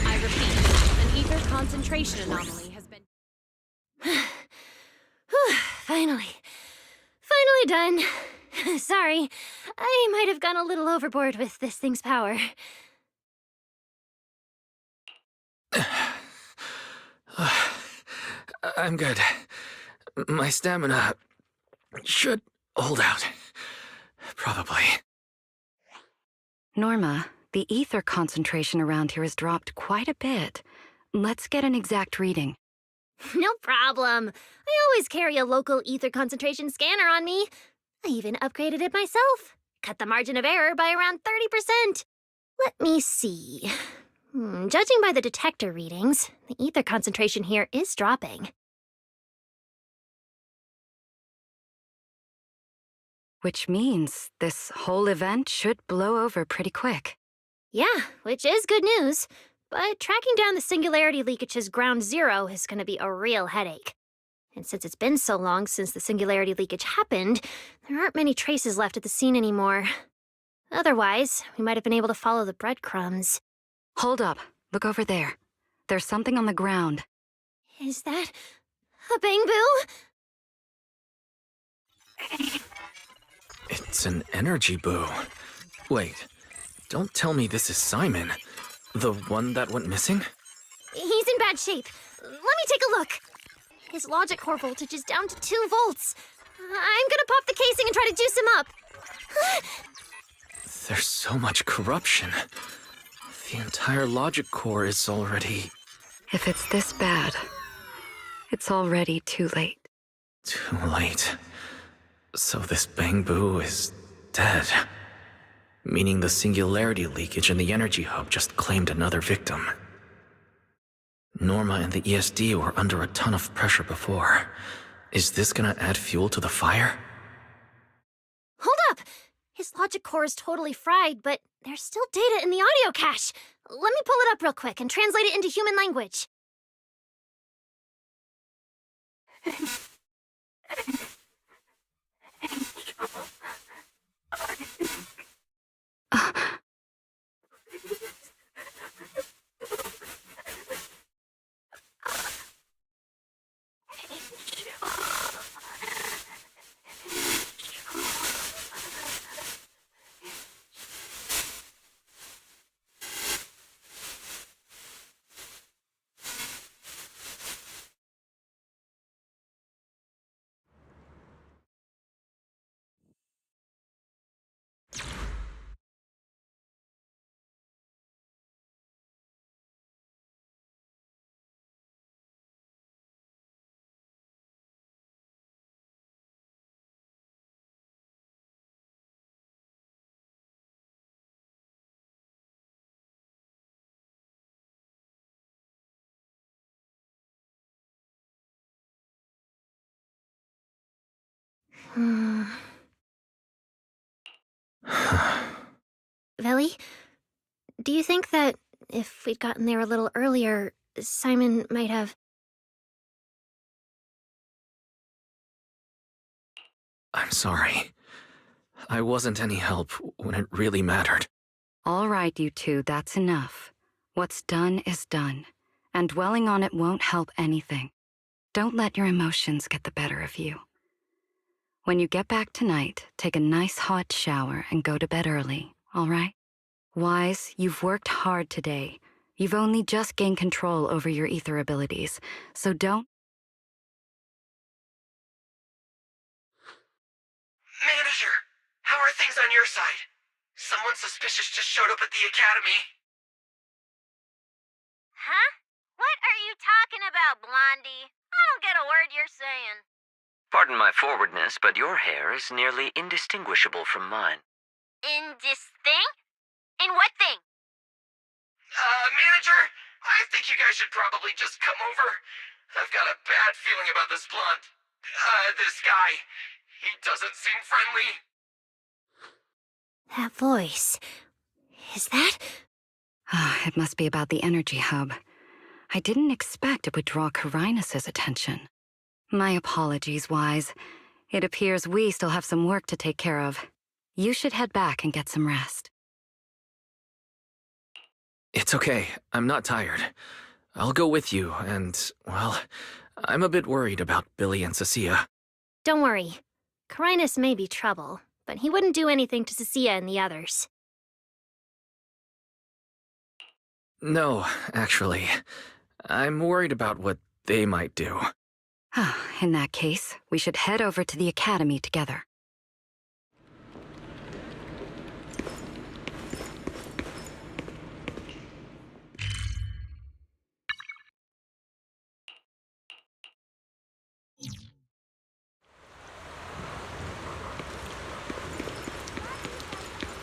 I repeat, an ether concentration anomaly has been... Finally done. Sorry, I might have gone a little overboard with this thing's power. I'm good. My stamina should hold out. Probably. Norma, the ether concentration around here has dropped quite a bit. Let's get an exact reading. No problem. I always carry a local ether concentration scanner on me. I even upgraded it myself. Cut the margin of error by around 30%. Let me see. Judging by the detector readings, the ether concentration here is dropping. Which means this whole event should blow over pretty quick. Yeah, which is good news. But tracking down the singularity leakage's ground zero is going to be a real headache. And since it's been so long since the singularity leakage happened, there aren't many traces left at the scene anymore. Otherwise, we might have been able to follow the breadcrumbs. Hold up. Look over there. There's something on the ground. Is that a bamboo? It's an energy boo. Wait, don't tell me this is Simon. The one that went missing? He's in bad shape. Let me take a look. His logic core voltage is down to 2 volts. I'm gonna pop the casing and try to juice him up. There's so much corruption. The entire logic core is already... If it's this bad, it's already too late. Too late. So this bamboo is dead. Meaning the singularity leakage in the energy hub just claimed another victim. Norma and the ESD were under a ton of pressure before. Is this gonna add fuel to the fire? Hold up! His logic core is totally fried, but there's still data in the audio cache. Let me pull it up real quick and translate it into human language. Velly, do you think that if we'd gotten there a little earlier, Simon might have... I'm sorry. I wasn't any help when it really mattered. All right, you two, that's enough. What's done is done, and dwelling on it won't help anything. Don't let your emotions get the better of you. When you get back tonight, take a nice hot shower and go to bed early, all right? Wise, you've worked hard today. You've only just gained control over your ether abilities, so don't... Manager, how are things on your side? Someone suspicious just showed up at the academy. Huh? What are you talking about, Blondie? I don't get a word you're saying. Pardon my forwardness, but your hair is nearly indistinguishable from mine. In this thing? In what thing? Manager, I think you guys should probably just come over. I've got a bad feeling about this blonde. This guy. He doesn't seem friendly. That voice... is that... It must be about the energy hub. I didn't expect it would draw Carinus's attention. My apologies, Wise. It appears we still have some work to take care of. You should head back and get some rest. It's okay. I'm not tired. I'll go with you, and, well, I'm a bit worried about Billy and Cecilia. Don't worry. Carinus may be trouble, but he wouldn't do anything to Cecilia and the others. No, actually. I'm worried about what they might do. In that case, we should head over to the academy together.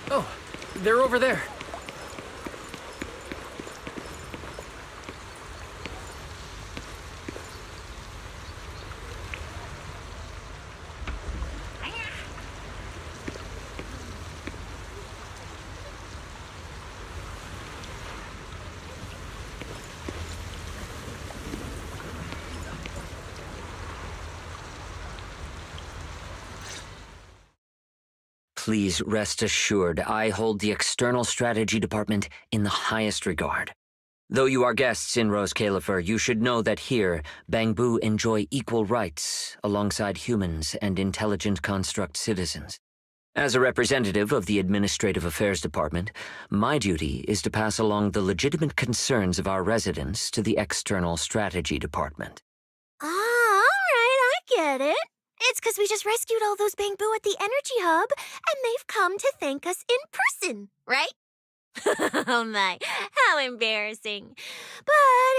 Oh, they're over there. Please rest assured, I hold the External Strategy Department in the highest regard. Though you are guests in Rose Califer, you should know that here, Bangbu enjoy equal rights alongside humans and intelligent construct citizens. As a representative of the Administrative Affairs Department, my duty is to pass along the legitimate concerns of our residents to the External Strategy Department. Ah, all right, I get it. It's because we just rescued all those Bangbu at the Energy Hub, and they've come to thank us in person, right? Oh my, how embarrassing. But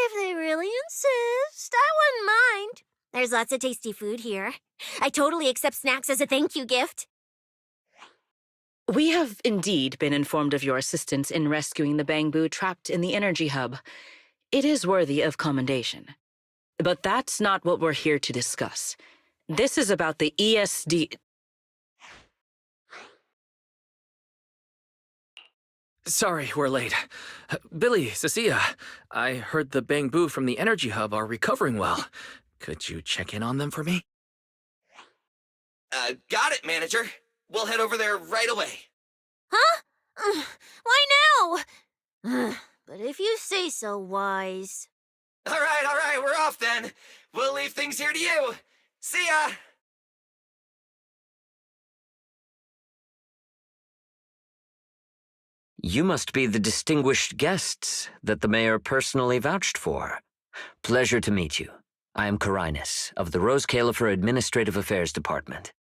if they really insist, I wouldn't mind. There's lots of tasty food here. I totally accept snacks as a thank you gift. We have indeed been informed of your assistance in rescuing the Bangbu trapped in the Energy Hub. It is worthy of commendation. But that's not what we're here to discuss. This is about the ESD... Sorry, we're late. Billy, Cecilia, I heard the Bangbu from the Energy Hub are recovering well. Could you check in on them for me? Got it, Manager. We'll head over there right away. Huh? Why now? But if you say so, Wise. All right, we're off then. We'll leave things here to you. See ya! You must be the distinguished guests that the mayor personally vouched for. Pleasure to meet you. I am Carinus, of the Rose Califer Administrative Affairs Department.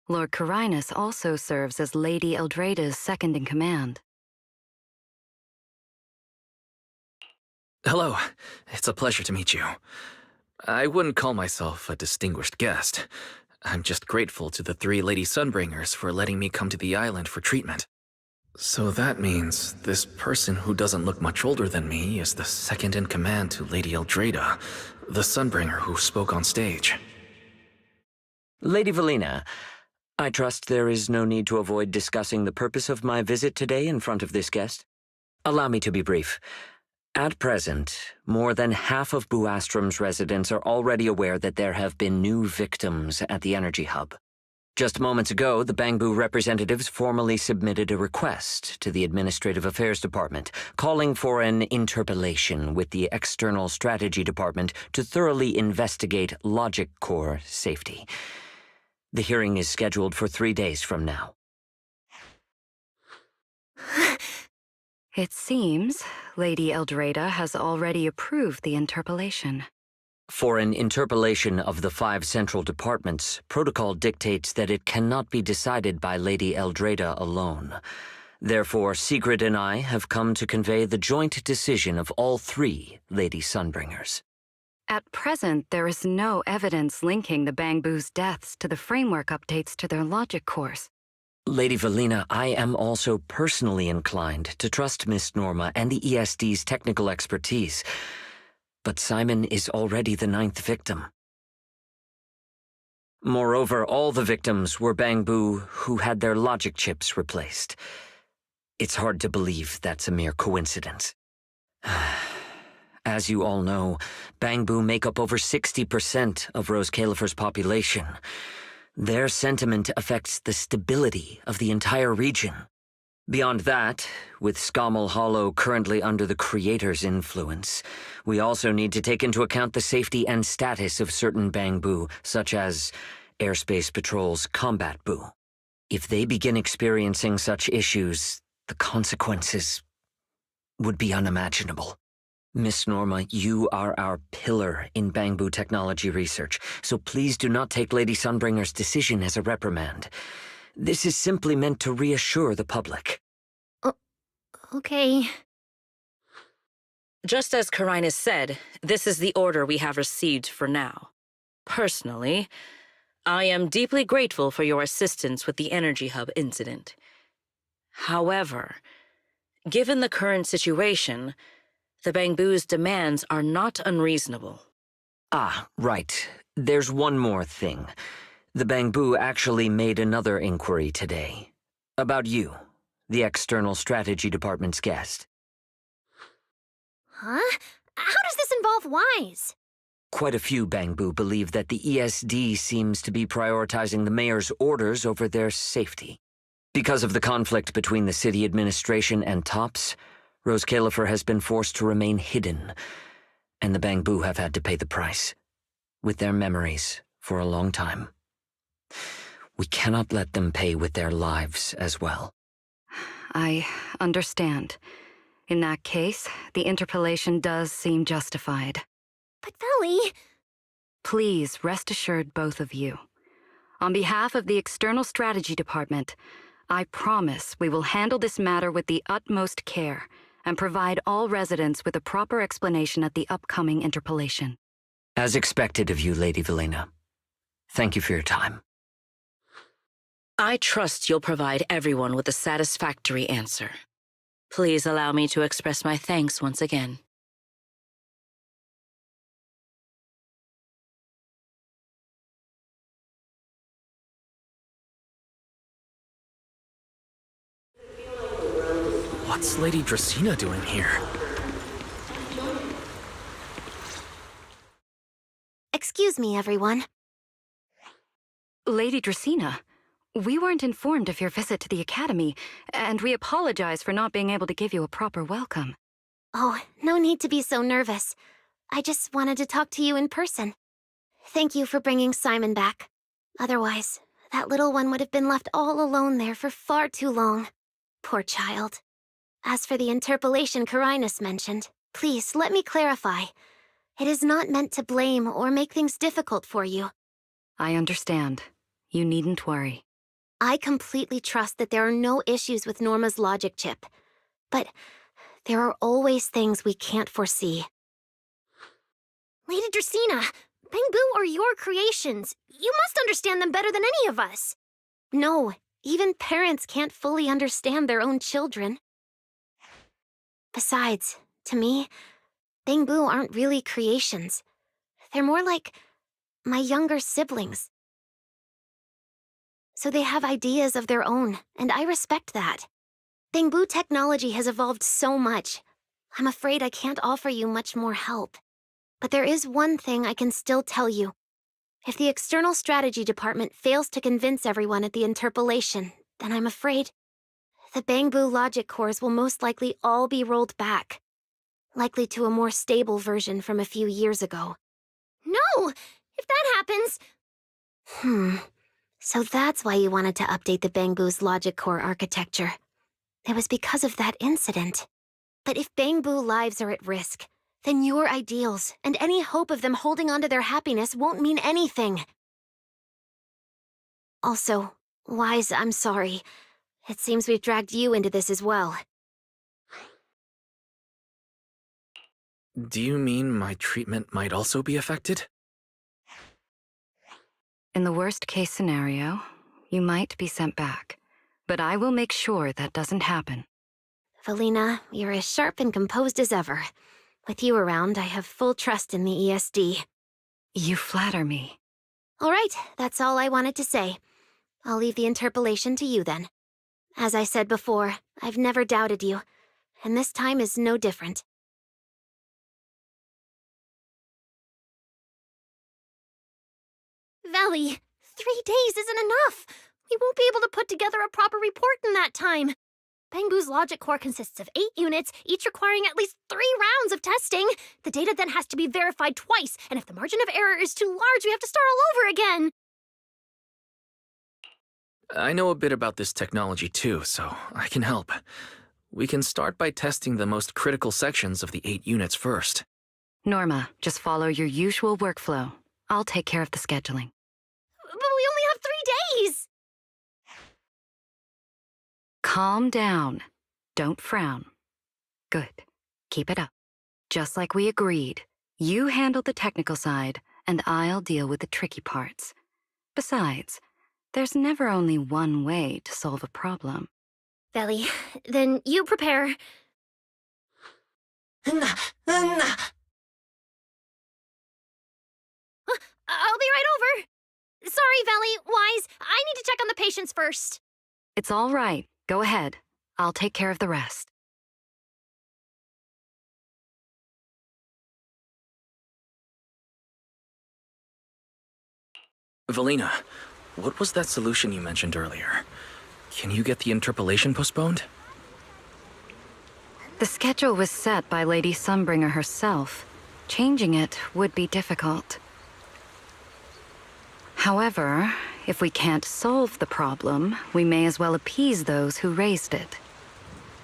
Lord Carinus also serves as Lady Eldreda's second-in-command. Hello. It's a pleasure to meet you. I wouldn't call myself a distinguished guest. I'm just grateful to the 3 Lady Sunbringers for letting me come to the island for treatment. So that means this person who doesn't look much older than me is the second-in-command to Lady Eldreda, the Sunbringer who spoke on stage. Lady Valina, I trust there is no need to avoid discussing the purpose of my visit today in front of this guest. Allow me to be brief. At present, more than half of Buastrom's residents are already aware that there have been new victims at the Energy Hub. Just moments ago, the Bangbu representatives formally submitted a request to the Administrative Affairs Department, calling for an interpellation with the External Strategy Department to thoroughly investigate Logic Core safety. The hearing is scheduled for 3 days from now. It seems Lady Eldreda has already approved the interpellation. For an interpellation of the 5 central departments, protocol dictates that it cannot be decided by Lady Eldreda alone. Therefore, Sigrid and I have come to convey the joint decision of all 3 Lady Sunbringers. At present, there is no evidence linking the Bangbu's deaths to the framework updates to their logic cores. Lady Valina, I am also personally inclined to trust Miss Norma and the ESD's technical expertise. But Simon is already the 9th victim. Moreover, all the victims were Bangbu who had their logic chips replaced. It's hard to believe that's a mere coincidence. As you all know, Bangbu make up over 60% of Rose Califer's population. Their sentiment affects the stability of the entire region. Beyond that, with Scommel Hollow currently under the Creator's influence, we also need to take into account the safety and status of certain Bangbu, such as Airspace Patrol's Combat Bu. If they begin experiencing such issues, the consequences would be unimaginable. Miss Norma, you are our pillar in Bangbu technology research, so please do not take Lady Sunbringer's decision as a reprimand. This is simply meant to reassure the public. Okay. Just as Carinus said, this is the order we have received for now. Personally, I am deeply grateful for your assistance with the Energy Hub incident. However, given the current situation, the Bangbu's demands are not unreasonable. Ah, right. There's one more thing. The Bangbu actually made another inquiry today. About you, the External Strategy Department's guest. Huh? How does this involve Wise? Quite a few Bangbu believe that the ESD seems to be prioritizing the mayor's orders over their safety. Because of the conflict between the city administration and TOPS, Rose Califer has been forced to remain hidden, and the Bangbu have had to pay the price, with their memories, for a long time. We cannot let them pay with their lives as well. I understand. In that case, the interpolation does seem justified. But Valley... Please rest assured, both of you. On behalf of the External Strategy Department, I promise we will handle this matter with the utmost care and provide all residents with a proper explanation at the upcoming interpolation. As expected of you, Lady Velena. Thank you for your time. I trust you'll provide everyone with a satisfactory answer. Please allow me to express my thanks once again. What's Lady Dracaena doing here? Excuse me, everyone. Lady Dracaena, we weren't informed of your visit to the Academy, and we apologize for not being able to give you a proper welcome. Oh, no need to be so nervous. I just wanted to talk to you in person. Thank you for bringing Simon back. Otherwise, that little one would have been left all alone there for far too long. Poor child. As for the interpolation Carinus mentioned, please let me clarify. It is not meant to blame or make things difficult for you. I understand. You needn't worry. I completely trust that there are no issues with Norma's logic chip. But there are always things we can't foresee. Lady Dracaena, Bangbu are your creations. You must understand them better than any of us. No, even parents can't fully understand their own children. Besides, to me, Bangbu aren't really creations. They're more like my younger siblings. So they have ideas of their own, and I respect that. Bangbu technology has evolved so much. I'm afraid I can't offer you much more help. But there is one thing I can still tell you. If the External Strategy Department fails to convince everyone at the interpolation, then I'm afraid the Bangbu logic cores will most likely all be rolled back. Likely to a more stable version from a few years ago. No! If that happens... So that's why you wanted to update the Bangbu's logic core architecture. It was because of that incident. But if Bangbu lives are at risk, then your ideals and any hope of them holding on to their happiness won't mean anything. Also, Wise, I'm sorry. It seems we've dragged you into this as well. Do you mean my treatment might also be affected? In the worst-case scenario, you might be sent back, but I will make sure that doesn't happen. Velena, you're as sharp and composed as ever. With you around, I have full trust in the ESD. You flatter me. All right, that's all I wanted to say. I'll leave the interpolation to you then. As I said before, I've never doubted you, and this time is no different. Valley, 3 days isn't enough. We won't be able to put together a proper report in that time. Bangbu's logic core consists of 8 units, each requiring at least 3 rounds of testing. The data then has to be verified twice, and if the margin of error is too large, we have to start all over again. I know a bit about this technology too, so I can help. We can start by testing the most critical sections of the 8 units first. Norma, just follow your usual workflow. I'll take care of the scheduling. But we only have 3 days! Calm down. Don't frown. Good. Keep it up. Just like we agreed, you handle the technical side, and I'll deal with the tricky parts. Besides, there's never only one way to solve a problem. Veli, then you prepare. I'll be right over. Sorry, Veli, Wise. I need to check on the patients first. It's all right. Go ahead. I'll take care of the rest. Valina, what was that solution you mentioned earlier? Can you get the interpolation postponed? The schedule was set by Lady Sunbringer herself. Changing it would be difficult. However, if we can't solve the problem, we may as well appease those who raised it.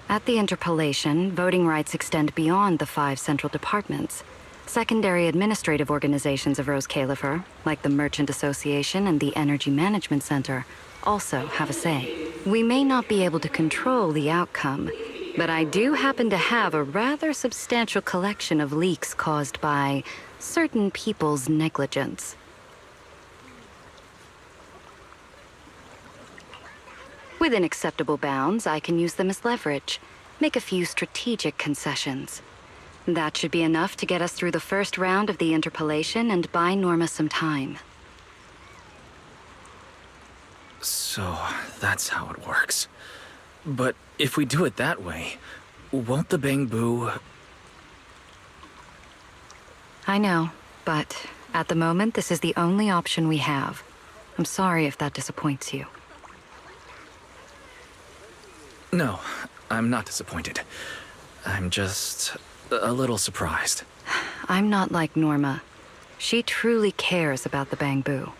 At the interpolation, voting rights extend beyond the 5 central departments. Secondary administrative organizations of Rose Califer, like the Merchant Association and the Energy Management Center, also have a say. We may not be able to control the outcome, but I do happen to have a rather substantial collection of leaks caused by certain people's negligence. Within acceptable bounds, I can use them as leverage, make a few strategic concessions. That should be enough to get us through the first round of the interpolation and buy Norma some time. So, that's how it works. But if we do it that way, won't the Bangbu... I know, but at the moment, this is the only option we have. I'm sorry if that disappoints you. No, I'm not disappointed. I'm just a little surprised. I'm not like Norma. She truly cares about the Bangbu.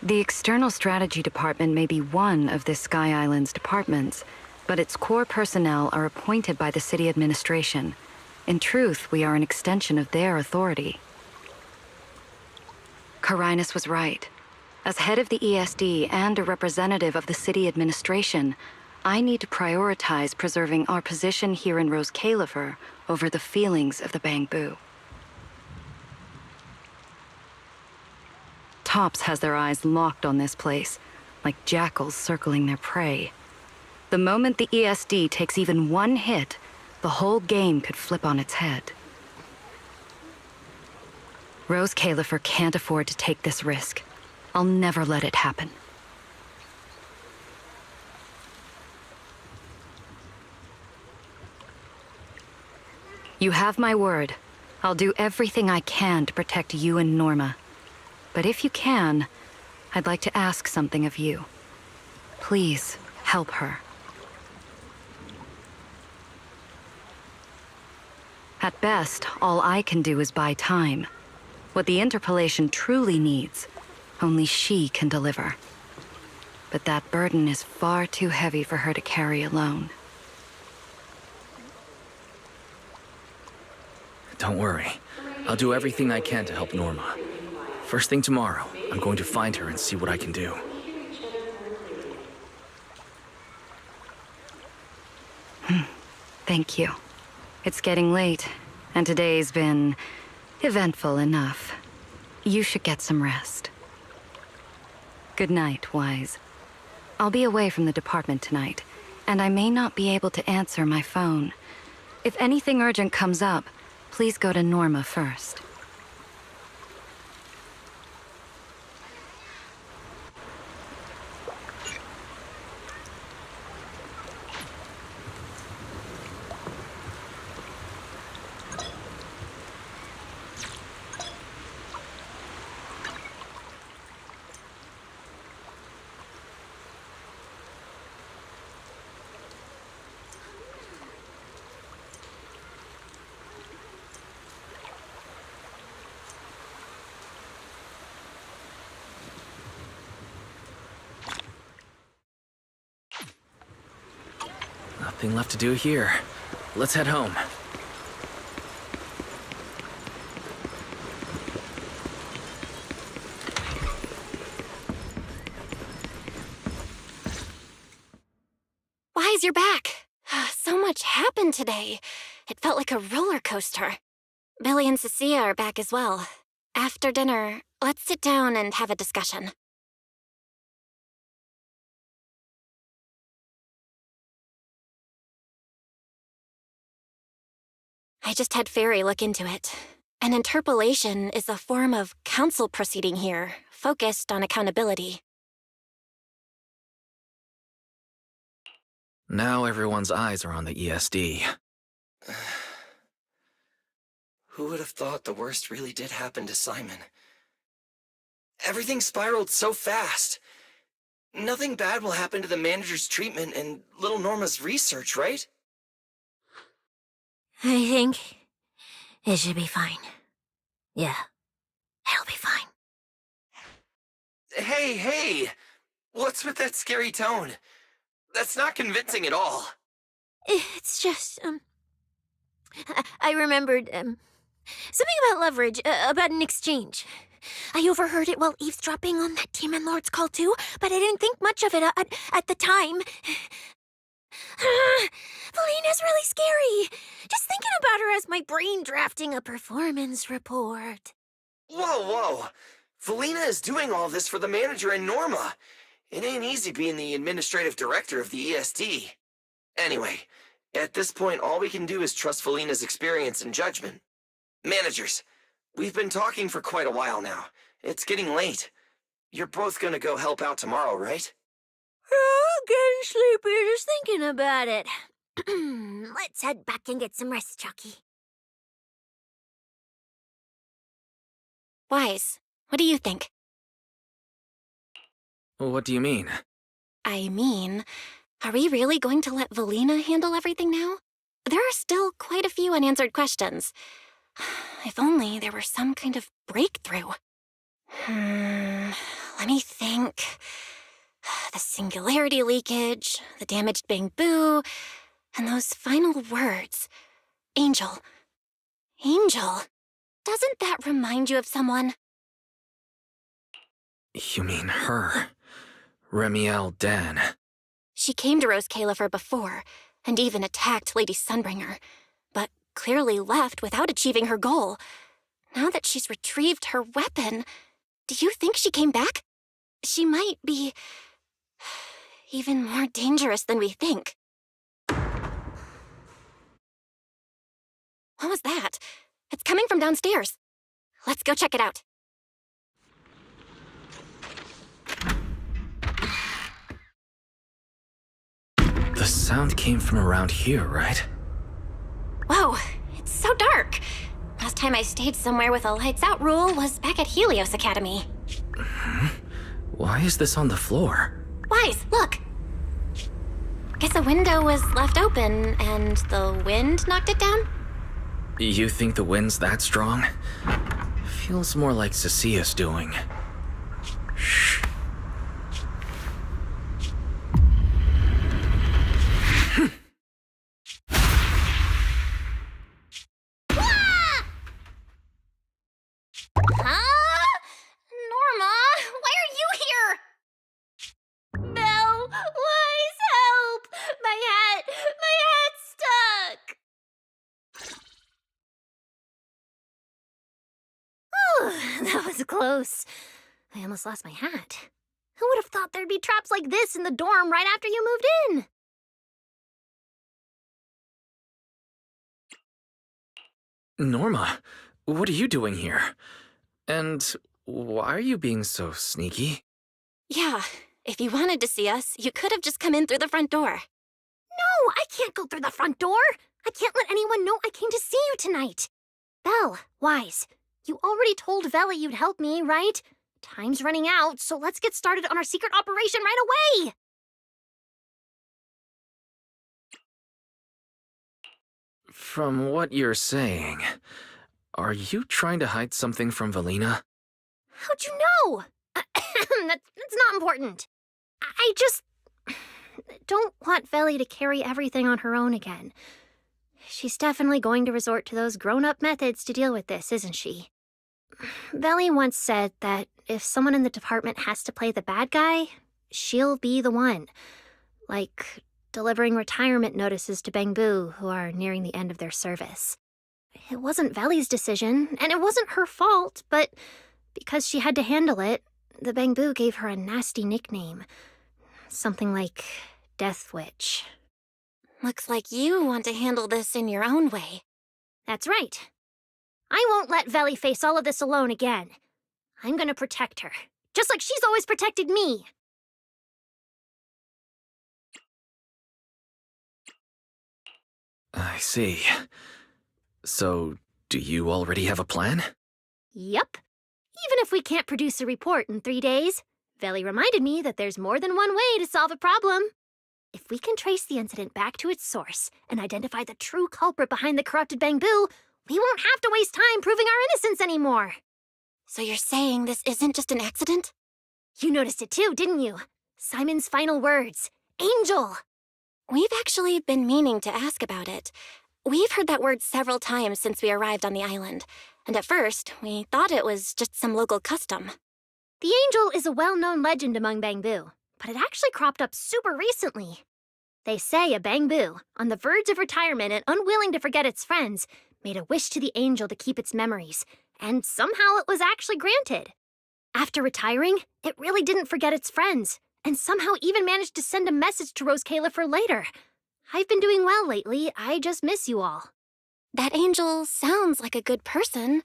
The External Strategy Department may be one of this Sky Island's departments, but its core personnel are appointed by the city administration. In truth, we are an extension of their authority. Carinus was right. As head of the ESD and a representative of the city administration, I need to prioritize preserving our position here in Rose Califer over the feelings of the Bangbu. Tops has their eyes locked on this place, like jackals circling their prey. The moment the ESD takes even one hit, the whole game could flip on its head. Rose Califer can't afford to take this risk. I'll never let it happen. You have my word. I'll do everything I can to protect you and Norma. But if you can, I'd like to ask something of you. Please, help her. At best, all I can do is buy time. What the interpolation truly needs, only she can deliver. But that burden is far too heavy for her to carry alone. Don't worry. I'll do everything I can to help Norma. First thing tomorrow, I'm going to find her and see what I can do. Thank you. It's getting late, and today's been eventful enough. You should get some rest. Good night, Wise. I'll be away from the department tonight, and I may not be able to answer my phone. If anything urgent comes up, please go to Norma first. Nothing left to do here. Let's head home. Wise, you're back. So much happened today. It felt like a roller coaster. Billy and Cecilia are back as well. After dinner, let's sit down and have a discussion. I just had Fairy look into it. An interpolation is a form of council proceeding here, focused on accountability. Now everyone's eyes are on the ESD. Who would have thought the worst really did happen to Simon? Everything spiraled so fast. Nothing bad will happen to the manager's treatment and little Norma's research, right? I think it should be fine. Yeah, it'll be fine. Hey! What's with that scary tone? That's not convincing at all. It's just, I remembered, something about leverage, about an exchange. I overheard it while eavesdropping on that Demon Lord's call too, but I didn't think much of it at the time. Valina's really scary. Just thinking about her as my brain drafting a performance report. Whoa! Valina is doing all this for the manager and Norma. It ain't easy being the administrative director of the ESD. Anyway, at this point, all we can do is trust Valina's experience and judgment. Managers, we've been talking for quite a while now. It's getting late. You're both gonna go help out tomorrow, right? Oh, getting sleepy just thinking about it. Let's head back and get some rest, Chucky. Wise, what do you think? What do you mean? I mean, are we really going to let Valina handle everything now? There are still quite a few unanswered questions. If only there were some kind of breakthrough. Let me think. The singularity leakage, the damaged bamboo, and those final words. Angel. Angel. Doesn't that remind you of someone? You mean her? Remiel Dan. She came to Rose Califer before, and even attacked Lady Sunbringer, but clearly left without achieving her goal. Now that she's retrieved her weapon, do you think she came back? She might be even more dangerous than we think. What was that? It's coming from downstairs. Let's go check it out. The sound came from around here, right? Whoa, it's so dark. Last time I stayed somewhere with a lights out rule was back at Helios Academy. Why is this on the floor? Wise, look. Guess a window was left open and the wind knocked it down? You think the wind's that strong? Feels more like Cecia's doing. Shh. Huh? Norma, why are you here? Belle, Wise, help! My hat's stuck! Oh, that was close. I almost lost my hat. Who would have thought there'd be traps like this in the dorm right after you moved in? Norma, what are you doing here? And why are you being so sneaky? Yeah, if you wanted to see us, you could have just come in through the front door. No, I can't go through the front door. I can't let anyone know I came to see you tonight. Belle, Wise, you already told Vela you'd help me, right? Time's running out, so let's get started on our secret operation right away! From what you're saying, are you trying to hide something from Valina? How'd you know? That's not important. I just don't want Veli to carry everything on her own again. She's definitely going to resort to those grown-up methods to deal with this, isn't she? Veli once said that if someone in the department has to play the bad guy, she'll be the one. Like delivering retirement notices to Bangbu, who are nearing the end of their service. It wasn't Veli's decision, and it wasn't her fault, but because she had to handle it, the Bangbu gave her a nasty nickname. Something like Death Witch. Looks like you want to handle this in your own way. That's right. I won't let Veli face all of this alone again. I'm gonna protect her, just like she's always protected me. I see. So, do you already have a plan? Yup. Even if we can't produce a report in 3 days, Veli reminded me that there's more than one way to solve a problem. If we can trace the incident back to its source and identify the true culprit behind the corrupted Bangbu, we won't have to waste time proving our innocence anymore. So you're saying this isn't just an accident? You noticed it too, didn't you? Simon's final words. Angel! We've actually been meaning to ask about it. We've heard that word several times since we arrived on the island, and at first, we thought it was just some local custom. The angel is a well-known legend among Bangbu, but it actually cropped up super recently. They say a Bangbu, on the verge of retirement and unwilling to forget its friends, made a wish to the angel to keep its memories, and somehow it was actually granted. After retiring, it really didn't forget its friends, and somehow even managed to send a message to Rose Califer later. I've been doing well lately, I just miss you all. That angel sounds like a good person,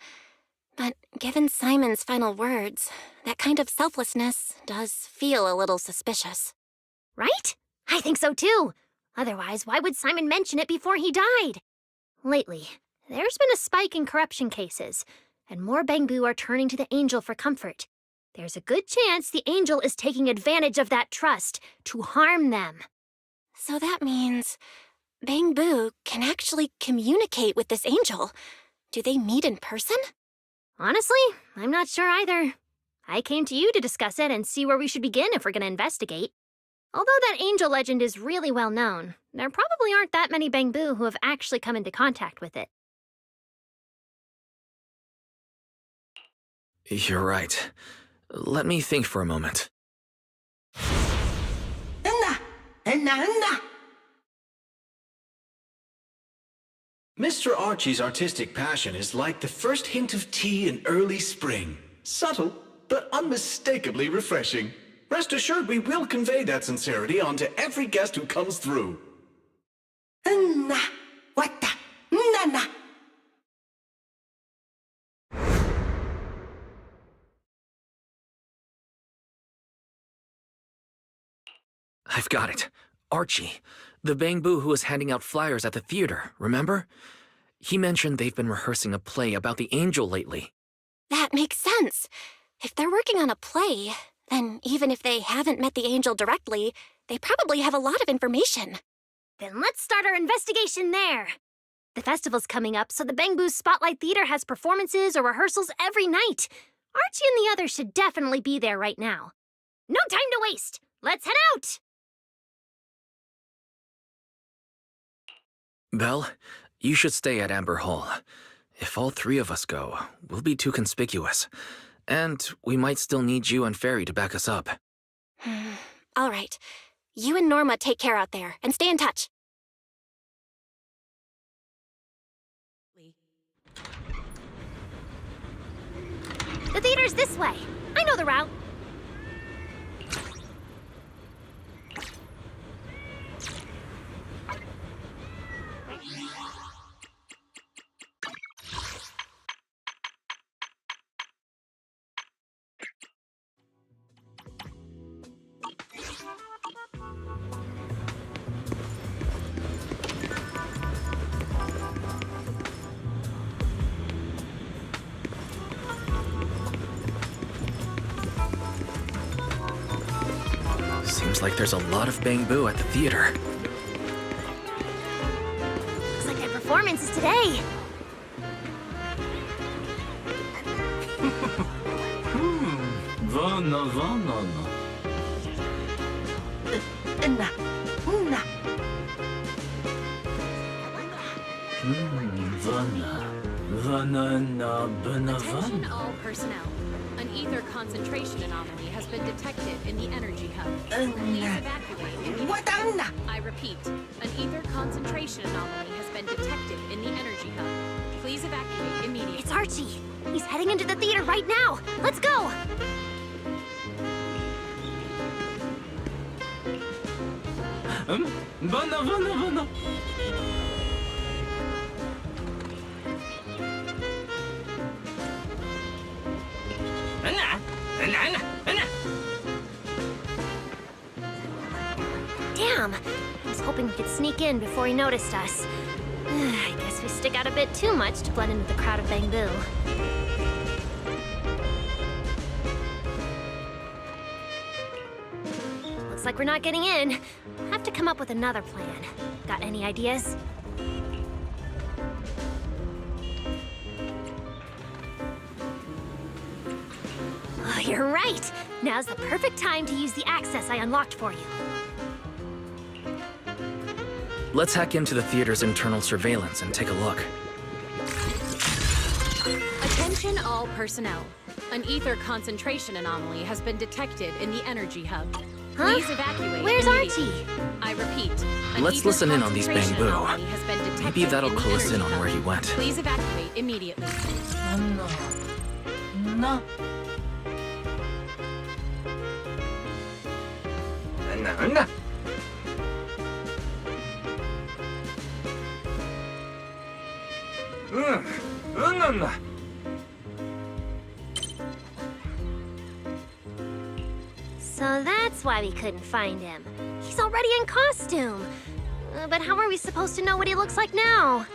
but given Simon's final words, that kind of selflessness does feel a little suspicious. Right? I think so too. Otherwise, why would Simon mention it before he died? Lately, there's been a spike in corruption cases, and more Bangbu are turning to the angel for comfort. There's a good chance the angel is taking advantage of that trust to harm them. So that means Bangbu can actually communicate with this angel. Do they meet in person? Honestly, I'm not sure either. I came to you to discuss it and see where we should begin if we're going to investigate. Although that angel legend is really well known, there probably aren't that many Bangbu who have actually come into contact with it. You're right. Let me think for a moment. Mr. Archie's artistic passion is like the first hint of tea in early spring. Subtle, but unmistakably refreshing. Rest assured we will convey that sincerity onto every guest who comes through. I've got it. Archie, the Bangbu who was handing out flyers at the theater, remember? He mentioned they've been rehearsing a play about the angel lately. That makes sense. If they're working on a play, then even if they haven't met the angel directly, they probably have a lot of information. Then let's start our investigation there. The festival's coming up, so the Bangbu's Spotlight Theater has performances or rehearsals every night. Archie and the others should definitely be there right now. No time to waste! Let's head out! Belle, you should stay at Amber Hall. If all three of us go, we'll be too conspicuous. And we might still need you and Fairy to back us up. All right. You and Norma take care out there, and stay in touch. The theater's this way. I know the route. Seems like there's a lot of Bangbu at the theater. Looks like their performance is today. Attention all personnel. An ether concentration anomaly has been detected in the energy hub. Please evacuate immediately. I repeat, an ether concentration anomaly has been detected in the energy hub. Please evacuate immediately. It's Archie. He's heading into the theater right now. Let's go! Damn! I was hoping we could sneak in before he noticed us. I guess we stick out a bit too much to blend in with the crowd of Bangbu. Looks like we're not getting in. Have to come up with another plan. Got any ideas? Oh, you're right! Now's the perfect time to use the access I unlocked for you. Let's hack into the theater's internal surveillance and take a look. Attention all personnel. An ether concentration anomaly has been detected in the energy hub. Please evacuate. Where's immediately. Archie? I repeat. Let's listen in on these Bangbu. Maybe that'll in the clue us in energy on hub. where he went. Please evacuate immediately. No. No. No. So that's why we couldn't find him. He's already in costume. But how are we supposed to know what he looks like now?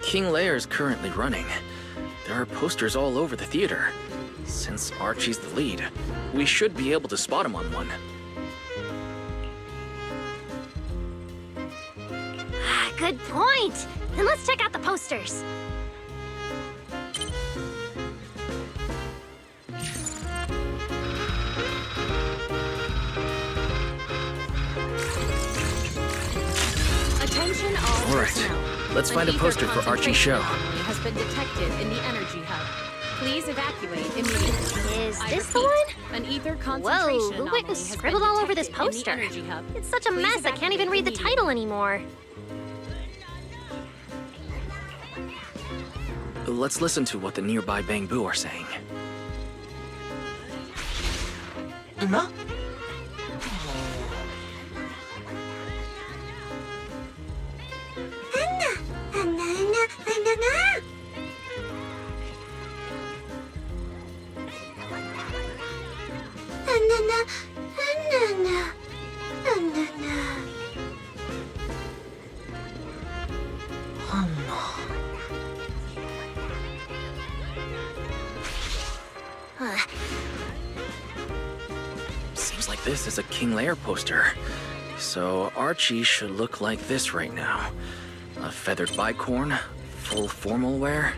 King Lear's currently running. There are posters all over the theater. Since Archie's the lead, we should be able to spot him on one. Good point! Then let's check out the posters. Attention all All right, personnel. let's find a An poster ether for Archie's show. concentration anomaly has been detected in the energy hub. Please evacuate immediately. Is I this the repeat, one? An ether concentration Whoa, who went anomaly and has been scribbled all over this detected in the poster? energy hub. It's such a Please mess, I can't even read the evacuate title anymore. Let's listen to what the nearby Bangbu are saying. No. Seems like this is a King Lear poster. So Archie should look like this right now. A feathered bicorn, full formal wear.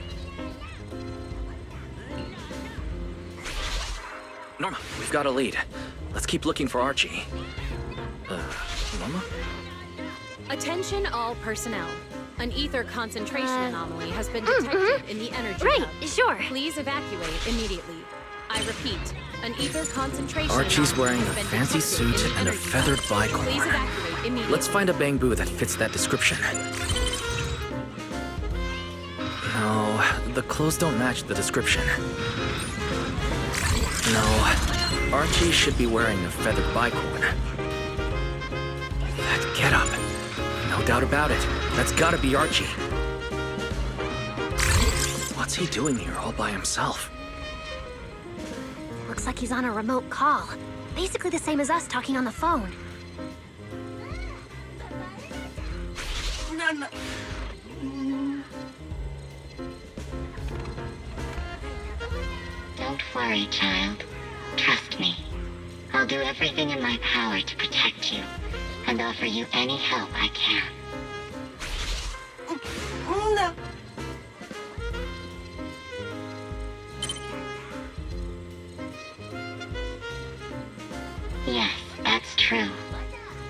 Norma, we've got a lead. Let's keep looking for Archie. Norma? Attention all personnel. An ether concentration anomaly has been detected in the energy hub. Sure. Please evacuate immediately. I repeat, an ether concentration Archie's anomaly wearing a has been fancy detected in suit the and a energy feathered hub. Please bicorn. evacuate immediately. Let's find a Bangbu that fits that description. No, the clothes don't match the description. No, Archie should be wearing a feathered bicorn. That getup. No doubt about it. That's gotta be Archie. What's he doing here all by himself? Looks like he's on a remote call. Basically the same as us talking on the phone. Don't worry, child. Trust me. I'll do everything in my power to protect you, and offer you any help I can. No. Yes, that's true.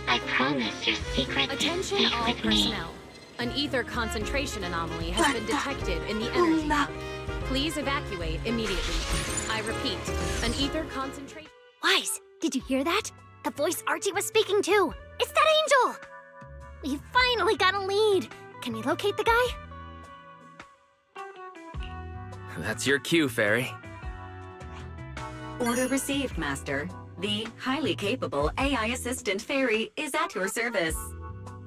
I promise your secret is Attention safe all with me. personnel. An ether concentration anomaly has been detected in the energy hub. Please evacuate immediately. I repeat, an ether concentration... Wise, did you hear that? The voice Archie was speaking to. It's that angel! We finally got a lead. Can we locate the guy? That's your cue, Fairy. Order received, Master. The highly capable AI assistant Fairy is at your service.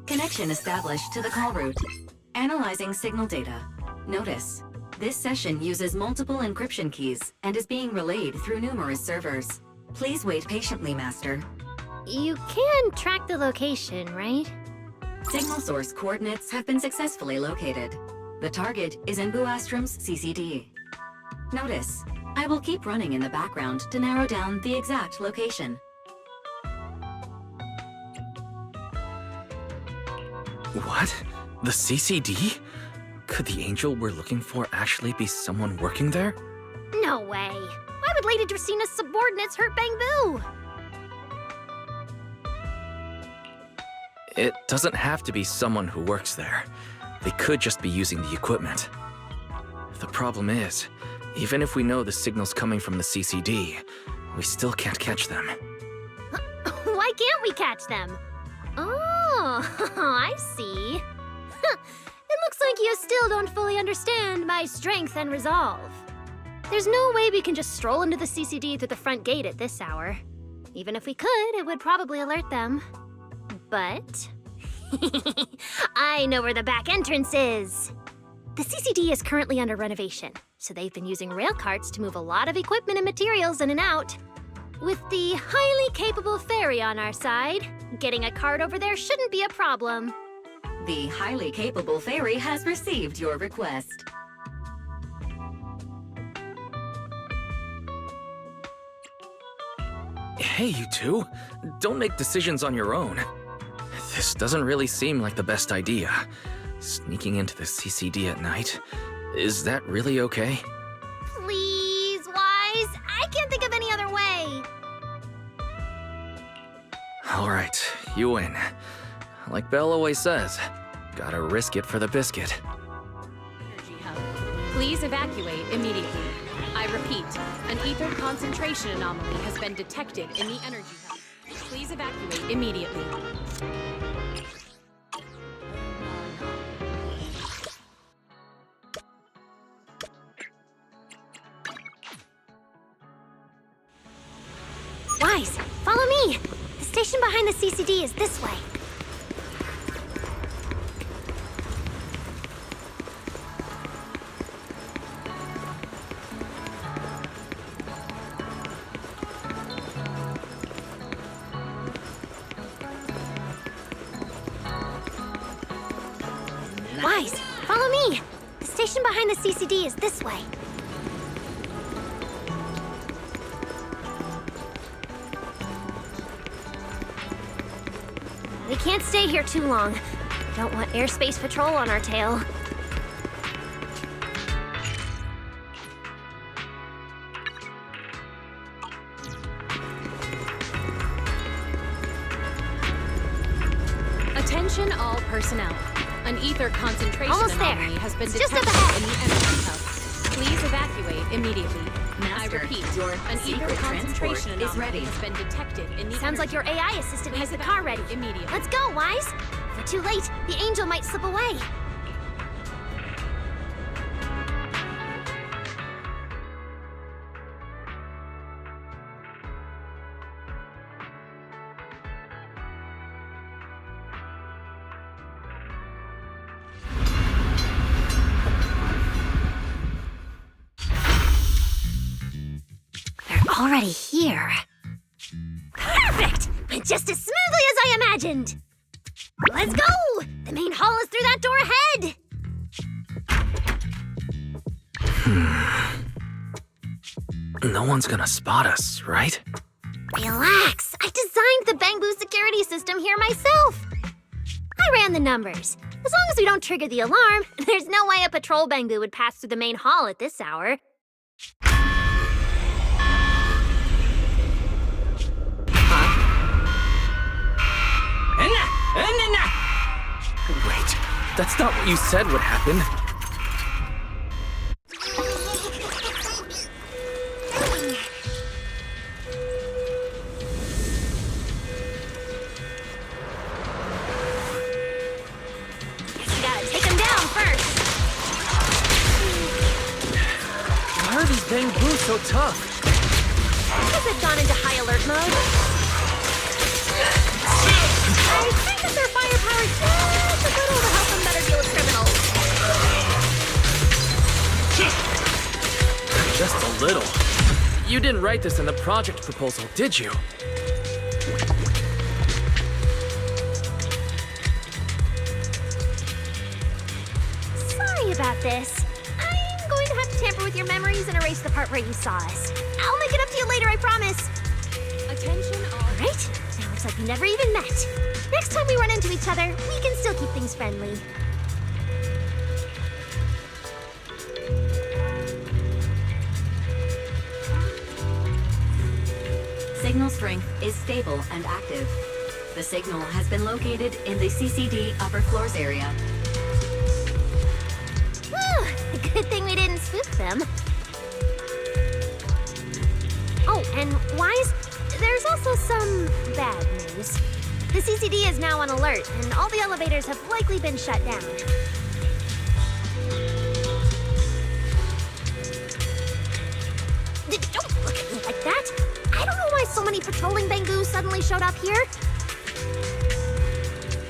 Connection established to the call route. Analyzing signal data. Notice. This session uses multiple encryption keys and is being relayed through numerous servers. Please wait patiently, Master. You can track the location, right? Signal source coordinates have been successfully located. The target is in Buastrom's CCD. Notice, I will keep running in the background to narrow down the exact location. What? The CCD? Could the angel we're looking for actually be someone working there? No way. Why would Lady Dracena's subordinates hurt Bangbu? It doesn't have to be someone who works there. They could just be using the equipment. The problem is, even if we know the signal's coming from the CCD, we still can't catch them. Why can't we catch them? Oh, I see. It looks like you still don't fully understand my strength and resolve. There's no way we can just stroll into the CCD through the front gate at this hour. Even if we could, it would probably alert them. But I know where the back entrance is. The CCD is currently under renovation, so they've been using rail carts to move a lot of equipment and materials in and out. With the highly capable ferry on our side, getting a cart over there shouldn't be a problem. The highly capable ferry has received your request. Hey, you two. Don't make decisions on your own. This doesn't really seem like the best idea. Sneaking into the CCD at night. Is that really okay? Please, Wise. I can't think of any other way. Alright, you win. Like Belle always says, gotta risk it for the biscuit. Energy hub. Please evacuate immediately. I repeat, an ether concentration anomaly has been detected in the energy hub. Please evacuate immediately. Wise, follow me. The station behind the CCD is this way. Wise, follow me. The station behind the CCD is this way. We can't stay here too long. Don't want airspace patrol on our tail. Attention all personnel. An ether concentration Almost there. anomaly has been It's just detected up ahead. in the energy hub. Please evacuate immediately. Master, I repeat, your an ether secret concentration transport is anomaly ready. has been detected in the Sounds like your AI assistant has the car ready. Immediately. Let's go, Wise. If we're too late, the angel might slip away. They're already here. Perfect! Just as smoothly as I imagined! Let's go! The main hall is through that door ahead! No one's gonna spot us, right? Relax! I designed the Bangbu security system here myself! I ran the numbers. As long as we don't trigger the alarm, there's no way a patrol Bangbu would pass through the main hall at this hour. Wait, that's not what you said would happen. Guess you gotta take them down first. Why are these Bangbu so tough? Because they've gone into high alert mode. I think that their firepower is just a little to help them better deal with criminals. Just a little. You didn't write this in the project proposal, did you? Sorry about this. I'm going to have to tamper with your memories and erase the part where you saw us. I'll make it up to you later, I promise. Attention all. Right? Now looks like we never even met. Next time we run into each other, we can still keep things friendly. Signal strength is stable and active. The signal has been located in the CCD upper floors area. Whew, good thing we didn't spook them. Oh, and Wise, there's also some bad news. The CCD is now on alert, and all the elevators have likely been shut down. Don't look at me like that! I don't know why so many patrolling Bangu suddenly showed up here.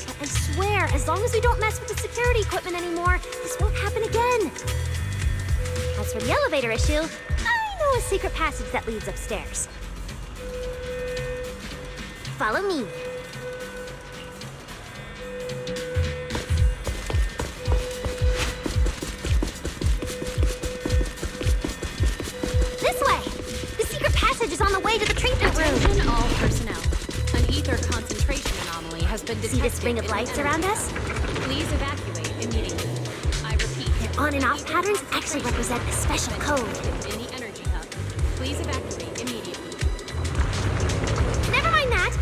But I swear, as long as we don't mess with the security equipment anymore, this won't happen again. As for the elevator issue, I know a secret passage that leads upstairs. Follow me. This way! The secret passage is on the way to the treatment room. Attention all personnel. An ether concentration anomaly has been detected. See this ring of lights around us? Please evacuate immediately. I repeat. Their on and off patterns actually represent a special code. In the energy hub. Please evacuate immediately. Never mind that.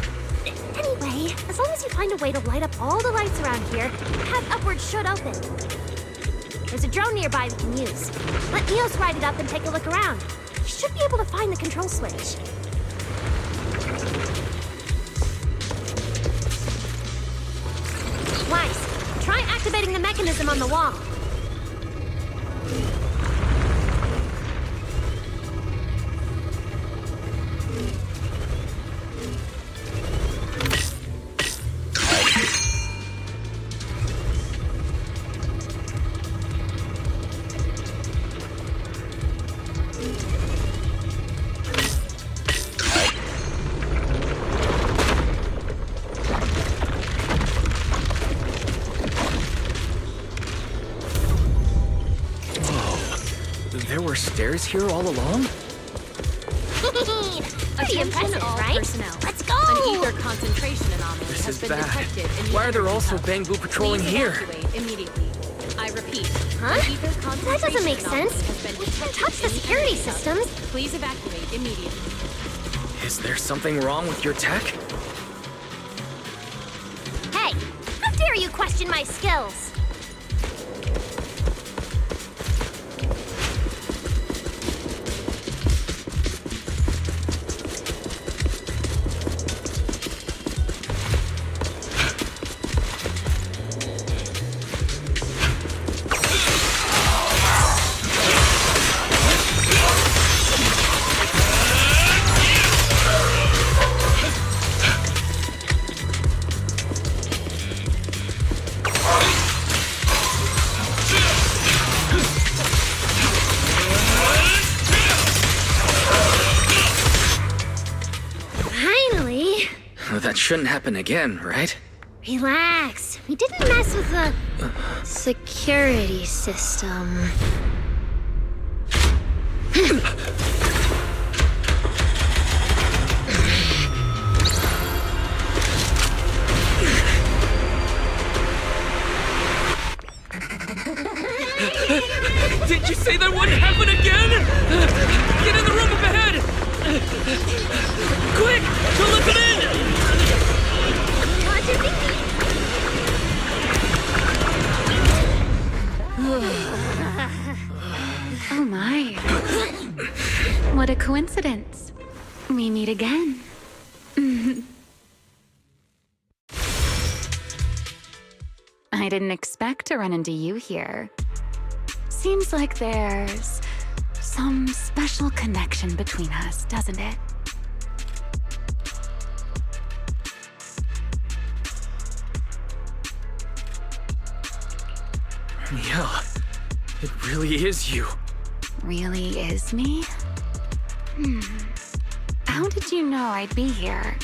Anyway, as long as you find a way to light up all the lights around here, the path upwards should open. There's a drone nearby we can use. Let Neos ride it up and take a look around. He should be able to find the control switch. Wise, try activating the mechanism on the wall. There were stairs here all along? Pretty impressive, all right? personnel. Let's go! An ether concentration anomaly This has is been bad. detected in the Why are there energy also hub. Bangu patrolling Please here? evacuate immediately. I repeat. Huh? An ether That concentration doesn't make anomaly sense. has been We can't detected touch the in security energy hub. systems. Please evacuate immediately. Is there something wrong with your tech? Hey, how dare you question my skills? Finally! That shouldn't happen again, right? Relax. We didn't mess with the security system. Did you say that wouldn't happen again? Get in the room up ahead! Quick! Don't let them in! Oh my. What a coincidence. We meet again. I didn't expect to run into you here. Seems like there's some special connection between us, doesn't it? Yeah, it really is you. really is me? How did you know I'd be here?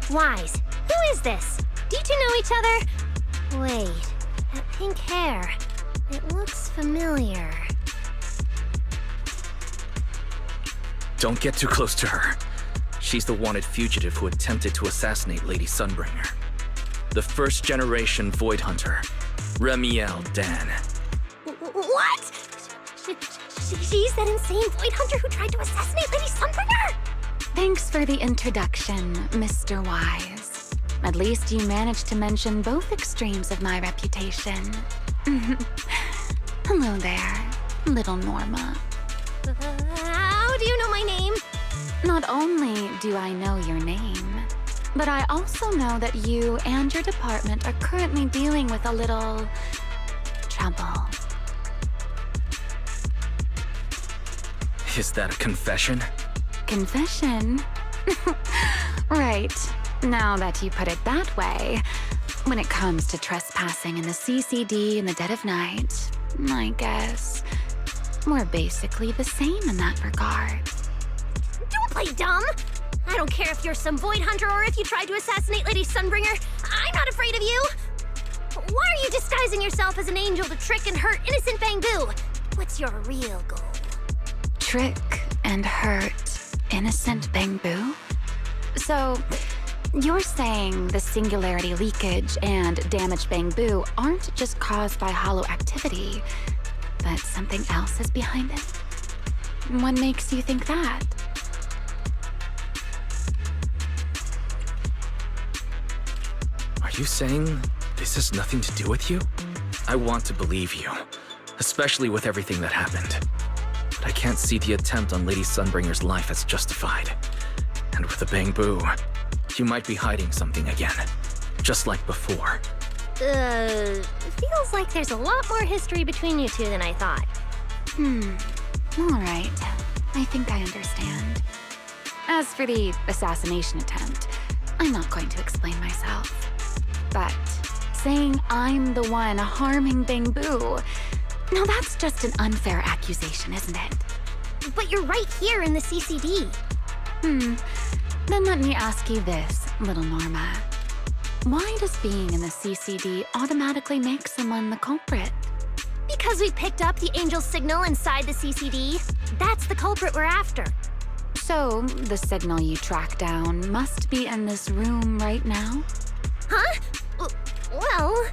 Wise, who is this? Do you two know each other? Wait, that pink hair. It looks familiar. Don't get too close to her. She's the wanted fugitive who attempted to assassinate Lady Sunbringer. The first-generation Void Hunter, Remiel Dan. What? She's that insane Void Hunter who tried to assassinate Lady Sunbringer? Thanks for the introduction, Mr. Wise. At least you managed to mention both extremes of my reputation. Hello there, little Norma. How do you know my name? Not only do I know your name, but I also know that you and your department are currently dealing with a little trouble. Is that a confession? Confession? Right. Now that you put it that way, when it comes to trespassing in the CCD in the dead of night, I guess we're basically the same in that regard. Don't play dumb! I don't care if you're some Void Hunter or if you tried to assassinate Lady Sunbringer. I'm not afraid of you! Why are you disguising yourself as an angel to trick and hurt innocent Bangbu? What's your real goal? Trick and hurt innocent Bangbu? So, you're saying the singularity leakage and damaged Bangbu aren't just caused by hollow activity, but something else is behind it? What makes you think that? Are you saying this has nothing to do with you? I want to believe you, especially with everything that happened. But I can't see the attempt on Lady Sunbringer's life as justified. And with the Bangbu, you might be hiding something again, just like before. Feels like there's a lot more history between you two than I thought. All right. I think I understand. As for the assassination attempt, I'm not going to explain myself. But saying I'm the one harming Bangbu, now that's just an unfair accusation, isn't it? But you're right here in the CCD. Then let me ask you this, little Norma. Why does being in the CCD automatically make someone the culprit? Because we picked up the angel signal inside the CCD. That's the culprit we're after. So, the signal you track down must be in this room right now? Huh? Well...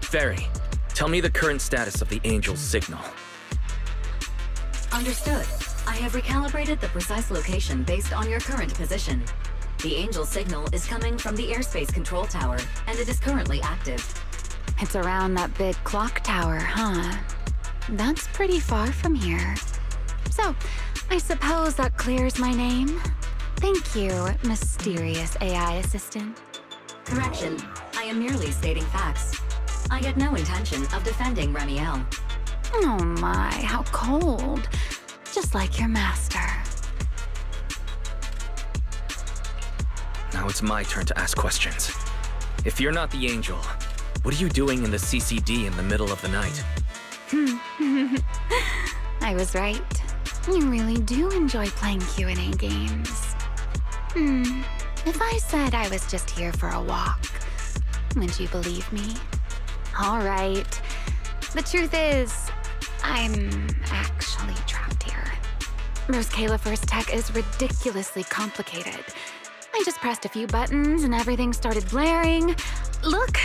Fairy, tell me the current status of the Angel's signal. Understood. I have recalibrated the precise location based on your current position. The Angel signal is coming from the airspace control tower, and it is currently active. It's around that big clock tower, huh? That's pretty far from here. So, I suppose that clears my name? Thank you, mysterious AI assistant. Correction. I am merely stating facts. I had no intention of defending Remiel. Oh my, how cold. Just like your master. Now it's my turn to ask questions. If you're not the Angel, what are you doing in the CCD in the middle of the night? I was right. You really do enjoy playing Q&A games. If I said I was just here for a walk, would you believe me? All right. The truth is, I'm actually trapped here. Rose Califer's tech is ridiculously complicated. I just pressed a few buttons and everything started blaring. Look!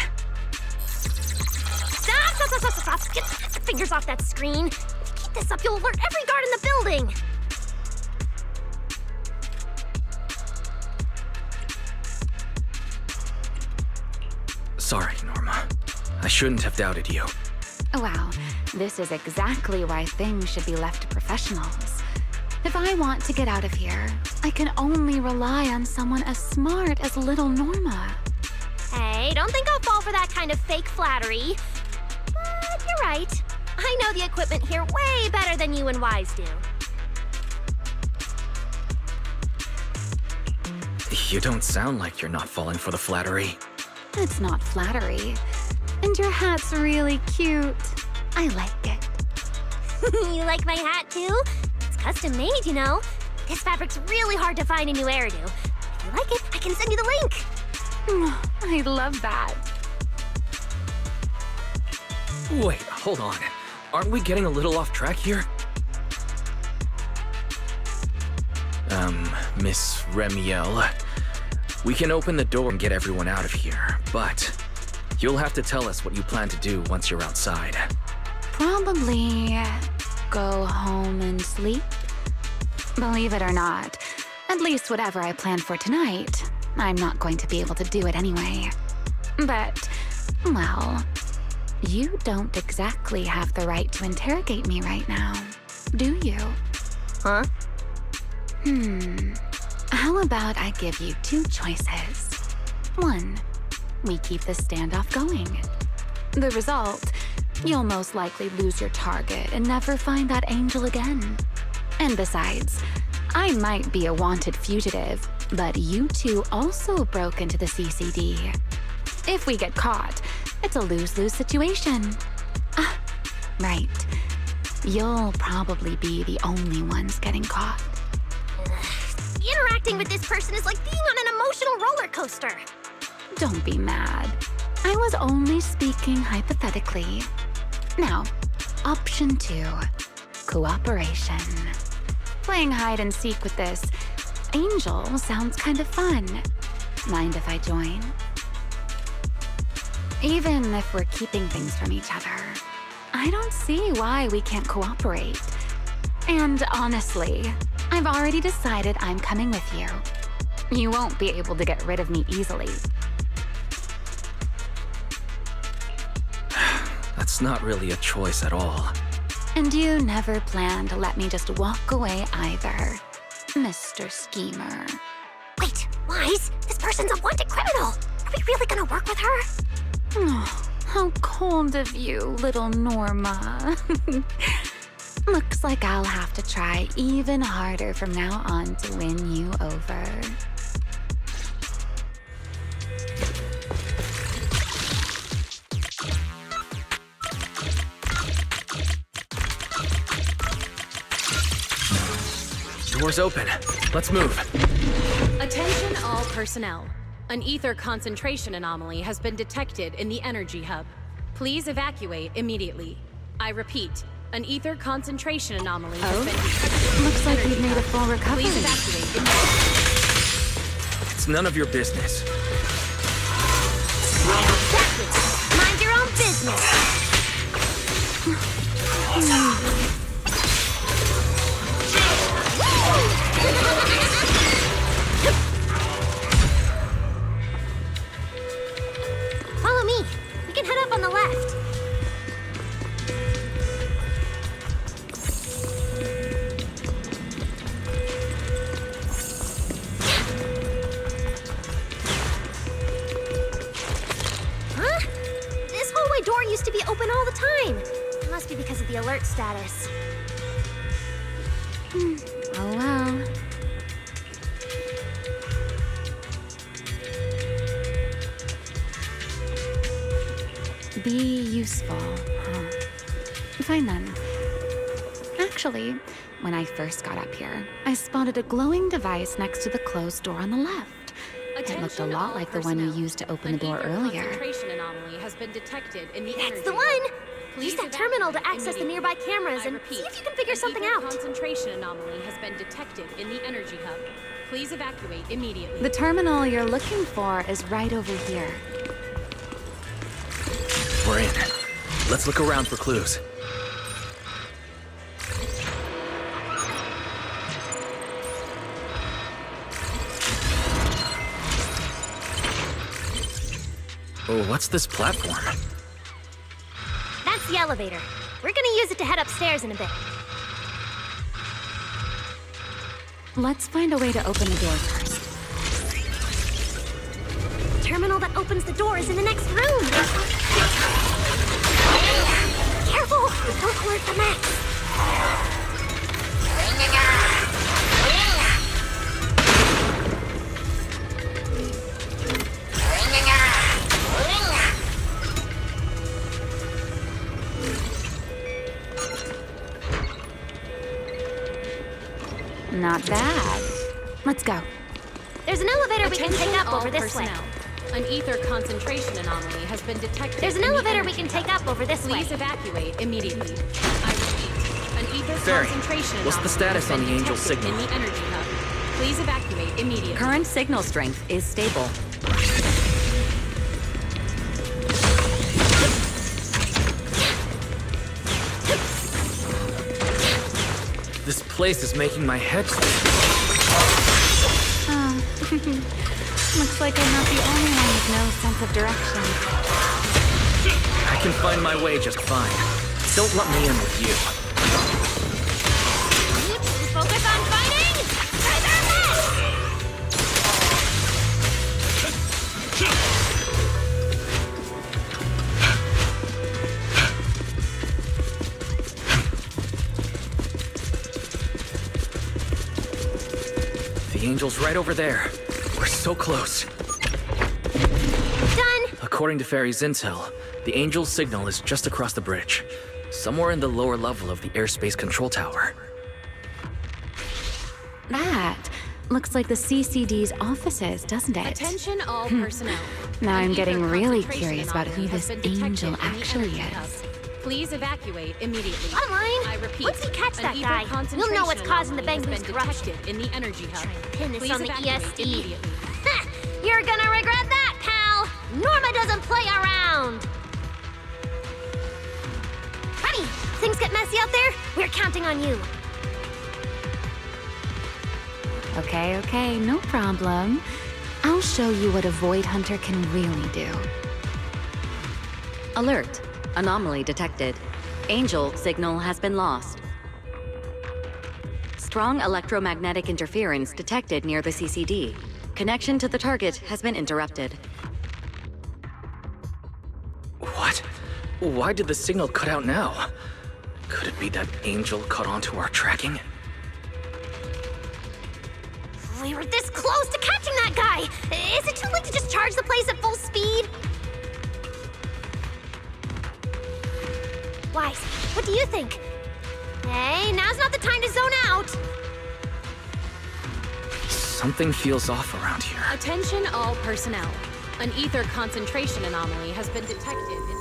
Stop! Get your fingers off that screen. If you keep this up, you'll alert every guard in the building. Sorry, Norma. I shouldn't have doubted you. Wow, this is exactly why things should be left to professionals. If I want to get out of here, I can only rely on someone as smart as little Norma. Hey, don't think I'll fall for that kind of fake flattery. But you're right. I know the equipment here way better than you and Wise do. You don't sound like you're not falling for the flattery. It's not flattery. And your hat's really cute. I like it. You like my hat too? It's custom made, you know. This fabric's really hard to find a new hairdo. If you like it, I can send you the link. I love that. Wait, hold on. Aren't we getting a little off track here? Miss Remiel, we can open the door and get everyone out of here, but you'll have to tell us what you plan to do once you're outside. Probably go home and sleep. Believe it or not, at least whatever I planned for tonight, I'm not going to be able to do it anyway. But, well, you don't exactly have the right to interrogate me right now, do you? Huh? How about I give you two choices? One, we keep the standoff going. The result, you'll most likely lose your target and never find that angel again. And besides, I might be a wanted fugitive, but you two also broke into the CCD. If we get caught, it's a lose-lose situation. Ah, right. You'll probably be the only ones getting caught. Interacting with this person is like being on an emotional roller coaster. Don't be mad. I was only speaking hypothetically. Now, option 2. Cooperation. Playing hide and seek with this angel sounds kind of fun. Mind if I join? Even if we're keeping things from each other, I don't see why we can't cooperate. And honestly, I've already decided I'm coming with you. You won't be able to get rid of me easily. That's not really a choice at all. And you never plan to let me just walk away either, Mr. Schemer. Wait, Wise, this person's a wanted criminal. Are we really gonna work with her? Oh, how cold of you, little Norma. Looks like I'll have to try even harder from now on to win you over. Door's open. Let's move. Attention all personnel. An ether concentration anomaly has been detected in the energy hub. Please evacuate immediately. I repeat, an ether concentration anomaly has been detected. Looks like we've made a full recovery. Please evacuate immediately. It's none of your business. Mind your own business. Follow me. We can head up on the left. Huh? This hallway door used to be open all the time. It must be because of the alert status. Oh well. Be useful, huh? Fine then. Actually, when I first got up here, I spotted a glowing device next to the closed door on the left. It looked a lot like the one you used to open the door earlier. Concentration anomaly has been detected in the That's energy the hub. one! Please Use that terminal to evacuate access the immediately. nearby cameras I and repeat, see if you can figure an something ether out. concentration anomaly has been detected in the energy hub. Please evacuate immediately. The terminal you're looking for is right over here. We're in. Let's look around for clues. Oh, what's this platform? That's the elevator. We're gonna use it to head upstairs in a bit. Let's find a way to open the door first. The terminal that opens the door is in the next room. Careful! Don't alert the mech. Not bad. Let's go. There's an elevator we can Attention take up all over this way. personnel. An ether concentration anomaly has been detected. There's an in the elevator we energy can take hub. up over this way. Please evacuate immediately. I repeat, an ether Fairy, concentration what's the anomaly status has on been the Angel detected signal? in the energy hub. Please evacuate immediately. Current signal strength is stable. This place is making my head spin. Oh. Looks like I'm not the only one with no sense of direction. I can find my way just fine. Don't let me in with you. Focus on fighting! Treasure mess! The Angel's right over there. We're so close. Done! According to Fairy's intel, the Angel's signal is just across the bridge, somewhere in the lower level of the airspace control tower. That looks like the CCD's offices, doesn't it? Attention all personnel. Now An I'm getting ether really concentration curious about who anomaly this has been detected angel in the actually energy hub. is. Please evacuate immediately. Online? I repeat. Once we catch an that ether guy, we'll know what's concentration causing the anomaly has Bangboos been corruption. detected in the energy hub. Pin this Please on the evacuate ESD. immediately. Ha! You're gonna regret that, pal! Norma doesn't play around! Honey, things get messy out there? We're counting on you. Okay, no problem. I'll show you what a Void Hunter can really do. Alert. Anomaly detected. Angel signal has been lost. Strong electromagnetic interference detected near the CCD. Connection to the target has been interrupted. What? Why did the signal cut out now? Could it be that Angel caught onto our tracking? We were this close to catching that guy! Is it too late to just charge the place at full speed? Wise, what do you think? Hey, now's not the time to zone out! Something feels off around here. Attention all personnel. An ether concentration anomaly has been detected in...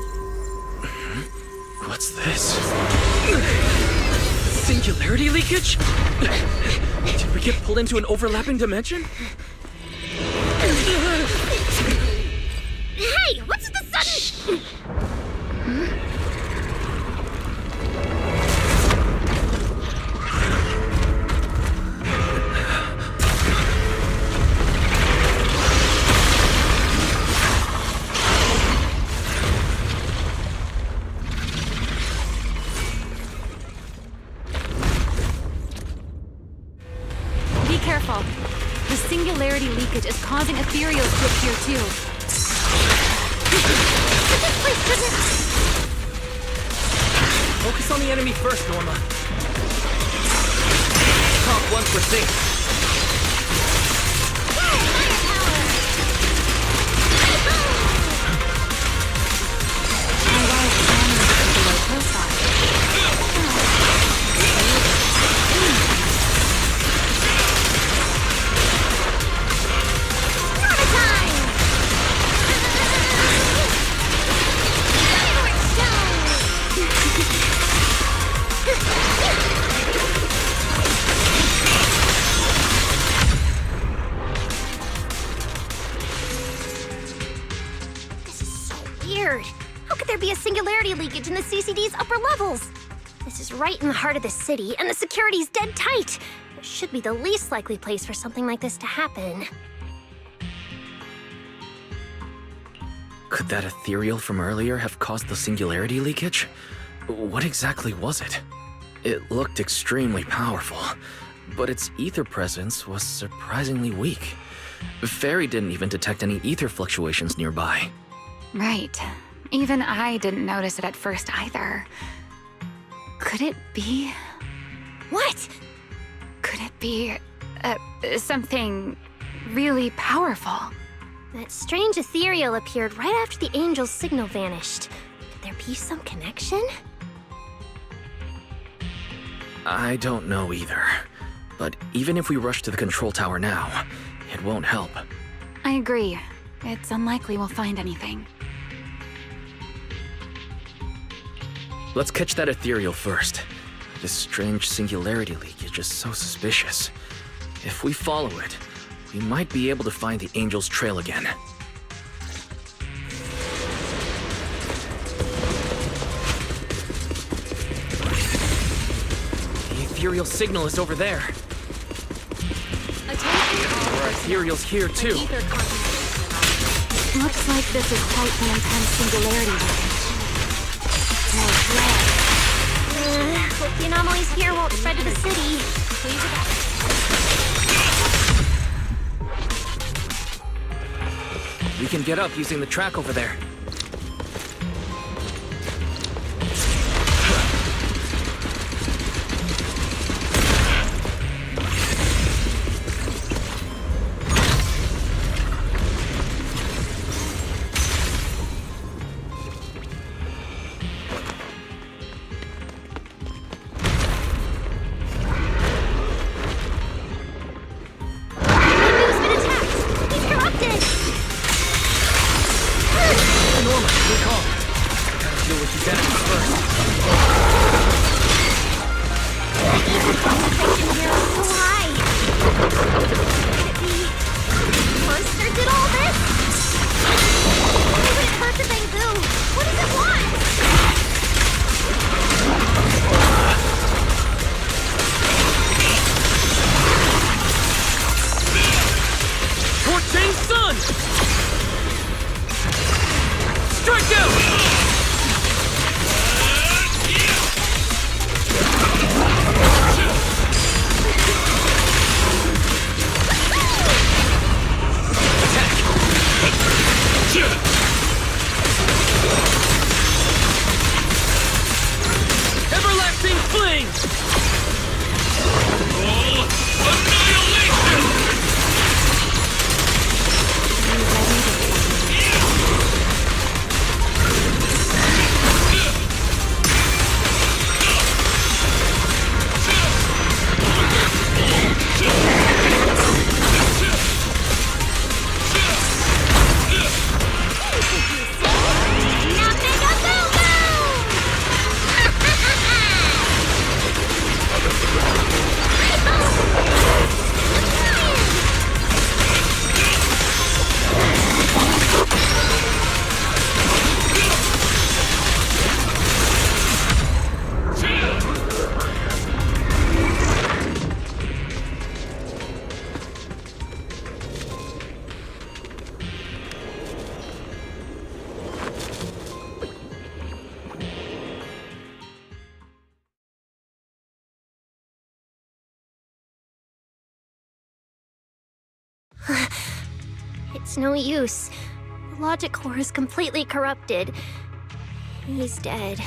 What's this? Singularity leakage? Did we get pulled into an overlapping dimension? Hey, what's the sudden... Be careful. The singularity leakage is causing ethereals to appear too. Focus on the enemy first, Norma. Talk once we're safe. This is so weird. How could there be a singularity leakage in the CCD's upper levels? This is right in the heart of the city, and the security's dead tight. It should be the least likely place for something like this to happen. Could that ethereal from earlier have caused the singularity leakage? What exactly was it? It looked extremely powerful, but its ether presence was surprisingly weak. Fairy didn't even detect any ether fluctuations nearby. Right. Even I didn't notice it at first either. Could it be... What? Could it be... something really powerful? That strange ethereal appeared right after the angel's signal vanished. Could there be some connection? I don't know either, But even if we rush to the control tower now, it won't help. I agree. It's unlikely we'll find anything. Let's catch that ethereal first. This strange singularity leak is so suspicious. If we follow it, we might be able to find the Angel's trail again. The ethereal signal is over there. Our ethereal's here too. Looks like this is quite the intense singularity leakage. More dread. Hope the anomalies here won't spread to the city. We can get up using the track over there. It's no use. The logic core is completely corrupted. He's dead.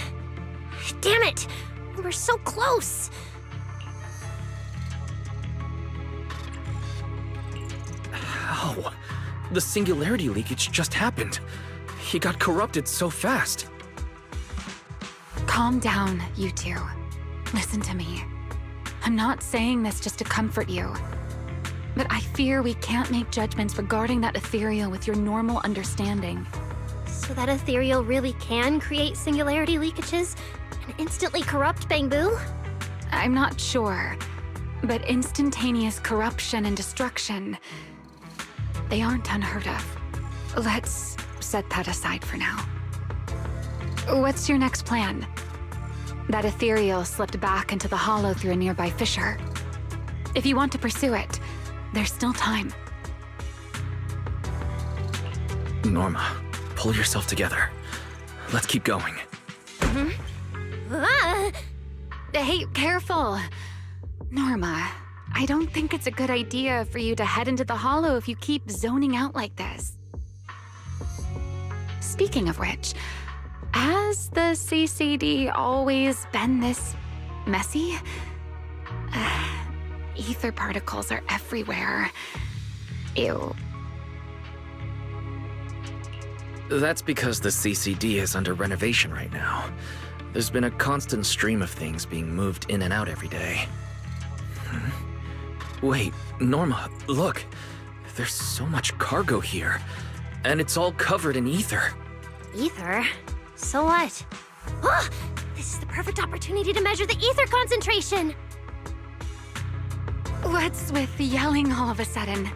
Damn it! We're so close! How? The singularity leakage just happened. He got corrupted so fast. Calm down, you two. Listen to me. I'm not saying this just to comfort you. But I fear we can't make judgments regarding that ethereal with your normal understanding. So that ethereal really can create singularity leakages and instantly corrupt Bangbu? I'm not sure. But instantaneous corruption and destruction, they aren't unheard of. Let's set that aside for now. What's your next plan? That ethereal slipped back into the hollow through a nearby fissure. If you want to pursue it, there's still time. Norma, pull yourself together. Let's keep going. Hey, careful. Norma, I don't think it's a good idea for you to head into the hollow if you keep zoning out like this. Speaking of which, has the CCD always been this messy? Ether particles are everywhere. Ew. That's because the CCD is under renovation right now. There's been a constant stream of things being moved in and out every day. Wait, Norma, look. There's so much cargo here. And it's all covered in ether. Ether? So what? Oh, this is the perfect opportunity to measure the ether concentration! What's with yelling all of a sudden?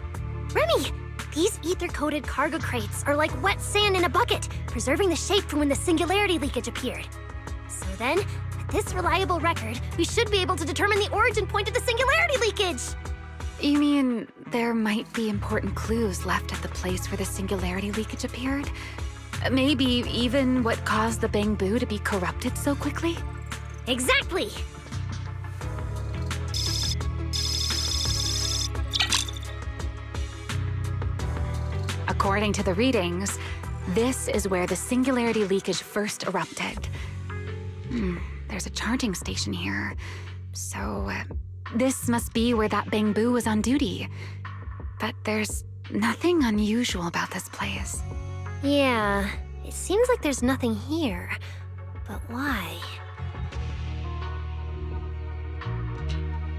Remy! These ether-coated cargo crates are like wet sand in a bucket, preserving the shape from when the singularity leakage appeared. So then, with this reliable record, we should be able to determine the origin point of the singularity leakage! You mean there might be important clues left at the place where the singularity leakage appeared? Maybe even what caused the Bangbu to be corrupted so quickly? Exactly! According to the readings, this is where the singularity leakage first erupted. There's a charging station here. So, this must be where that Bangbu was on duty. But there's nothing unusual about this place. Yeah, it seems like there's nothing here. But why?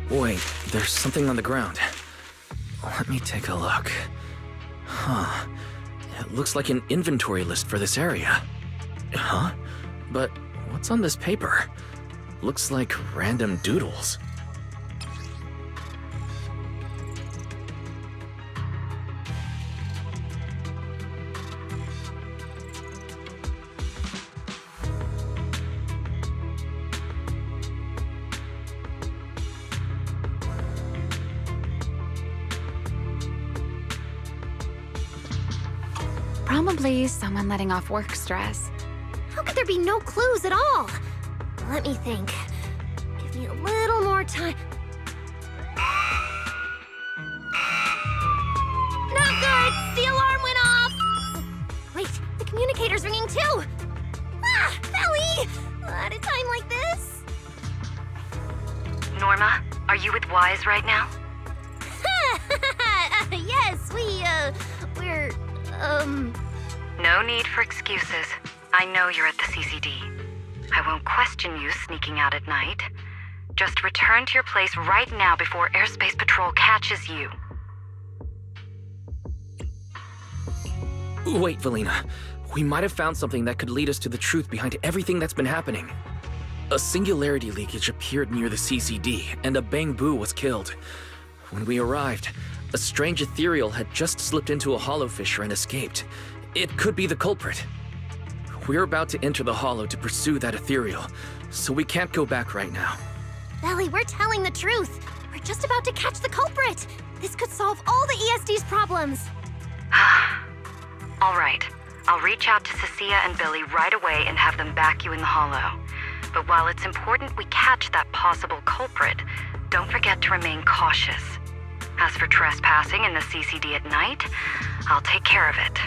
Wait, there's something on the ground. Let me take a look. Huh. It looks like an inventory list for this area. Huh? But what's on this paper? Looks like random doodles. Probably someone letting off work stress. How could there be no clues at all? Let me think. Give me a little more time. Not good! The alarm went off! Wait, the communicator's ringing too! Ah, Belly! At a time like this? Norma, are you with Wise right now? Yes, we're, No need for excuses. I know you're at the CCD. I won't question you sneaking out at night. Just return to your place right now before Airspace Patrol catches you. Wait, Valina. We might have found something that could lead us to the truth behind everything that's been happening. A singularity leakage appeared near the CCD, and a Bangbu was killed. When we arrived, a strange ethereal had just slipped into a hollow fissure and escaped. It could be the culprit. We're about to enter the hollow to pursue that ethereal, so we can't go back right now. Belly, we're telling the truth. We're just about to catch the culprit. This could solve all the ESD's problems. All right. I'll reach out to Cecilia and Billy right away and have them back you in the hollow. But while it's important we catch that possible culprit, don't forget to remain cautious. As for trespassing in the CCD at night, I'll take care of it.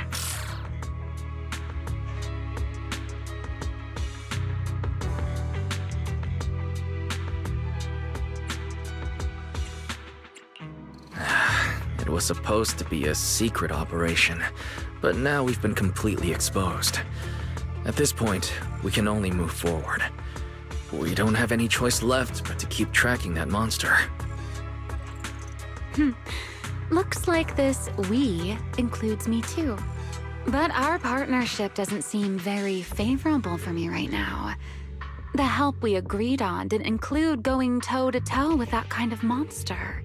It was supposed to be a secret operation, but now we've been completely exposed. At this point, we can only move forward. We don't have any choice left but to keep tracking that monster. Looks like this "we" includes me too. But our partnership doesn't seem very favorable for me right now. The help we agreed on didn't include going toe-to-toe with that kind of monster.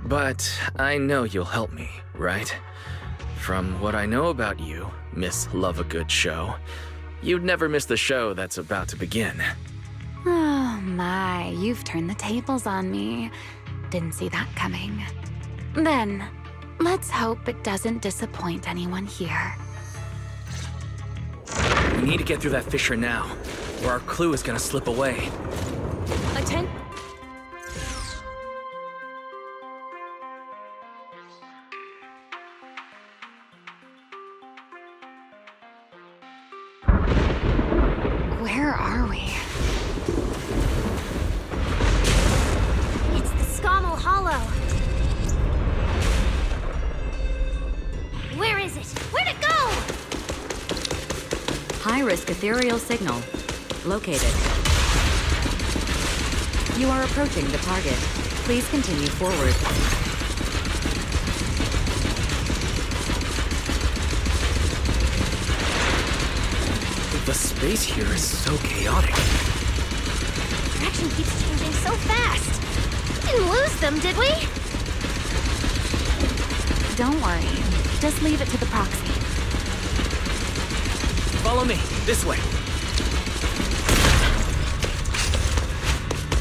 But I know you'll help me, right? From what I know about you, Miss Love a Good Show, you'd never miss the show that's about to begin. Oh my, you've turned the tables on me. Didn't see that coming. Then, let's hope it doesn't disappoint anyone here. We need to get through that fissure now, or our clue is gonna slip away. Where are we? It's the Scommel Hollow. Where is it? Where'd it go? High-risk ethereal signal. located. You are approaching the target. Please continue forward. The space here is so chaotic. Direction keeps changing so fast. We didn't lose them, did we? Don't worry. Just leave it to the proxy. Follow me, this way.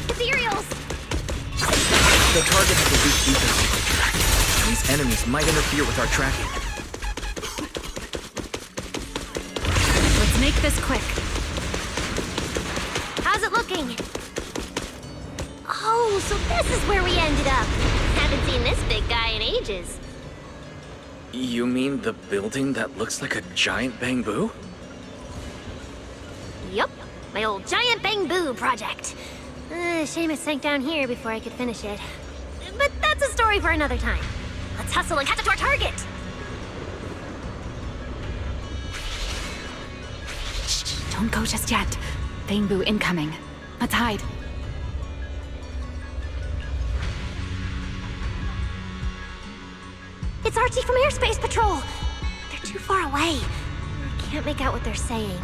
Ethereals! The target has a weak ether signature. These enemies might interfere with our tracking. Let's make this quick. How's it looking? Oh, so this is where we ended up. Haven't seen this big guy in ages. You mean the building that looks like a giant bamboo? Yup, my old giant bamboo project. Shame it sank down here before I could finish it. But that's a story for another time. Let's hustle and catch up to our target! Don't go just yet. Bamboo incoming. Let's hide. It's Archie from Airspace Patrol! They're too far away. I can't make out what they're saying.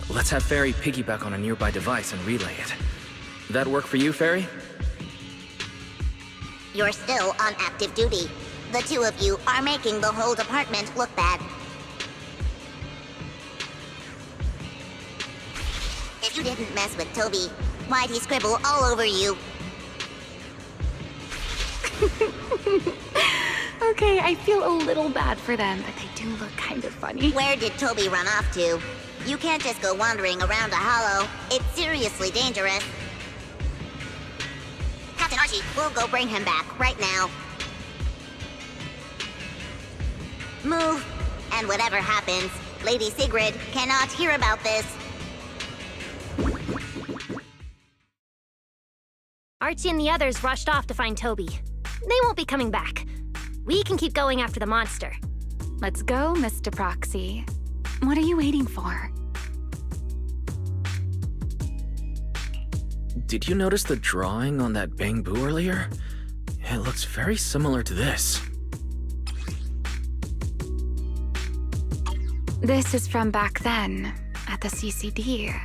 Let's have Fairy piggyback on a nearby device and relay it. That work for you, Fairy? You're still on active duty. The two of you are making the whole department look bad. If you didn't mess with Toby, why'd he scribble all over you? Okay, I feel a little bad for them, but they do look kind of funny. Where did Toby run off to? You can't just go wandering around a hollow. It's seriously dangerous. Captain Archie, we'll go bring him back right now. Move. And whatever happens, Lady Sigrid cannot hear about this. Archie and the others rushed off to find Toby. They won't be coming back. We can keep going after the monster. Let's go, Mr. Proxy. What are you waiting for? Did you notice the drawing on that bamboo earlier? It looks very similar to this. This is from back then, at the CCD.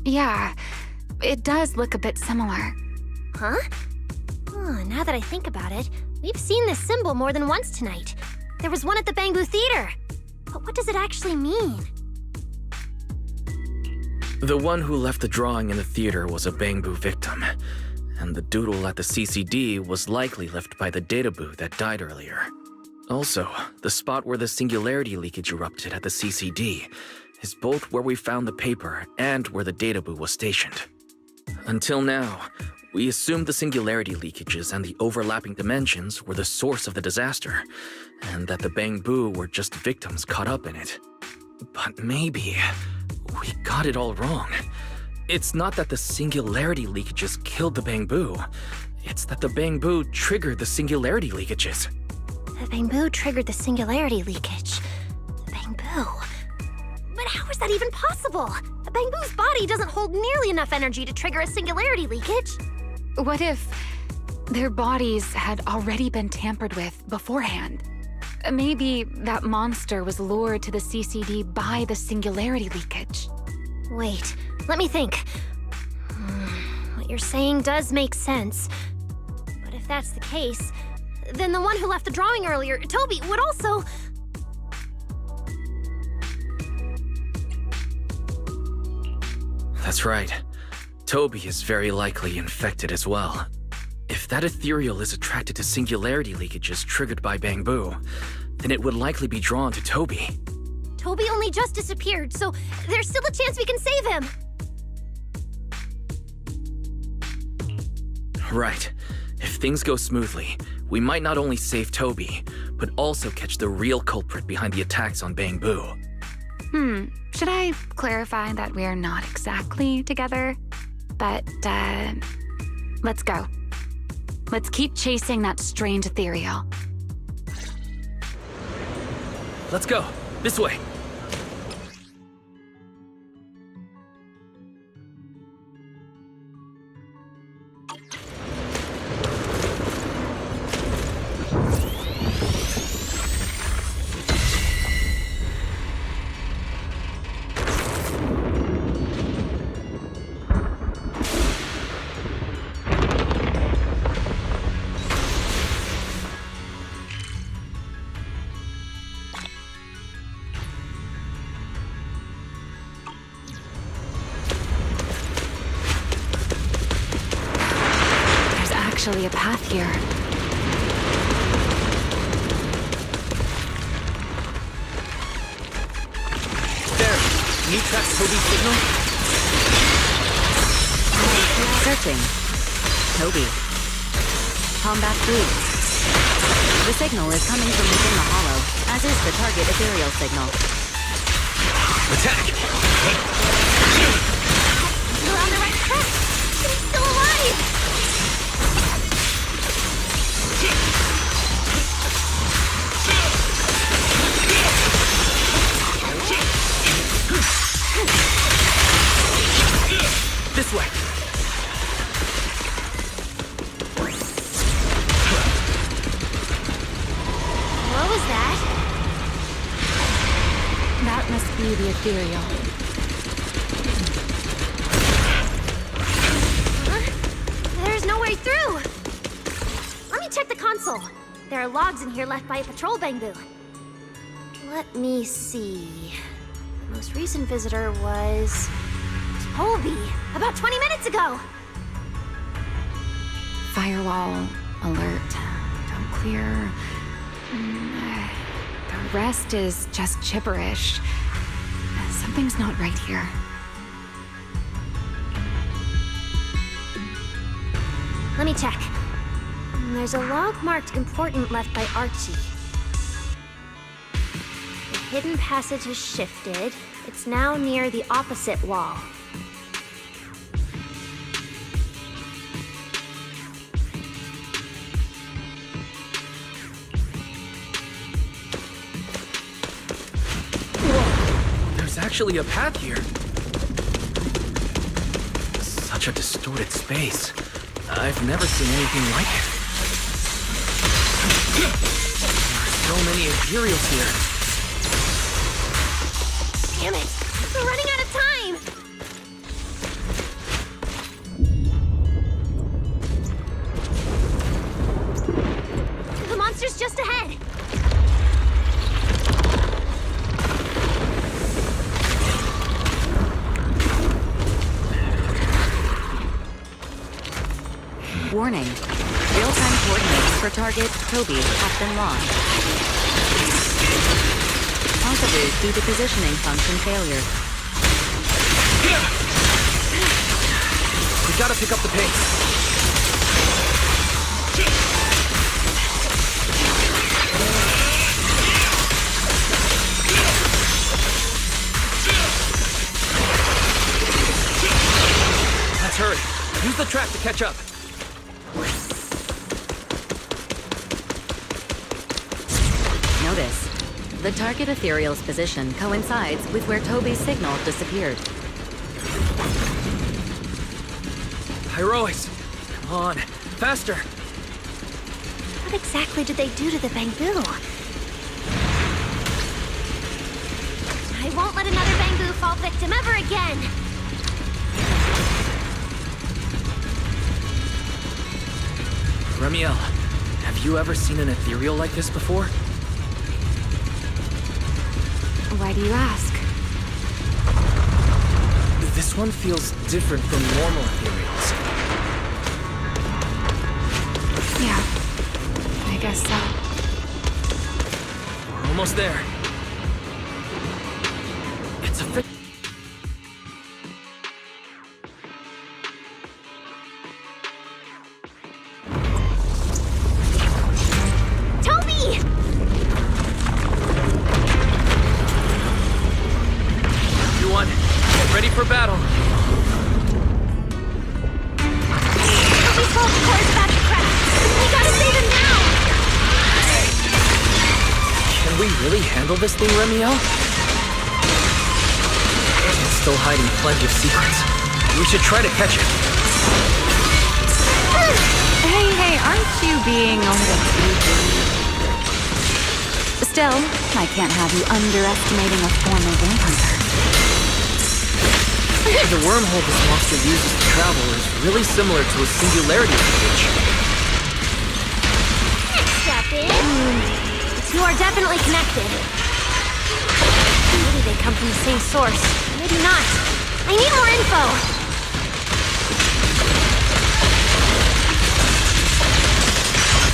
Yeah, it does look a bit similar. Huh? Oh, now that I think about it, we've seen this symbol more than once tonight. There was one at the Bamboo Theater. But what does it actually mean? The one who left the drawing in the theater was a bamboo victim, and the doodle at the CCD was likely left by the databoo that died earlier. Also, the spot where the singularity leakage erupted at the CCD is both where we found the paper and where the databoo was stationed. Until now, we assumed the singularity leakages and the overlapping dimensions were the source of the disaster, and that the bamboo were just victims caught up in it. But maybe we got it all wrong. It's not that the singularity leakages killed the bamboo. It's that the bamboo triggered the singularity leakages. The bamboo triggered the singularity leakage. The bamboo. But how is that even possible? A bamboo's body doesn't hold nearly enough energy to trigger a singularity leakage. What if their bodies had already been tampered with beforehand? Maybe that monster was lured to the CCD by the singularity leakage. Wait, let me think. What you're saying does make sense. But if that's the case, then the one who left the drawing earlier, Toby, would also... That's right. Toby is very likely infected as well. If that ethereal is attracted to singularity leakages triggered by bamboo, then it would likely be drawn to Toby. Toby only just disappeared, so there's still a chance we can save him. Right. If things go smoothly, we might not only save Toby, but also catch the real culprit behind the attacks on bamboo. Should I clarify that we're not exactly together? But, let's go. Let's keep chasing that strange ethereal. Let's go. This way. actually a path here. There! Can you track Toby's signal? Searching. Toby. Combat boots. The signal is coming from within the hollow, as is the target ethereal signal. Attack! We're on the right track! He's still alive! This way! What was that? That must be the ethereal. Huh? There's no way through! Let me check the console. There are logs in here left by a patrol bamboo. Let me see. The most recent visitor was... Toby, about 20 minutes ago! Firewall alert. Don't clear. The rest is just gibberish. Something's not right here. Let me check. There's a log marked important left by Archie. The hidden passage has shifted. It's now near the opposite wall. There's actually a path here. Such a distorted space. I've never seen anything like it. There are so many Imperials here. Damn it! We're running out of time! The monster's just ahead! Warning. Real-time coordinates for target Toby have been lost. Possibly due to positioning function failure. We gotta pick up the pace. Let's hurry. Use the track to catch up. Notice, the target ethereal's position coincides with where Toby's signal disappeared. Heroics, come on, faster. What exactly did they do to the bamboo? I won't let another bamboo fall victim ever again! Remiel, have you ever seen an ethereal like this before? Why do you ask? This one feels different from normal ethereals. Yeah, I guess so. We're almost there. It's a fit. Toby! Everyone, get ready for battle. Toby's whole core is about to crash! We gotta save him now! Can we really handle this thing, Remiel? It's still hiding plenty of secrets. We should try to catch it. Hey, aren't you being a little creepy? Still, I can't have you underestimating a former vampire. The wormhole this monster uses to travel is really similar to a singularity bridge. Next step is... The two are definitely connected. Maybe they come from the same source. Maybe not. I need more info!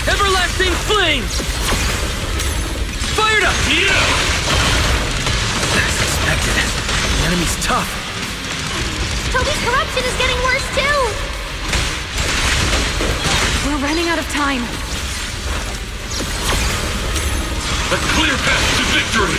Everlasting flame! Fired up! Yeah! As expected, the enemy's tough. Toby's corruption is getting worse too! We're running out of time. A clear path to victory!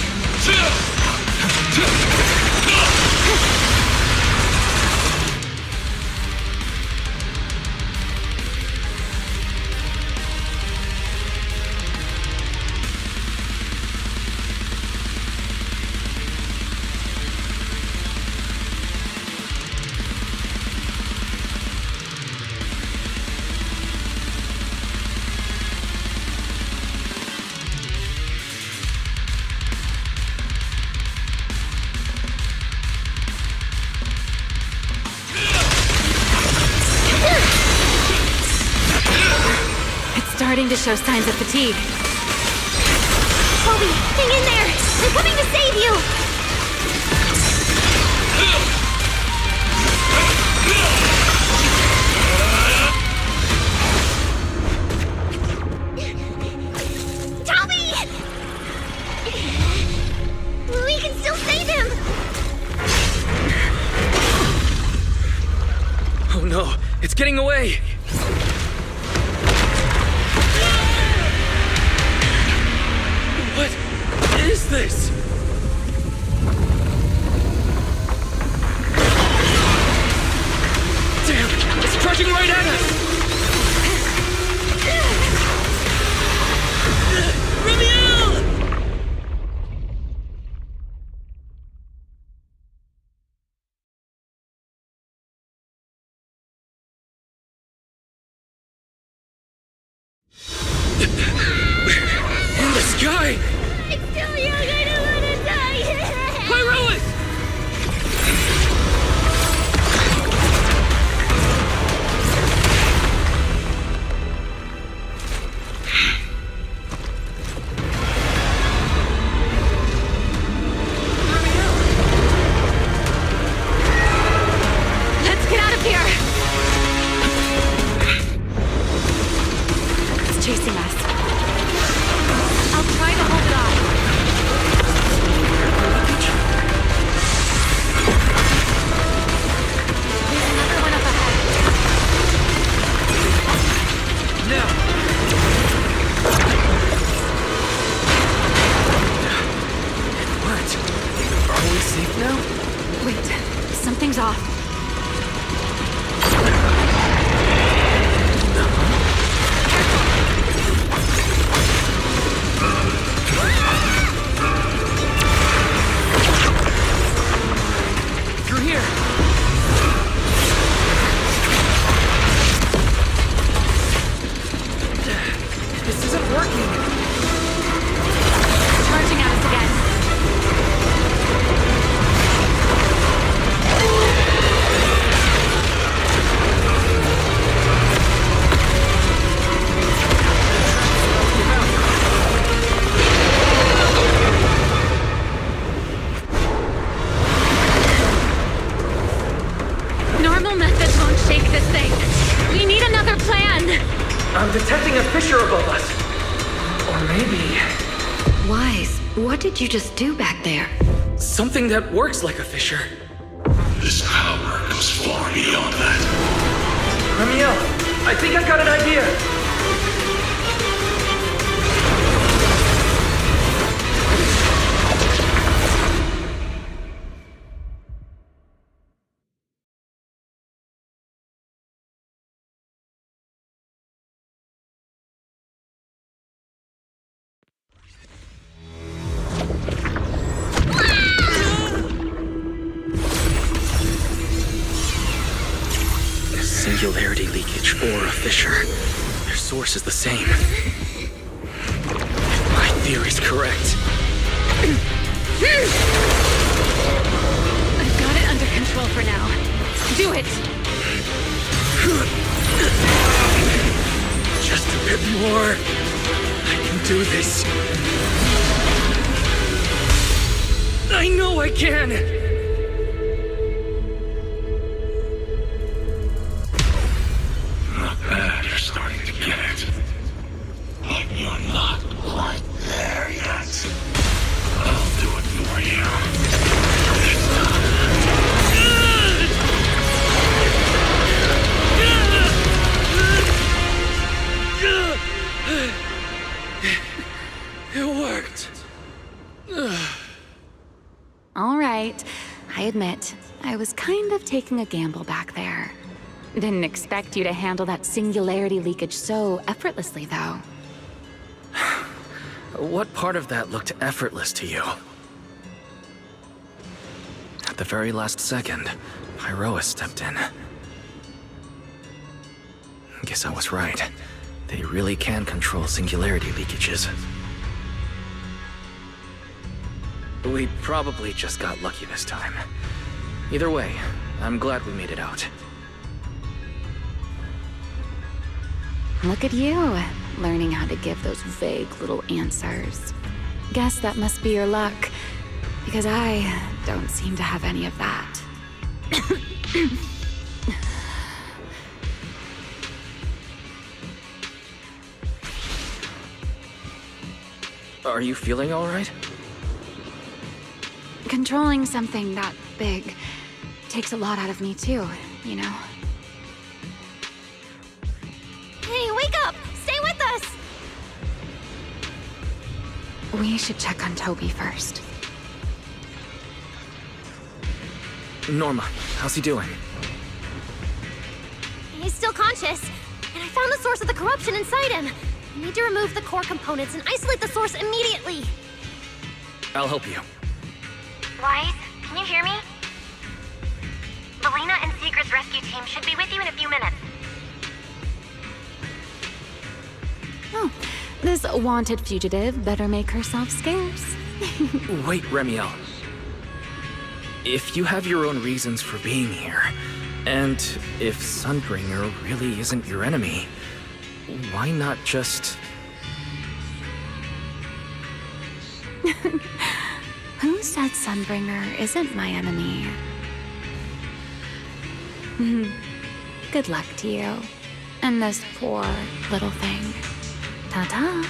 Starting to show signs of fatigue. Toby, hang in there! I'm coming to save you! Toby! We can still save him! Oh no, it's getting away! What is this? Damn, it's crushing right at us! Ramiel! In the sky! It's still young, I don't want to die! Pyrolis! Let's get out of here! It's chasing us. I'll try to hold it off. There's another one up ahead. Now! It worked. Are we safe now? Wait, something's off. Through here! This isn't working! Charging at us again. Normal methods won't shake this thing. We need another plan. I'm detecting a fissure above us. Or maybe... Wise, what did you just do back there? something that works like a fissure. This power goes far beyond that. Ramiel, I think I've got an idea. Singularity leakage or a fissure. Their source is the same. My theory's correct. I've got it under control for now. Do it! Just a bit more. I can do this. I know I can! Not bad, you're starting to get it. All right. I admit, I was kind of taking a gamble back there. Didn't expect you to handle that singularity leakage so effortlessly, though. What part of that looked effortless to you? At the very last second, Pyroa stepped in. Guess I was right. They really can control singularity leakages. We probably just got lucky this time. Either way, I'm glad we made it out. Look at you, learning how to give those vague little answers. Guess that must be your luck, because I don't seem to have any of that. Are you feeling all right? Controlling something that big takes a lot out of me too, you know? Hey, wake up! Stay with us! We should check on Toby first. Norma, how's he doing? He's still conscious, and I found the source of the corruption inside him. We need to remove the core components and isolate the source immediately. I'll help you. Wise, can you hear me? Valina and Sigrid's rescue team should be with you in a few minutes. Oh, this wanted fugitive better make herself scarce. Wait, Remiel. If you have your own reasons for being here, and if Sunbringer really isn't your enemy, why not just... Who said Sunbringer isn't my enemy? Good luck to you. And this poor little thing. Ta-ta.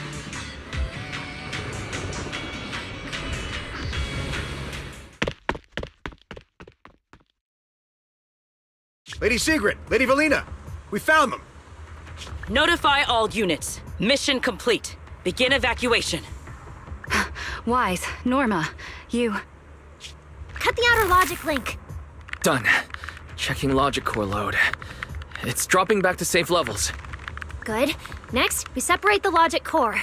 Lady Sigrid! Lady Valina! We found them! Notify all units. Mission complete. Begin evacuation. Wise, Norma, you... Cut the outer logic link. Done. Checking logic core load. It's dropping back to safe levels. Good. Next, we separate the logic core.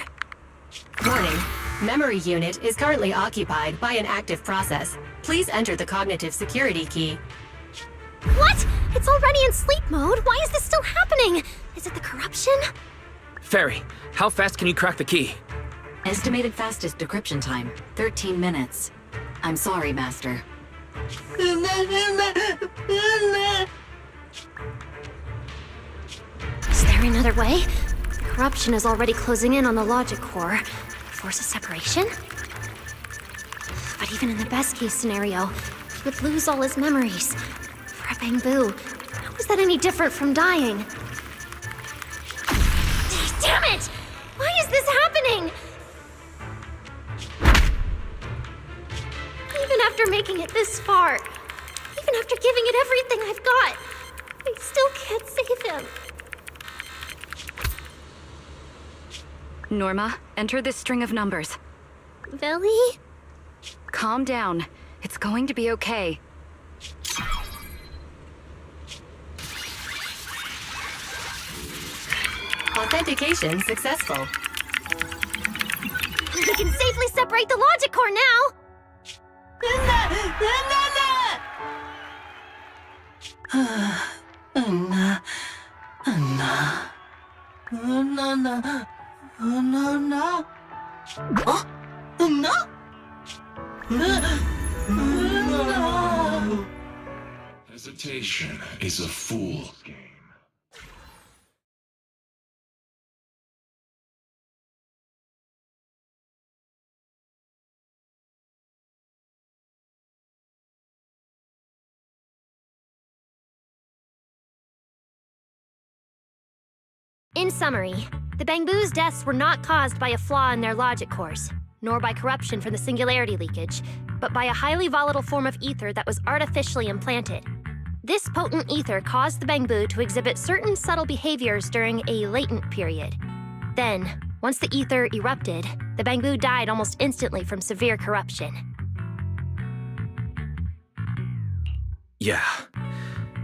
Warning. Memory unit is currently occupied by an active process. Please enter the cognitive security key. What? It's already in sleep mode. Why is this still happening? Is it the corruption? Fairy, how fast can you crack the key? Estimated fastest decryption time, 13 minutes. I'm sorry, Master. Is there another way? Corruption is already closing in on the logic core. Force a separation? But even in the best case scenario, he would lose all his memories. For a Bangbu, how is that any different from dying? Damn it! Why is this happening? Even after making it this far, even after giving it everything I've got, I still can't save him. Norma, enter this string of numbers. Veli? Calm down. It's going to be okay. Authentication successful. We can safely separate the logic core now! Hesitation is a fool's game. In summary, the Bangbu's deaths were not caused by a flaw in their logic cores, nor by corruption from the singularity leakage, but by a highly volatile form of ether that was artificially implanted. This potent ether caused the Bangbu to exhibit certain subtle behaviors during a latent period. Then, once the ether erupted, the Bangbu died almost instantly from severe corruption. Yeah.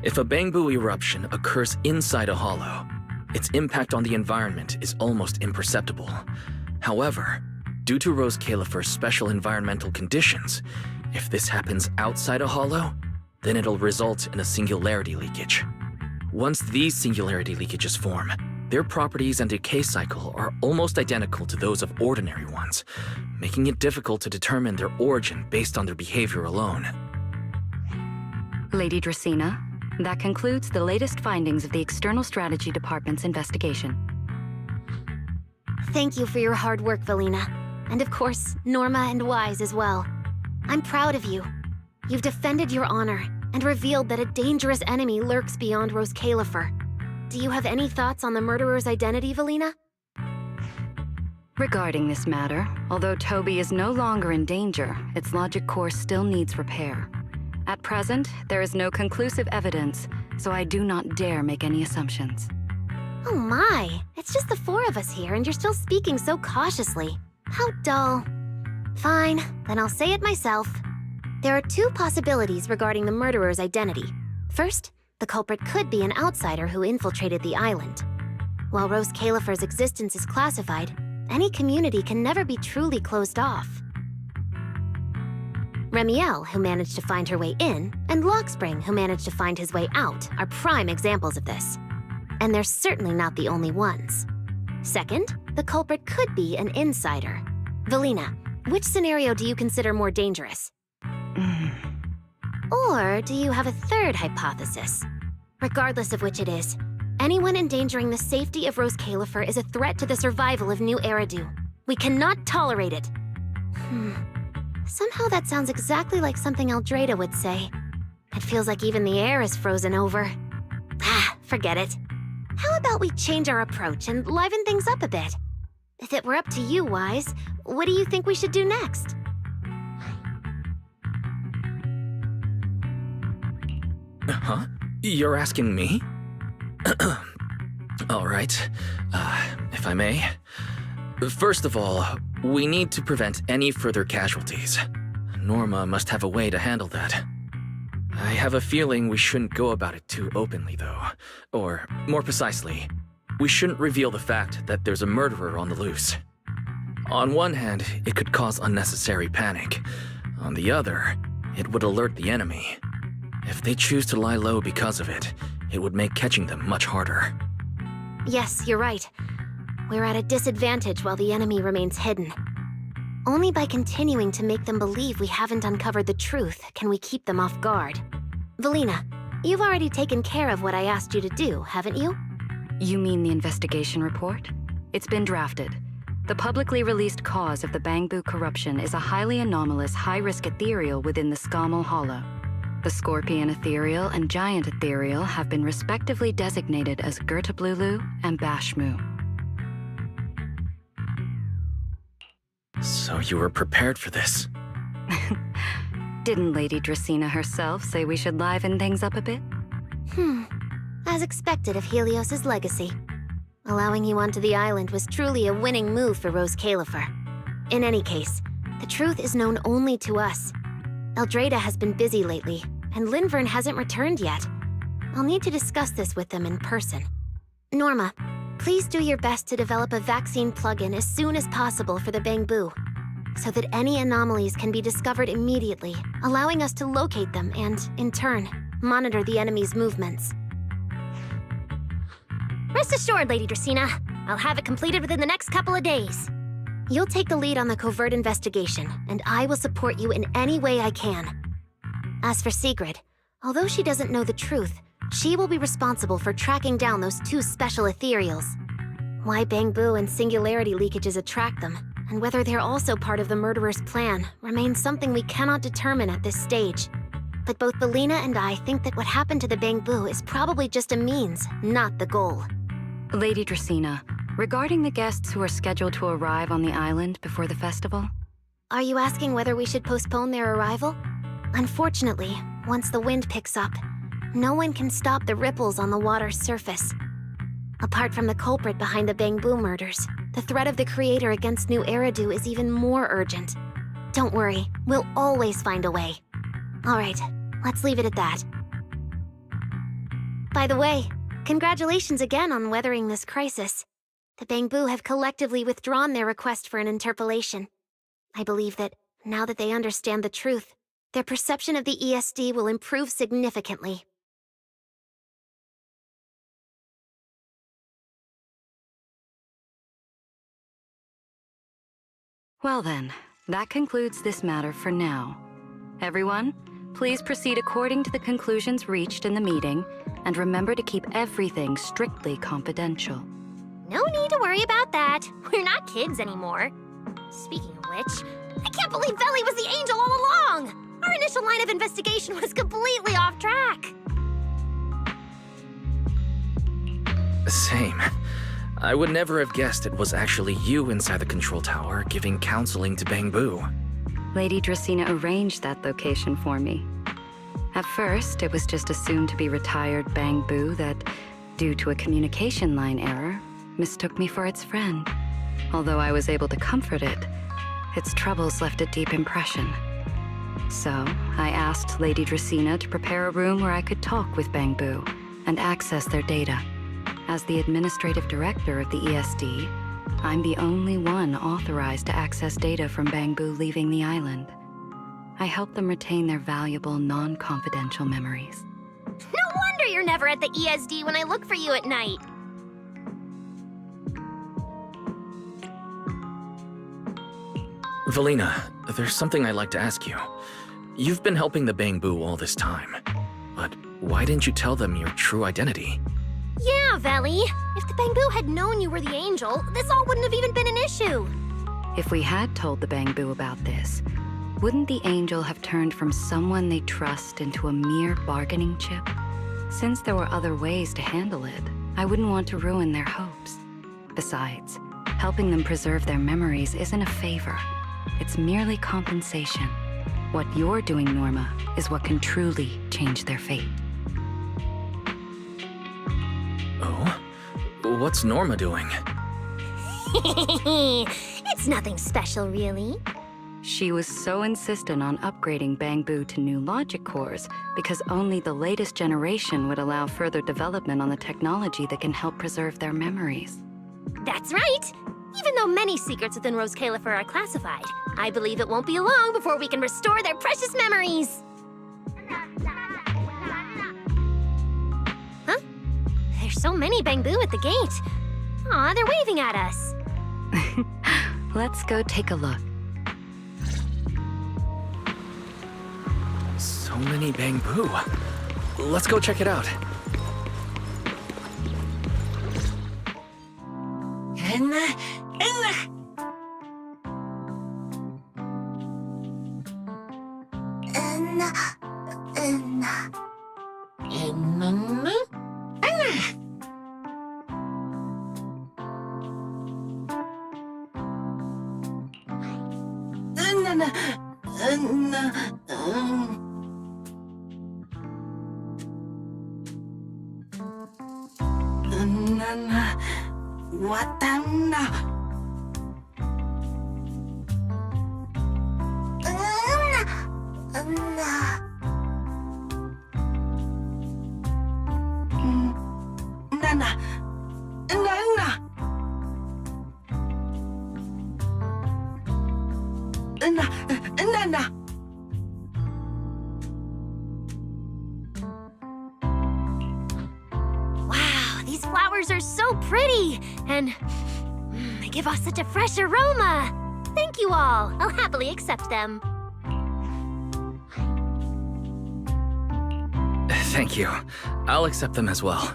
If a Bangbu eruption occurs inside a hollow, its impact on the environment is almost imperceptible. However, due to Rose Califer's special environmental conditions, if this happens outside a hollow, then it'll result in a singularity leakage. Once these singularity leakages form, their properties and decay cycle are almost identical to those of ordinary ones, making it difficult to determine their origin based on their behavior alone. Lady Dracena, that concludes the latest findings of the External Strategy Department's investigation. Thank you for your hard work, Valina. And of course, Norma and Wise as well. I'm proud of you. You've defended your honor and revealed that a dangerous enemy lurks beyond Rose Califer. Do you have any thoughts on the murderer's identity, Valina? Regarding this matter, although Toby is no longer in danger, its logic core still needs repair. At present, there is no conclusive evidence, so I do not dare make any assumptions. Oh my, it's just the four of us here and you're still speaking so cautiously. How dull. Fine, then I'll say it myself. There are two possibilities regarding the murderer's identity. First, the culprit could be an outsider who infiltrated the island. While Rose Califer's existence is classified, any community can never be truly closed off. Remiel, who managed to find her way in, and Lockspring, who managed to find his way out, are prime examples of this. And they're certainly not the only ones. Second, the culprit could be an insider. Valina, which scenario do you consider more dangerous? Or do you have a third hypothesis? Regardless of which it is, anyone endangering the safety of Rose Califer is a threat to the survival of New Eridu. We cannot tolerate it. Somehow that sounds exactly like something Eldrada would say. It feels like even the air is frozen over. Forget it. How about we change our approach and liven things up a bit? If it were up to you, Wise, what do you think we should do next? Huh? You're asking me? All right. If I may. First of all, we need to prevent any further casualties. Norma must have a way to handle that. I have a feeling we shouldn't go about it too openly, though. Or, more precisely, we shouldn't reveal the fact that there's a murderer on the loose. On one hand, it could cause unnecessary panic. On the other, it would alert the enemy. If they choose to lie low because of it, it would make catching them much harder. Yes, you're right. We're at a disadvantage while the enemy remains hidden. Only by continuing to make them believe we haven't uncovered the truth can we keep them off guard. Valina, you've already taken care of what I asked you to do, haven't you? You mean the investigation report? It's been drafted. The publicly released cause of the Bangbu corruption is a highly anomalous, high-risk ethereal within the Skamal Hollow. The Scorpion Ethereal and Giant Ethereal have been respectively designated as Gertablulu and Bashmu. So you were prepared for this? Didn't Lady Dracena herself say we should liven things up a bit? As expected of Helios's legacy. Allowing you onto the island was truly a winning move for Rose Califer. In any case, the truth is known only to us. Eldrada has been busy lately, and Linvern hasn't returned yet. I'll need to discuss this with them in person. Norma, please do your best to develop a vaccine plugin as soon as possible for the Bangbu, so that any anomalies can be discovered immediately, allowing us to locate them and, in turn, monitor the enemy's movements. Rest assured, Lady Dracena. I'll have it completed within the next couple of days. You'll take the lead on the covert investigation, and I will support you in any way I can. As for Sigrid, although she doesn't know the truth, she will be responsible for tracking down those two special ethereals. Why Bangbu and singularity leakages attract them, and whether they're also part of the murderer's plan, remains something we cannot determine at this stage. But both Valina and I think that what happened to the Bangbu is probably just a means, not the goal. Lady Dracena, regarding the guests who are scheduled to arrive on the island before the festival? Are you asking whether we should postpone their arrival? Unfortunately, once the wind picks up, no one can stop the ripples on the water's surface. Apart from the culprit behind the Bangbu murders, the threat of the Creator against New Eridu is even more urgent. Don't worry, we'll always find a way. All right, let's leave it at that. By the way, congratulations again on weathering this crisis. The Bangbu have collectively withdrawn their request for an interpolation. I believe that, now that they understand the truth, their perception of the ESD will improve significantly. Well then, that concludes this matter for now. Everyone, please proceed according to the conclusions reached in the meeting, and remember to keep everything strictly confidential. No need to worry about that. We're not kids anymore. Speaking of which, I can't believe Veli was the angel all along! Our initial line of investigation was completely off track. Same. I would never have guessed it was actually you inside the control tower giving counseling to Bangbu. Lady Dracaena arranged that location for me. At first, it was just assumed to be retired Bangbu that, due to a communication line error, mistook me for its friend. Although I was able to comfort it, its troubles left a deep impression. So, I asked Lady Dracaena to prepare a room where I could talk with Bangbu and access their data. As the administrative director of the ESD, I'm the only one authorized to access data from Bangbu leaving the island. I help them retain their valuable, non-confidential memories. No wonder you're never at the ESD when I look for you at night. Valina, there's something I'd like to ask you. You've been helping the Bangbu all this time, but why didn't you tell them your true identity? Yeah, Veli. If the Bangbu had known you were the angel, this all wouldn't have even been an issue. If we had told the Bangbu about this, wouldn't the angel have turned from someone they trust into a mere bargaining chip? Since there were other ways to handle it, I wouldn't want to ruin their hopes. Besides, helping them preserve their memories isn't a favor. It's merely compensation. What you're doing, Norma, is what can truly change their fate. Oh? What's Norma doing? It's nothing special, really. She was so insistent on upgrading Bangbu to new logic cores because only the latest generation would allow further development on the technology that can help preserve their memories. That's right! Even though many secrets within Rose Califer are classified, I believe it won't be long before we can restore their precious memories! Huh? There's so many Bangbu at the gate. Aw, they're waving at us. Let's go take a look. So many Bangbu. Let's go check it out. Wow, these flowers are so pretty, and they give off such a fresh aroma. Thank you all. I'll happily accept them. Thank you. I'll accept them as well.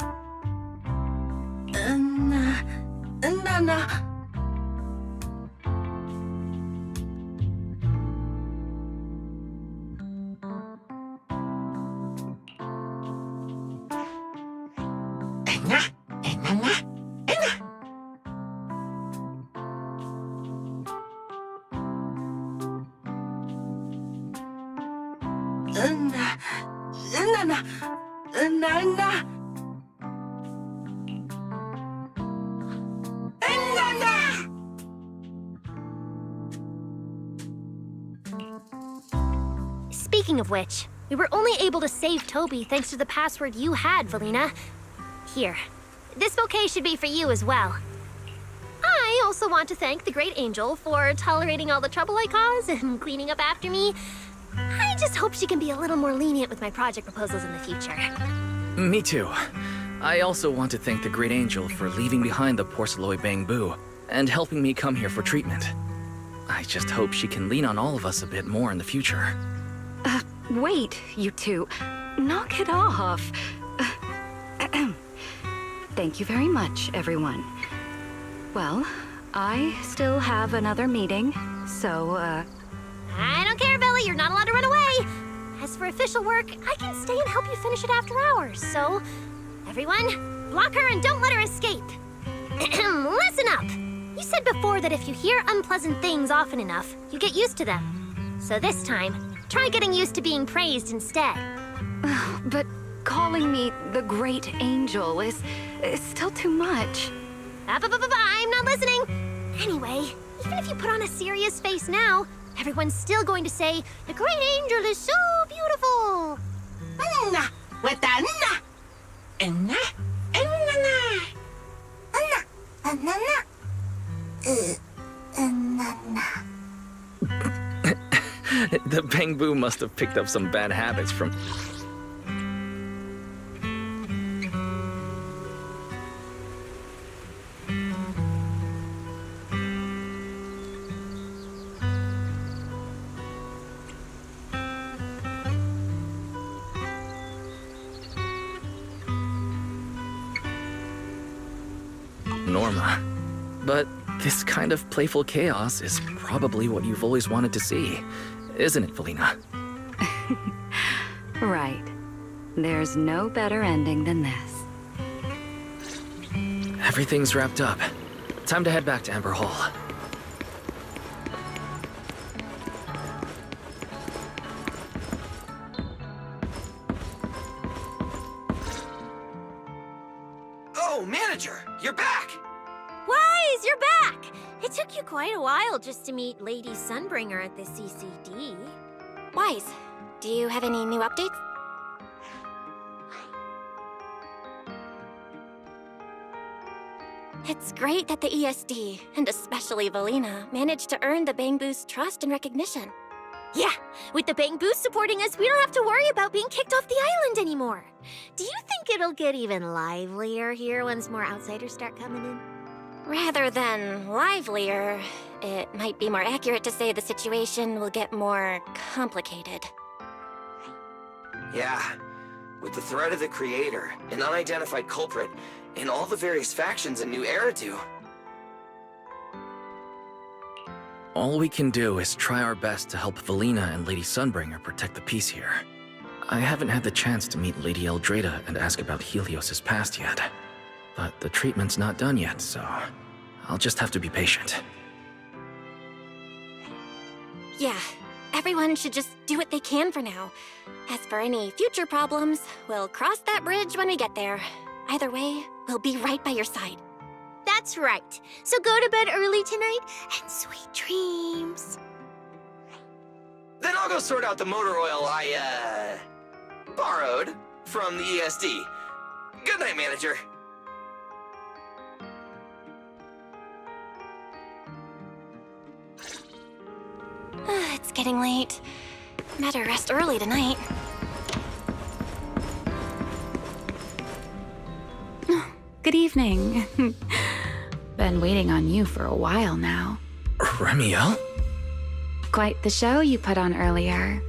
Speaking of which, We were only able to save Toby thanks to the password you had, Valina. Here. This bouquet should be for you as well. I also want to thank the Great Angel for tolerating all the trouble I cause and cleaning up after me. I just hope she can be a little more lenient with my project proposals in the future. Me too. I also want to thank the Great Angel for leaving behind the porcelain bamboo and helping me come here for treatment. I just hope she can lean on all of us a bit more in the future. Wait, you two. Knock it off. Thank you very much, everyone. Well, I still have another meeting, so, I don't care, Billy. You're not allowed to run away. As for official work, I can stay and help you finish it after hours, so... Everyone, block her and don't let her escape. Listen up. You said before that if you hear unpleasant things often enough, you get used to them. So this time, try getting used to being praised instead. But calling me the Great Angel is still too much. I'm not listening. Anyway, even if you put on a serious face now, everyone's still going to say, the Great Angel is so beautiful. The bamboo must have picked up some bad habits from... Norma. But this kind of playful chaos is probably what you've always wanted to see, isn't it, Valina? Right. There's no better ending than this. Everything's wrapped up. Time to head back to Amber Hall. Oh, Manager! You're back! Wise, you're back! It took you quite a while just to meet Lady Sunbringer at the CCD. Wise, do you have any new updates? It's great that the ESD, and especially Valina, managed to earn the Bamboo's trust and recognition. Yeah, with the Bamboo supporting us, we don't have to worry about being kicked off the island anymore. Do you think it'll get even livelier here once more outsiders start coming in? Rather than livelier, it might be more accurate to say the situation will get more complicated. Yeah, with the threat of the Creator, an unidentified culprit, and all the various factions in New Eridu. All we can do is try our best to help Valina and Lady Sunbringer protect the peace here. I haven't had the chance to meet Lady Eldrada and ask about Helios's past yet. But the treatment's not done yet, so I'll just have to be patient. Yeah, everyone should just do what they can for now. As for any future problems, we'll cross that bridge when we get there. Either way, we'll be right by your side. That's right. So go to bed early tonight, and sweet dreams. Then I'll go sort out the motor oil I, borrowed from the ESD. Good night, Manager. It's getting late. Better rest early tonight. Good evening. Been waiting on you for a while now. Remiel? Quite the show you put on earlier.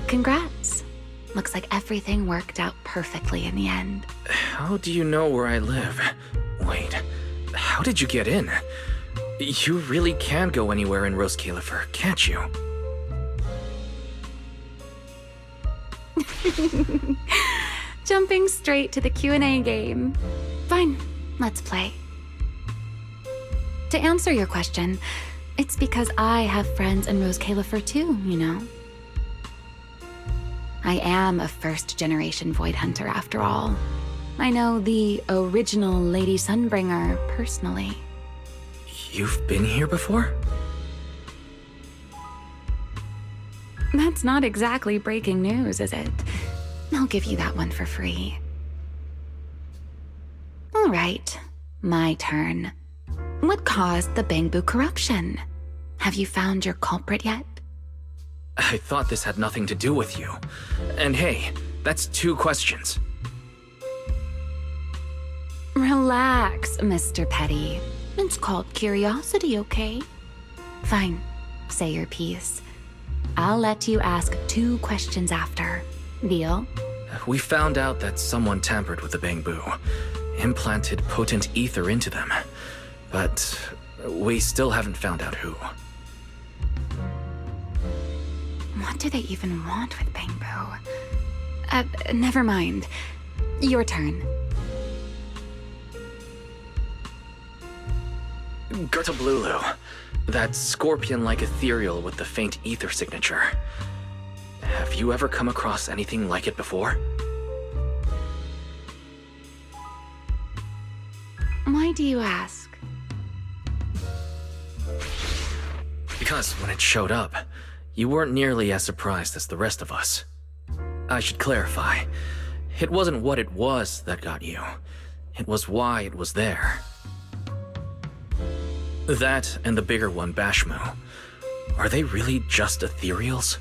Congrats. Looks like everything worked out perfectly in the end. How do you know where I live? Wait, how did you get in? You really can go anywhere in Rose Califer, can't you? Jumping straight to the Q&A game. Fine, let's play. To answer your question, it's because I have friends in Rose Califer too, you know. I am a first-generation Void Hunter after all. I know the original Lady Sunbringer personally. You've been here before? That's not exactly breaking news, is it? I'll give you that one for free. All right, my turn. What caused the Bangbu corruption? Have you found your culprit yet? I thought this had nothing to do with you. And hey, that's 2 questions. Relax, Mr. Petty. It's called curiosity, okay? Fine, say your piece. I'll let you ask 2 questions after. Deal? We found out that someone tampered with the Bangbu, implanted potent ether into them. But we still haven't found out who. What do they even want with Bangbu? Never mind. Your turn. Gertablulu, that scorpion-like ethereal with the faint ether signature. Have you ever come across anything like it before? Why do you ask? Because when it showed up, you weren't nearly as surprised as the rest of us. I should clarify. It wasn't what it was that got you. It was why it was there. That and the bigger one, Bashmu. Are they really just ethereals?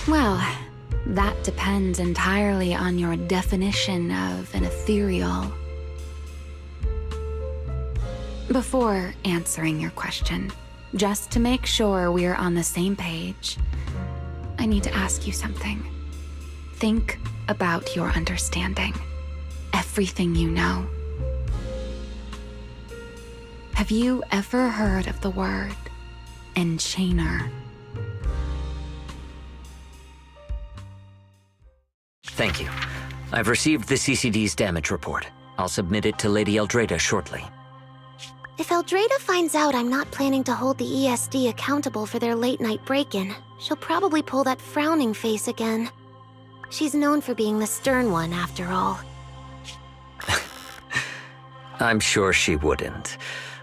Well, that depends entirely on your definition of an ethereal. Before answering your question, just to make sure we're on the same page, I need to ask you something. Think about your understanding. Everything you know. Have you ever heard of the word enchainer? Thank you. I've received the CCD's damage report. I'll submit it to Lady Eldrada shortly. If Eldrada finds out I'm not planning to hold the ESD accountable for their late-night break-in, she'll probably pull that frowning face again. She's known for being the stern one, after all. I'm sure she wouldn't.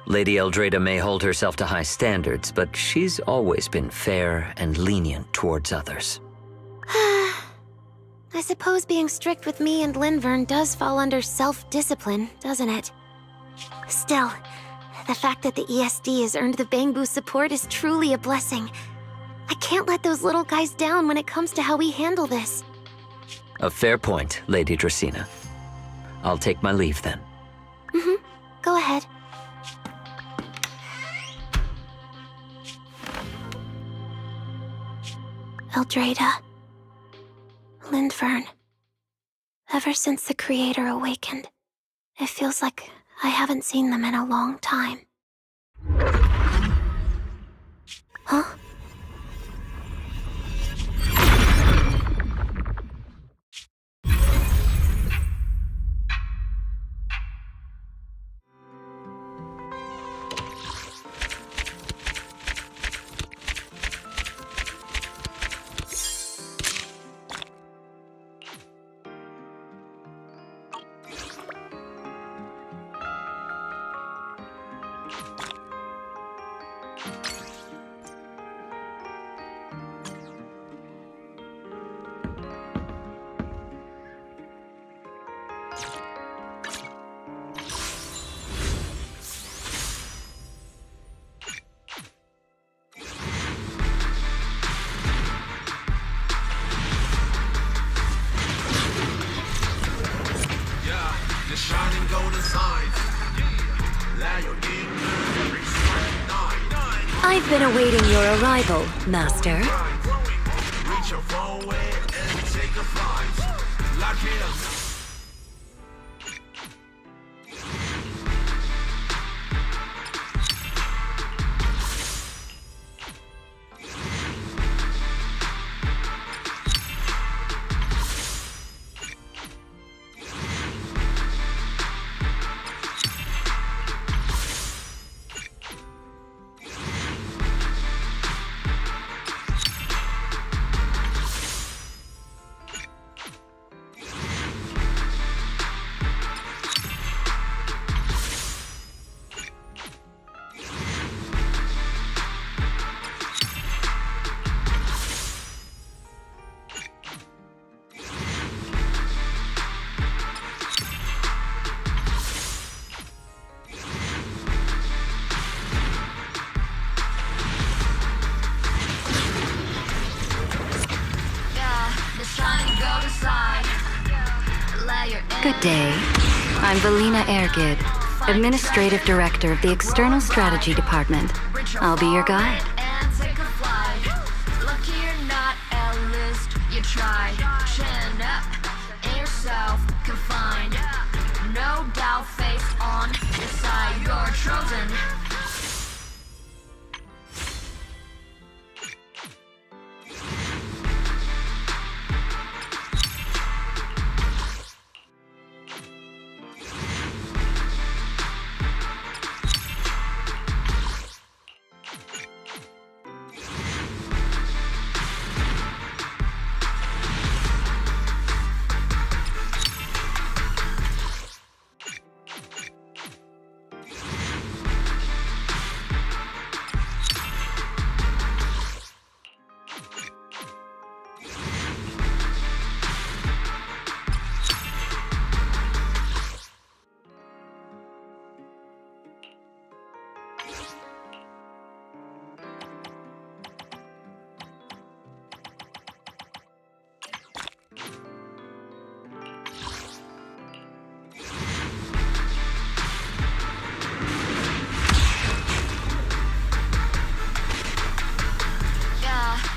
Lady Eldrada may hold herself to high standards, but she's always been fair and lenient towards others. I suppose being strict with me and Linvern does fall under self-discipline, doesn't it? Still, the fact that the ESD has earned the Bangbu support is truly a blessing. I can't let those little guys down when it comes to how we handle this. A fair point, Lady Dracena. I'll take my leave then. Go ahead. Eldrada. Linvern. Ever since the Creator awakened, it feels like I haven't seen them in a long time. Huh? I've been awaiting your arrival, Master. Reach your phone way and take a flight. Lock it up. Good day. I'm Valina Ergid, Administrative Director of the External Strategy Department. I'll be your guide. Lucky you're not A-list. You tried. Chin up. In yourself confined. No doubt face on your side. You're chosen.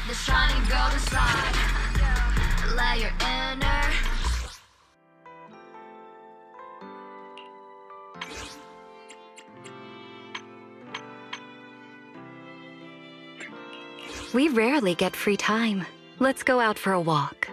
The shiny golden side. Let your inner. We rarely get free time. Let's go out for a walk.